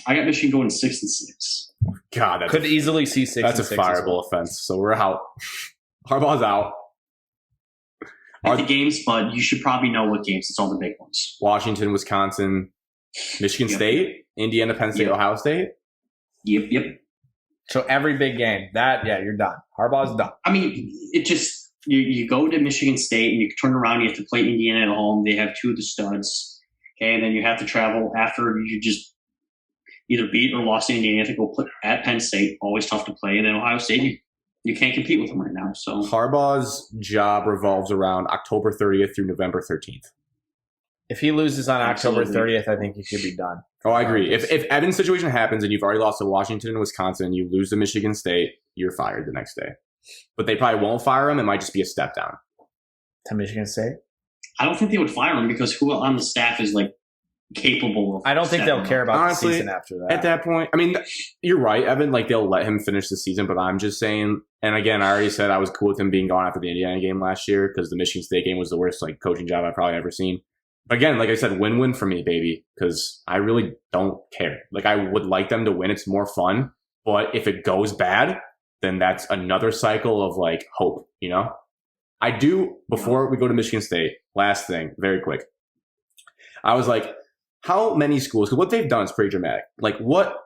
D: I got Michigan going 6-6.
B: God,
C: Could easily see 6.
B: That's a fireable offense. So we're out. Harbaugh's out.
D: At the games, but you should probably know what games. It's all the big ones.
B: Washington, Wisconsin, Michigan State, Indiana, Penn State, Ohio State.
D: Yep.
C: So every big game, you're done. Harbaugh's done.
D: I mean, it just you go to Michigan State and you turn around. You have to play Indiana at home. They have two of the studs. Okay, and then you have to travel after you just either beat or lost to Indiana. You have to go play at Penn State. Always tough to play. And then Ohio State, you can't compete with them right now. So
B: Harbaugh's job revolves around October 30th through November 13th.
C: If he loses on October
D: Absolutely.
C: 30th, I think he should be done.
B: Oh, I agree. If Evan's situation happens and you've already lost to Washington and Wisconsin, you lose to Michigan State, you're fired the next day. But they probably won't fire him. It might just be a step down.
C: To Michigan State?
D: I don't think they would fire him because who on the staff is like capable of.
C: I don't think they'll care about
B: Honestly,
C: the season after that.
B: At that point, I mean, you're right, Evan. Like, they'll let him finish the season, but I'm just saying, and again, I already said I was cool with him being gone after the Indiana game last year because the Michigan State game was the worst coaching job I've probably ever seen. But again, like I said, win-win for me, baby, because I really don't care. Like, I would like them to win. It's more fun. But if it goes bad, then that's another cycle of, hope, I do, before we go to Michigan State, last thing, very quick. I was like, how many schools, because what they've done is pretty dramatic.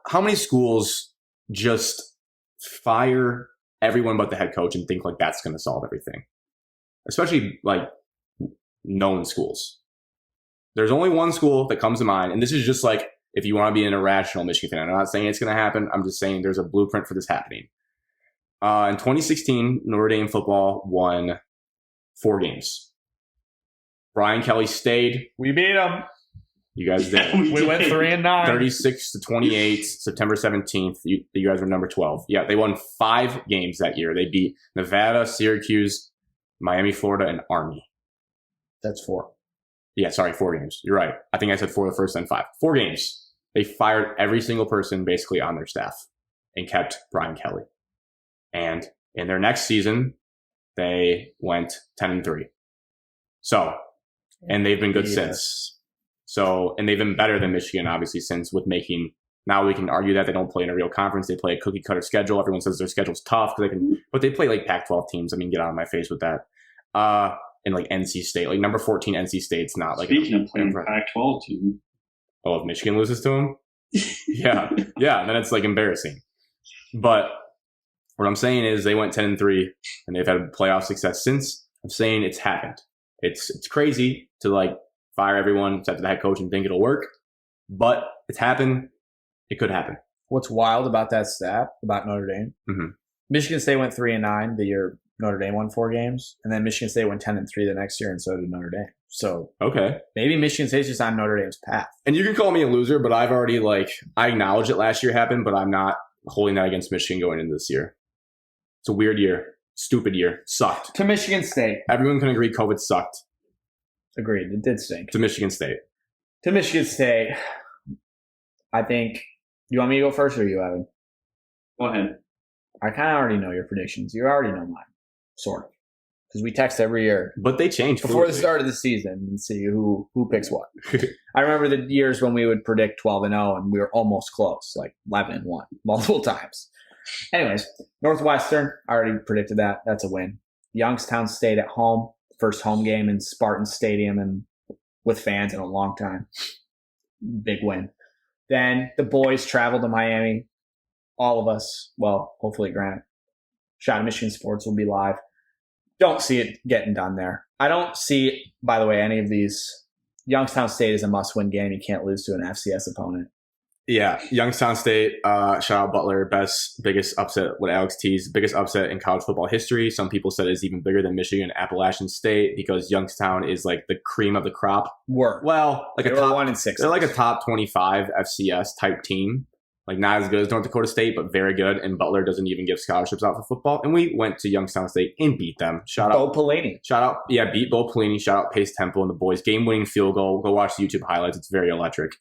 B: How many schools just fire everyone but the head coach and think that's going to solve everything? Especially known schools. There's only one school that comes to mind, and this is just if you want to be an irrational Michigan fan. I'm not saying it's going to happen. I'm just saying there's a blueprint for this happening. In 2016, Notre Dame football won 4 games. Brian Kelly stayed.
C: We beat them.
B: You guys did.
C: We went 3-9.
B: 36-28, September 17th. You guys were number 12. Yeah, they won 5 games that year. They beat Nevada, Syracuse, Miami, Florida, and Army.
C: That's 4.
B: Yeah, sorry, 4 games. You're right. I think I said 4 the first, then 5. 4 games. They fired every single person basically on their staff and kept Brian Kelly. And in their next season, they went 10-3. So, and they've been good since. So, and they've been better than Michigan, obviously, since with making, now we can argue that they don't play in a real conference. They play a cookie cutter schedule. Everyone says their schedule's tough because but they play Pac-12 teams. I mean, get out of my face with that. And NC State, number 14 NC State's not
D: Speaking of playing Pac-12 team.
B: Oh, if Michigan loses to them? Yeah. Then it's embarrassing. But what I'm saying is they went 10-3 and they've had playoff success since. I'm saying it's happened. It's crazy to fire everyone except the head coach and think it'll work, but it's happened. It could happen.
C: What's wild about that stat about Notre Dame?
B: Mm-hmm.
C: Michigan State went 3-9 the year Notre Dame won 4 games, and then Michigan State went 10-3 the next year, and so did Notre Dame. So
B: okay,
C: maybe Michigan State's just on Notre Dame's path.
B: And you can call me a loser, but I've already I acknowledge it last year happened, but I'm not holding that against Michigan going into this year. It's a weird year, stupid year, sucked.
C: To Michigan State,
B: everyone can agree COVID sucked.
C: Agreed, it did stink.
B: To Michigan State.
C: To Michigan State, I think. You want me to go first, or you, Evan?
D: Go ahead.
C: I kind of already know your predictions. You already know mine. Sort of. Because we text every year.
B: But they change
C: before the start of the season and see who picks what. I remember the years when we would predict 12-0 and we were almost close, 11-1, multiple times. Anyways, Northwestern, I already predicted that. That's a win. Youngstown State at home. First home game in Spartans Stadium and with fans in a long time. big win. Then the boys travel to Miami. All of us, well, hopefully Grant, Shot of Michigan Sports will be live. Don't see it getting done there. I don't see, by the way, any of these. Youngstown State is a must-win game. You can't lose to an FCS opponent.
B: Yeah, Youngstown State, shout out Butler, biggest upset with Alex T's, biggest upset in college football history. Some people said it's even bigger than Michigan Appalachian State because Youngstown is like the cream of the crop. Well, like
C: they
B: a
C: were
B: top
C: 1-6.
B: They're like a top 25 FCS type team. Like not as good as North Dakota State, but very good. And Butler doesn't even give scholarships out for football. And we went to Youngstown State and beat them.
C: Bo Pelini.
B: Beat Bo Pelini. Shout out Pace Temple and the boys. Game-winning field goal. Go watch the YouTube highlights. It's very electric.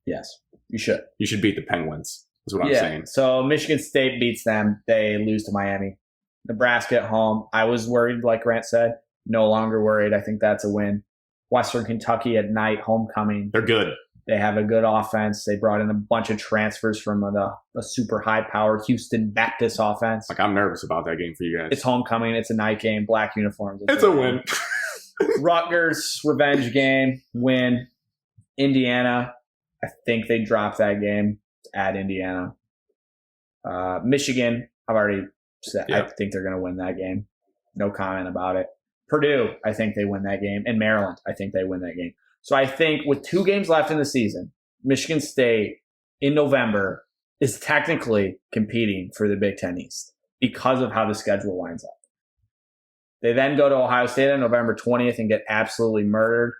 C: Yes, you should.
B: You should beat the Penguins. Is what I'm saying.
C: So Michigan State beats them. They lose to Miami. Nebraska at home. I was worried, like Grant said. No longer worried. I think that's a win. Western Kentucky at night. Homecoming.
B: They're good.
C: They have a good offense. They brought in a bunch of transfers from the super high-powered Houston Baptist offense.
B: Like, I'm nervous about that game for you guys.
C: It's homecoming. It's a night game. Black uniforms.
B: It's a win.
C: Rutgers, revenge game, win. Indiana, I think they dropped that game at Indiana. Michigan, I've already said, I think they're going to win that game. No comment about it. Purdue, I think they win that game. And Maryland, I think they win that game. So I think with 2 games left in the season, Michigan State in November is technically competing for the Big Ten East because of how the schedule lines up. They then go to Ohio State on November 20th and get absolutely murdered.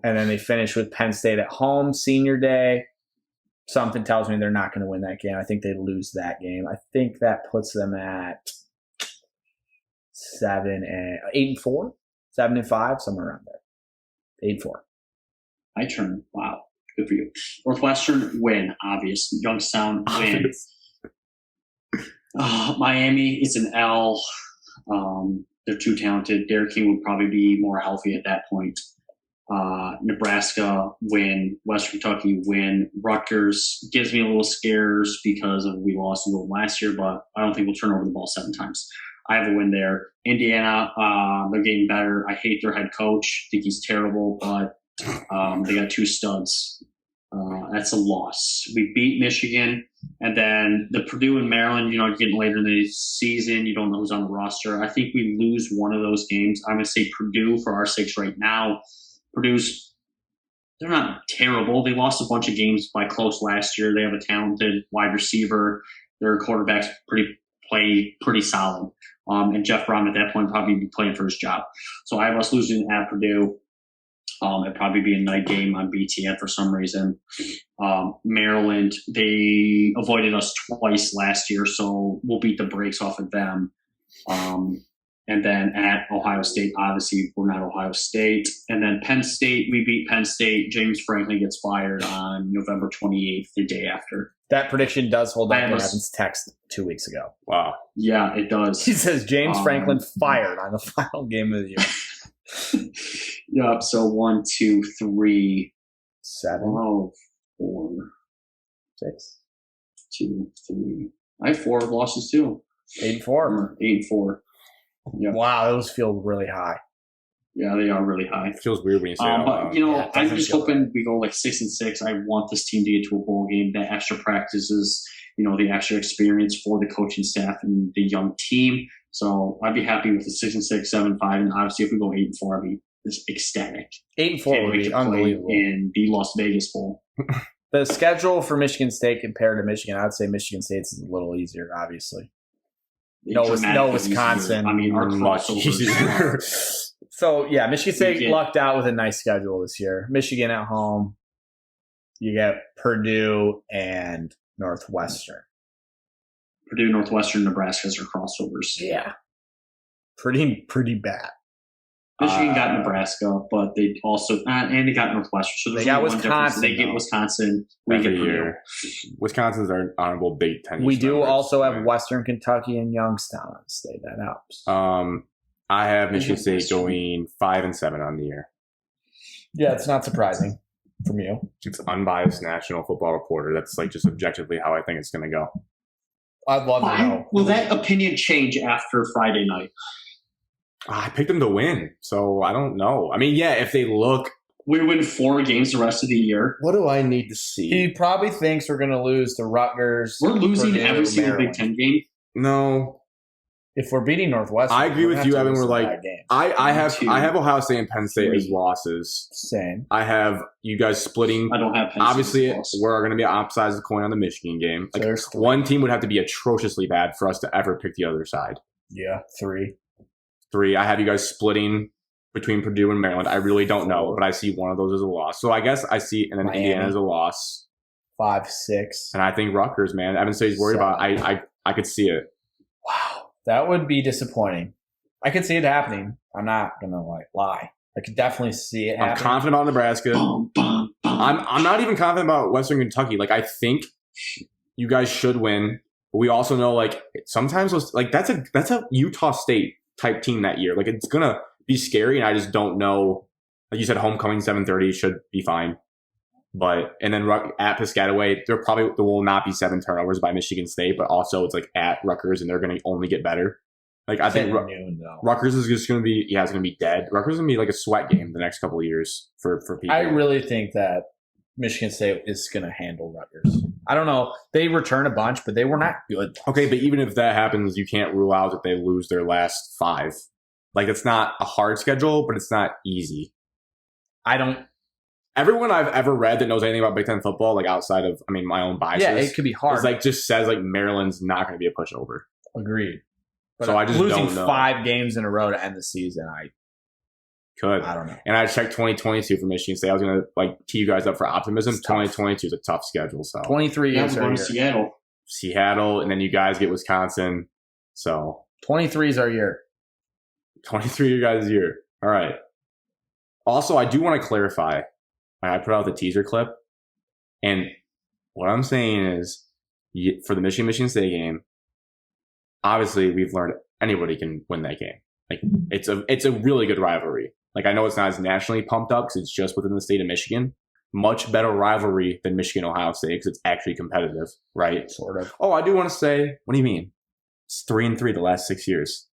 C: And then they finish with Penn State at home, senior day. Something tells me they're not going to win that game. I think they lose that game. I think that puts them at 8-4, 7-5, somewhere around there. 8-4.
D: My turn. Wow. Good for you. Northwestern win, obvious. Youngstown win. Miami is an L. They're too talented. Derek King would probably be more healthy at that point. Nebraska win. Western Kentucky win. Rutgers gives me a little scares because we lost a little last year, but I don't think we'll turn over the ball 7 times. I have a win there. Indiana, they're getting better. I hate their head coach. I think he's terrible, but they got 2 studs. That's a loss. We beat Michigan, and then the Purdue and Maryland, getting later in the season, you don't know who's on the roster. I think we lose one of those games. I'm going to say Purdue for our sakes right now. Purdue's, they're not terrible. They lost a bunch of games by close last year. They have a talented wide receiver. Their quarterback's pretty solid. And Jeff Brom at that point probably be playing for his job. So I have us losing at Purdue. It'd probably be a night game on BTN for some reason. Maryland, they avoided us twice last year, so we'll beat the brakes off of them. And then at Ohio State, obviously, we're not Ohio State. And then Penn State, we beat Penn State. James Franklin gets fired on November 28th, the day after.
C: That prediction does hold up in Evan's text 2 weeks ago.
B: Wow.
D: Yeah, it does.
C: He says James Franklin fired on the final game of the year.
D: Yep. So 1, 2, 3,
C: 7,
D: 4,
C: 6,
D: 2, 3. I have 4 losses too.
C: 8-4.
D: 8-4. Yep.
C: Wow, those feel really high.
D: Yeah, they are really high.
B: It feels weird when you say that.
D: But I'm just hoping we go like 6-6. I want this team to get to a bowl game. The extra practices, the extra experience for the coaching staff and the young team. So I'd be happy with the 6-6, 7-5, and obviously if we go 8-4, I'd be just ecstatic.
C: 8-4 would be unbelievable.
D: In the Las Vegas Bowl.
C: The schedule for Michigan State compared to Michigan, I'd say Michigan State's a little easier, obviously. No Wisconsin.
D: Easier. I mean, our
B: much easier.
C: So, yeah, Michigan State lucked out with a nice schedule this year. Michigan at home. You get Purdue and Northwestern.
D: Purdue, Northwestern, Nebraska's are crossovers.
C: Yeah. Pretty bad.
D: Michigan got Nebraska, but they also and they got Northwestern. So
C: they got Wisconsin.
D: They get Wisconsin. We get Purdue.
B: Wisconsin's our honorable Big Ten.
C: We do also have Western Kentucky and Youngstown on state. That helps.
B: I have Michigan State going 5-7 on the year.
C: Yeah, it's not surprising from you.
B: It's unbiased national football reporter. That's like just objectively how I think it's going to go.
C: I'd love to know.
D: Will that opinion change after Friday night?
B: I picked them to win, so I don't know. I mean, yeah, if they look
D: We win 4 games the rest of the year.
B: What do I need to see?
C: He probably thinks we're going to lose to Rutgers.
D: We're losing
C: Purdue,
D: every single
C: Maryland.
D: Big Ten game.
B: No.
C: If we're beating Northwestern,
B: I agree
C: we're
B: with
C: gonna
B: you,
C: have to
B: Evan.
C: lose
B: We're
C: some
B: like,
C: bad games.
B: I have
D: Two,
B: Ohio State and Penn State as
D: three.
B: losses.
C: Same.
B: I have you guys splitting.
D: I don't have Penn State
B: Obviously,
D: as loss.
B: we're going to be opposite of the coin on the Michigan game.
C: So
B: Like,
C: there's 3.
B: one team would have to be atrociously bad for us to ever pick the other side.
C: Yeah, 3.
B: 3, I have you guys splitting between Purdue and Maryland. I really don't know, but I see one of those as a loss. So I guess I see, and then
C: Miami.
B: Indiana as a loss.
C: 5, 6.
B: And I think Rutgers, man. Evan says he's worried about it. I could see it.
C: Wow. That would be disappointing. I could see it happening. I'm not going to lie. I could definitely see it
B: I'm
C: happening.
B: confident about Nebraska.
D: Bum, bum, bum.
B: I'm not even confident about Western Kentucky. Like, I think you guys should win. But we also know, like, sometimes those, like, that's a Utah State type team that year. Like, it's gonna be scary, and I just don't know. Like you said, homecoming 7:30 should be fine. But and then at Piscataway, there will not be 7 turnovers by Michigan State, but also it's like at Rutgers, and they're going to only get better. Like, I think
C: noon, though.
B: Rutgers is just going to be it's going to be dead. Rutgers is going to be like a sweat game the next couple of years for people.
C: I really think that Michigan State is going to handle Rutgers. I don't know. They return a bunch, but they were not good.
B: Okay, but even if that happens, you can't rule out that they lose their last 5. Like, it's not a hard schedule, but it's not easy. Everyone I've ever read that knows anything about Big Ten football, like outside of, my own biases,
C: Yeah, it could be hard.
B: is like just says like Maryland's not going to be a pushover.
C: Agreed. But
B: So I just
C: losing
B: don't know.
C: 5 games in a row to end the season, I don't know.
B: And I checked 2022 for Michigan State. I was going to tee you guys up for optimism.
C: It's tough.
B: 2022 is a tough schedule. So
C: 23
D: Yeah,
C: is
D: we're
C: our
D: going to
C: year.
D: Seattle.
B: and then you guys get Wisconsin. So
C: 23 is our year.
B: 23 you guys' year. All right. Also, I do want to clarify. I put out the teaser clip, and what I'm saying is, for the Michigan State game, obviously we've learned anybody can win that game. Like, it's a really good rivalry. Like, I know it's not as nationally pumped up because it's just within the state of Michigan. Much better rivalry than Michigan-Ohio State because it's actually competitive, right?
C: Sort of.
B: Oh, I do want to say, what do you mean? It's 3-3 the last 6 years.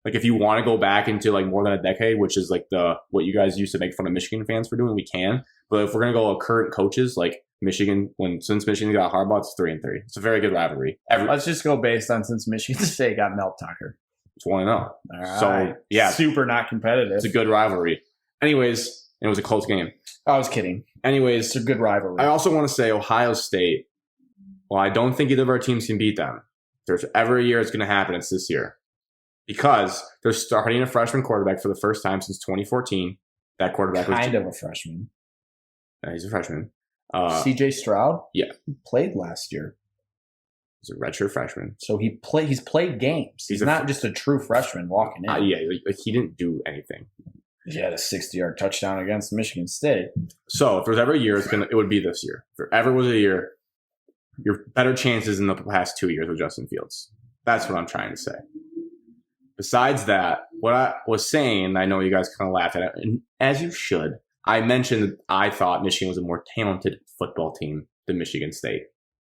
B: Like, if you want to go back into like more than a decade, which is like what you guys used to make fun of Michigan fans for doing, we can. But if we're gonna go with current coaches, like Michigan, since Michigan got Harbaugh, it's 3-3. It's a very good rivalry.
C: Let's just go based on since Michigan State got Mel Tucker.
B: It's 1-0.
C: All right.
B: So yeah,
C: Super not competitive.
B: it's a good rivalry. Anyways, it was a close game.
C: I was kidding.
B: Anyways,
C: It's a good rivalry.
B: I also want to say Ohio State. Well, I don't think either of our teams can beat them. If there's ever a year it's going to happen, it's this year. Because they're starting a freshman quarterback for the first time since 2014. That quarterback
C: kind of a freshman.
B: He's a freshman.
C: CJ Stroud?
B: Yeah.
C: He played last year.
B: He's a redshirt freshman.
C: So he's played games. He's not just a true freshman walking in.
B: Yeah, like he didn't do anything.
C: He had a 60-yard touchdown against Michigan State.
B: So if there's ever a year, it would be this year. If there ever was a year, your better chances in the past 2 years with Justin Fields. That's what I'm trying to say. Besides that, what I was saying, I know you guys kind of laughed at it, and as you should, I mentioned that I thought Michigan was a more talented football team than Michigan State.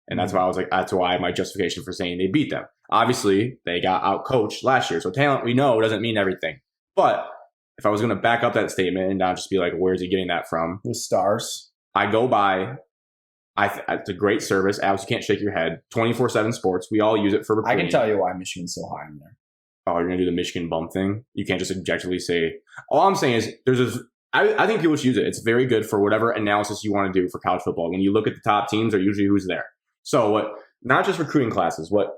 B: And that's why I was like, that's why my justification for saying they beat them. Obviously, they got out-coached last year. So talent, we know, doesn't mean everything. But if I was going to back up that statement and not just be like, where's he getting that from?
C: With stars.
B: I go by, it's a great service. Alex, you can't shake your head. 24/7 Sports. We all use it for
C: I
B: recruiting.
C: can tell you why Michigan's so high in there.
B: Oh, you're going to do the Michigan bump thing? You can't just objectively say. All I'm saying is I think people should use it. It's very good for whatever analysis you want to do for college football. When you look at the top teams, they're usually who's there. So not just recruiting classes. What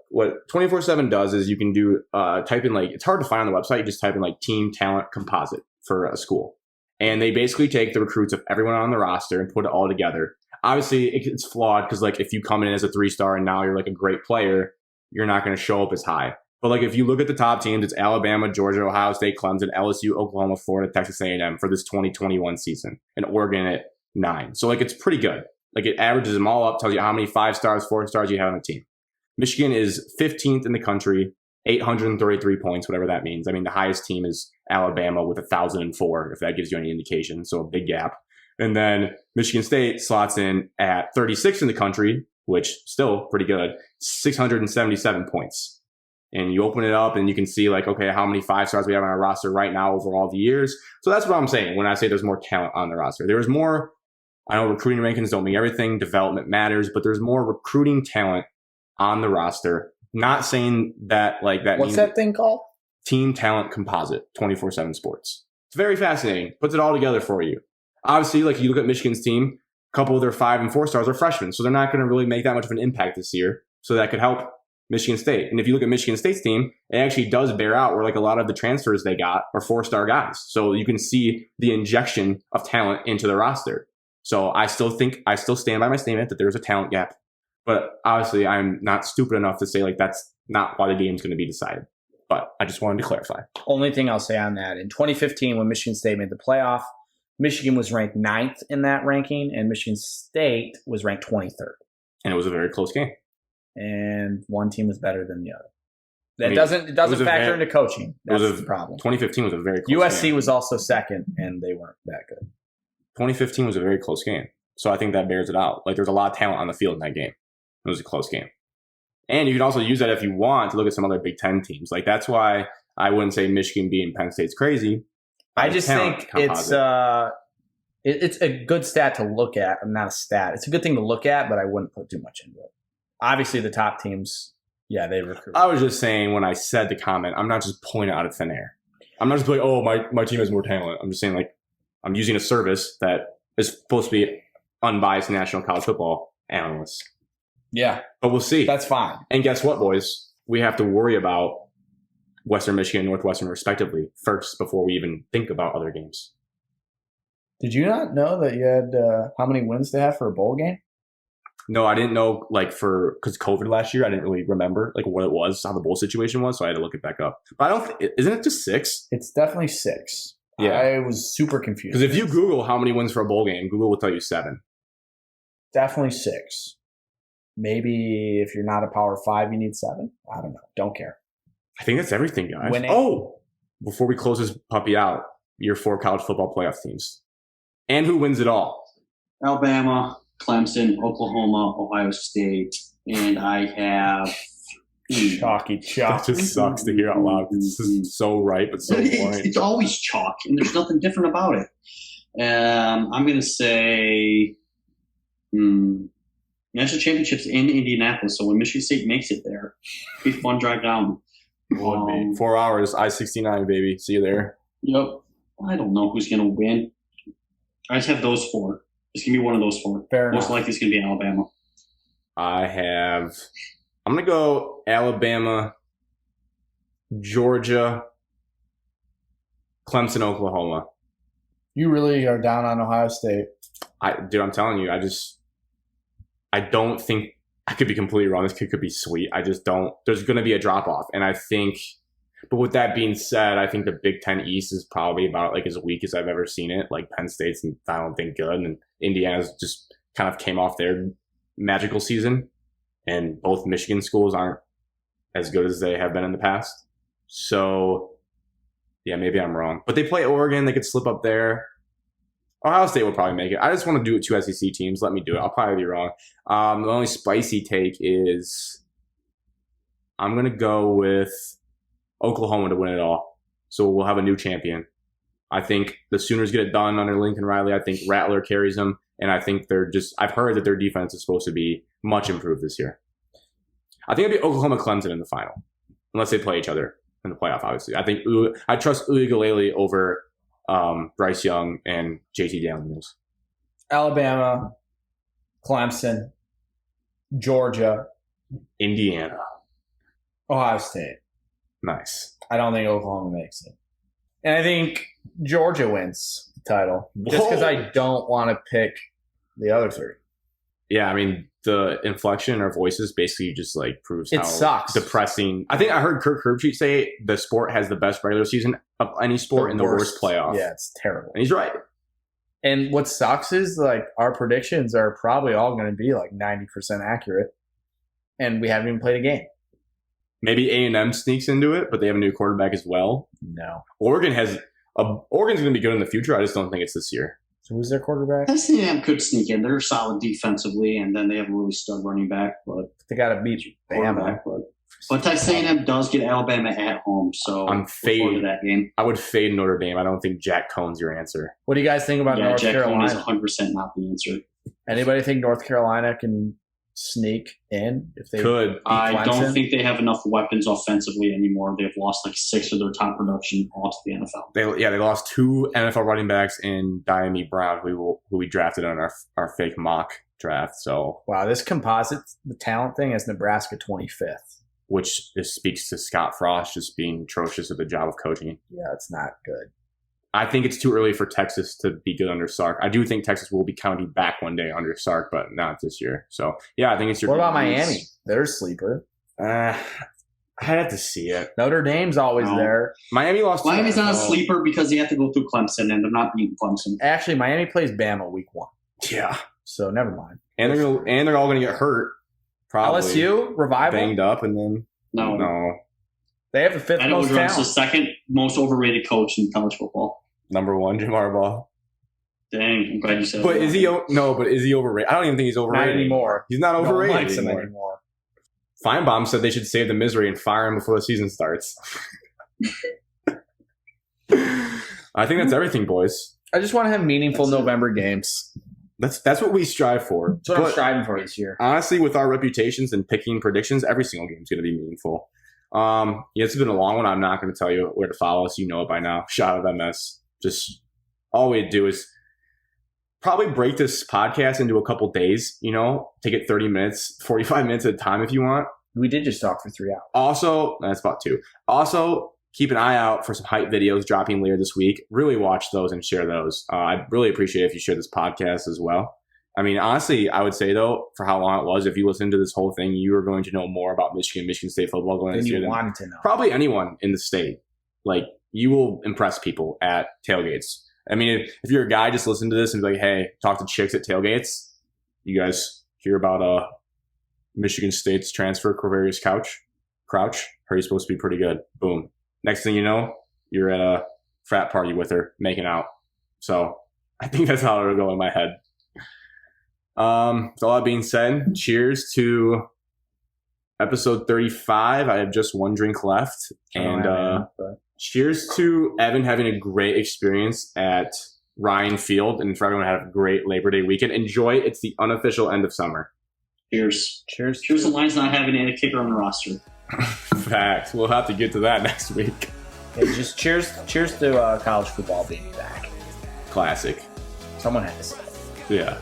B: 24/7 does is you can do type in it's hard to find on the website. You just type in team talent composite for a school. And they basically take the recruits of everyone on the roster and put it all together. Obviously, it's flawed because if you come in as a 3-star and now you're a great player, you're not going to show up as high. But if you look at the top teams, it's Alabama, Georgia, Ohio State, Clemson, LSU, Oklahoma, Florida, Texas A&M for this 2021 season, and Oregon at 9. So it's pretty good. It averages them all up, tells you how many 5 stars, 4 stars you have on the team. Michigan is 15th in the country, 833 points, whatever that means. The highest team is Alabama with 1,004, if that gives you any indication. So a big gap. And then Michigan State slots in at 36th in the country, which still pretty good, 677 points. And you open it up and you can see like, okay, how many 5-stars we have on our roster right now over all the years. So that's what I'm saying when I say there's more talent on the roster. There's more, I know recruiting rankings don't mean everything. Development matters, but there's more recruiting talent on the roster. Not saying that like that.
C: What's that thing called?
B: Team Talent Composite, 24/7 Sports. It's very fascinating. Puts it all together for you. Obviously, like you look at Michigan's team, a couple of their 5 and 4 stars are freshmen, so they're not going to really make that much of an impact this year. So that could help Michigan State. And if you look at Michigan State's team, it actually does bear out where like a lot of the transfers they got are 4-star guys. So you can see the injection of talent into the roster. So I still stand by my statement that there's a talent gap. But obviously I'm not stupid enough to say like that's not why the game's going to be decided. But I just wanted to clarify.
C: Only thing I'll say on that, in 2015 when Michigan State made the playoff, Michigan was ranked 9th in that ranking and Michigan State was ranked 23rd.
B: And it was a very close game.
C: And one team was better than the other. It doesn't factor into coaching. That's the problem.
B: 2015 was a very close
C: USC
B: game.
C: was also second, and they weren't that good.
B: 2015 was a very close game. So I think that bears it out. Like there's a lot of talent on the field in that game. It was a close game. And you can also use that if you want to look at some other Big Ten teams. Like that's why I wouldn't say Michigan beating Penn State's crazy.
C: I just think it's a good stat to look at. I'm not a stat. It's a good thing to look at, but I wouldn't put too much into it. Obviously, the top teams, yeah, they recruit.
B: I was just saying when I said the comment, I'm not just pointing out of thin air. I'm not just like, oh, my team has more talent. I'm just saying like I'm using a service that is supposed to be unbiased national college football analysts.
C: Yeah.
B: But we'll see.
C: That's fine.
B: And guess what, boys? We have to worry about Western Michigan and Northwestern respectively first before we even think about other games.
C: Did you not know that you had how many wins they have for a bowl game?
B: No, I didn't know, like, because COVID last year, I didn't really remember, like, what it was, how the bowl situation was, so I had to look it back up. But isn't it just 6?
C: It's definitely 6.
B: Yeah.
C: I was super confused.
B: Because if you Google how many wins for a bowl game, Google will tell you 7.
C: Definitely 6. Maybe if you're not a Power 5, you need 7. I don't know. Don't care.
B: I think that's everything, guys.
C: Winning.
B: Oh, before we close this puppy out, your 4 college football playoff teams. And who wins it all?
D: Alabama, Clemson, Oklahoma, Ohio State, and I have
C: Chalky chalk.
B: That just sucks to hear out loud. This is so right, but so boring.
D: It's always chalk, and there's nothing different about it. I'm going to say national championships in Indianapolis. So when Michigan State makes it there, it'll be a fun drive down.
B: 4 hours, I-69, baby. See you there.
D: Yep. I don't know who's going to win. I just have those 4. It's going to be one of those 4.
C: Fair
D: Most
C: enough.
D: likely it's going to be Alabama.
B: I'm going to go Alabama, Georgia, Clemson, Oklahoma.
C: You really are down on Ohio State.
B: Dude, I'm telling you, I don't think, I could be completely wrong. This kid could be sweet. I just don't, there's going to be a drop off. And I think, but with that being said, I think the Big Ten East is probably about like as weak as I've ever seen it. Like Penn State's, I don't think good. And Indiana's just kind of came off their magical season. And both Michigan schools aren't as good as they have been in the past. So, yeah, maybe I'm wrong. But they play Oregon. They could slip up there. Ohio State will probably make it. I just want to do it 2 SEC teams. Let me do it. I'll probably be wrong. The only spicy take is I'm going to go with Oklahoma to win it all. So we'll have a new champion. I think the Sooners get it done under Lincoln Riley. I think Rattler carries them. And I think I've heard that their defense is supposed to be much improved this year. I think it'll be Oklahoma Clemson in the final, unless they play each other in the playoff, obviously. I trust Uigalele over Bryce Young and JT Daniels.
C: Alabama, Clemson, Georgia,
B: Indiana.
C: Ohio State.
B: Nice.
C: I don't think Oklahoma makes it. And I think Georgia wins the title. Just because I don't want to pick the other 3.
B: Yeah, I mean, the inflection in our voices basically just like proves
C: It
B: how
C: sucks.
B: depressing. I think I heard Kirk Herbstreit say the sport has the best regular season of any sport and the worst playoff.
C: Yeah, it's terrible.
B: And he's right.
C: And what sucks is like our predictions are probably all going to be like 90% accurate. And we haven't even played a game.
B: Maybe A&M sneaks into it, but they have a new quarterback as well.
C: No.
B: Oregon's going to be good in the future. I just don't think it's this year.
C: So who's their quarterback?
D: I see them could sneak in. They're solid defensively, and then they have a really stud running back. But
C: They got to beat Bama.
D: but But Texas A&M does get Alabama at home, so
B: I'm
D: look forward to that game.
B: I would fade Notre Dame. I don't think Jack Cohn's your answer.
C: What do you guys think about
D: Yeah,
C: North
D: Jack Cohn is
C: Carolina?
D: 100% not the answer.
C: Anybody think North Carolina can sneak in if they
B: Could.
C: beat
D: I don't
C: Clemson?
D: think they have enough weapons offensively anymore. They've lost like 6 of their top production all to the NFL.
B: They lost 2 NFL running backs in Diami Brown, who we drafted on our fake mock draft. So,
C: Wow, this composite, the talent thing has Nebraska 25th.
B: which just speaks to Scott Frost just being atrocious at the job of coaching.
C: Yeah, it's not good.
B: I think it's too early for Texas to be good under Sark. I do think Texas will be counting back one day under Sark, but not this year. So, yeah, I think it's your.
C: What about Miami? They're a sleeper.
B: I'd have to see it.
C: Notre Dame's always
D: No.
C: there.
B: Miami lost.
D: Miami's not a
B: Oh,
D: sleeper because they have to go through Clemson, and they're not beating Clemson.
C: Actually, Miami plays Bama week 1,
B: Yeah,
C: so never mind.
B: and they're all going to get hurt. Probably
C: LSU revival.
B: banged up, and then
D: No.
C: They have the 5th
D: Adam
C: most
D: Woodruff's the
C: talent.
D: second most overrated coach in college football.
B: number 1 Jim Harbaugh.
D: Dang, I'm glad you said
B: But
D: that.
B: is he? No, but is he overrated? I don't even think he's
C: Not
B: overrated
C: anymore.
B: He's not
C: No one
B: overrated
C: likes him
B: anymore.
C: anymore.
B: Feinbaum said they should save the misery and fire him before the season starts. I think that's everything, boys.
C: I just want to have meaningful
D: That's it.
C: November games.
B: That's what we strive for.
C: That's what I'm
B: But
C: striving for this year.
B: honestly, with our reputations and picking predictions, every single game is going to be meaningful. It's been a long one. I'm not going to tell you where to follow us. You know it by now. Shout out MS. Just all we do is probably break this podcast into a couple days. Take it 30 minutes, 45 minutes at a time if you want.
C: We did just talk for 3 hours.
B: Also, that's about 2. Also, keep an eye out for some hype videos dropping later this week. Really watch those and share those. I'd really appreciate it if you share this podcast as well. I mean, honestly, I would say, though, for how long it was, if you listen to this whole thing, you are going to know more about Michigan State football going
C: Then
B: this year
C: you
B: than
C: wanted to know.
B: probably anyone in the state. Like, you will impress people at tailgates. I mean, if you're a guy, just listen to this and be like, hey, talk to chicks at tailgates. You guys hear about Michigan State's transfer, Quavarius Crouch? Heard he's supposed to be pretty good. Boom. Next thing you know, you're at a frat party with her, making out. So I think that's how it'll go in my head. With all that being said, cheers to episode 35. I have just 1 drink left. And cheers to Evan having a great experience at Ryan Field, and for everyone to have a great Labor Day weekend. Enjoy. It's the unofficial end of summer.
D: Cheers.
C: Cheers.
D: Cheers to Lions not having a kicker on the roster.
B: Facts. We'll have to get to that next week.
C: Hey, just cheers to college football being back.
B: Classic.
C: Someone had to say it.
B: Yeah.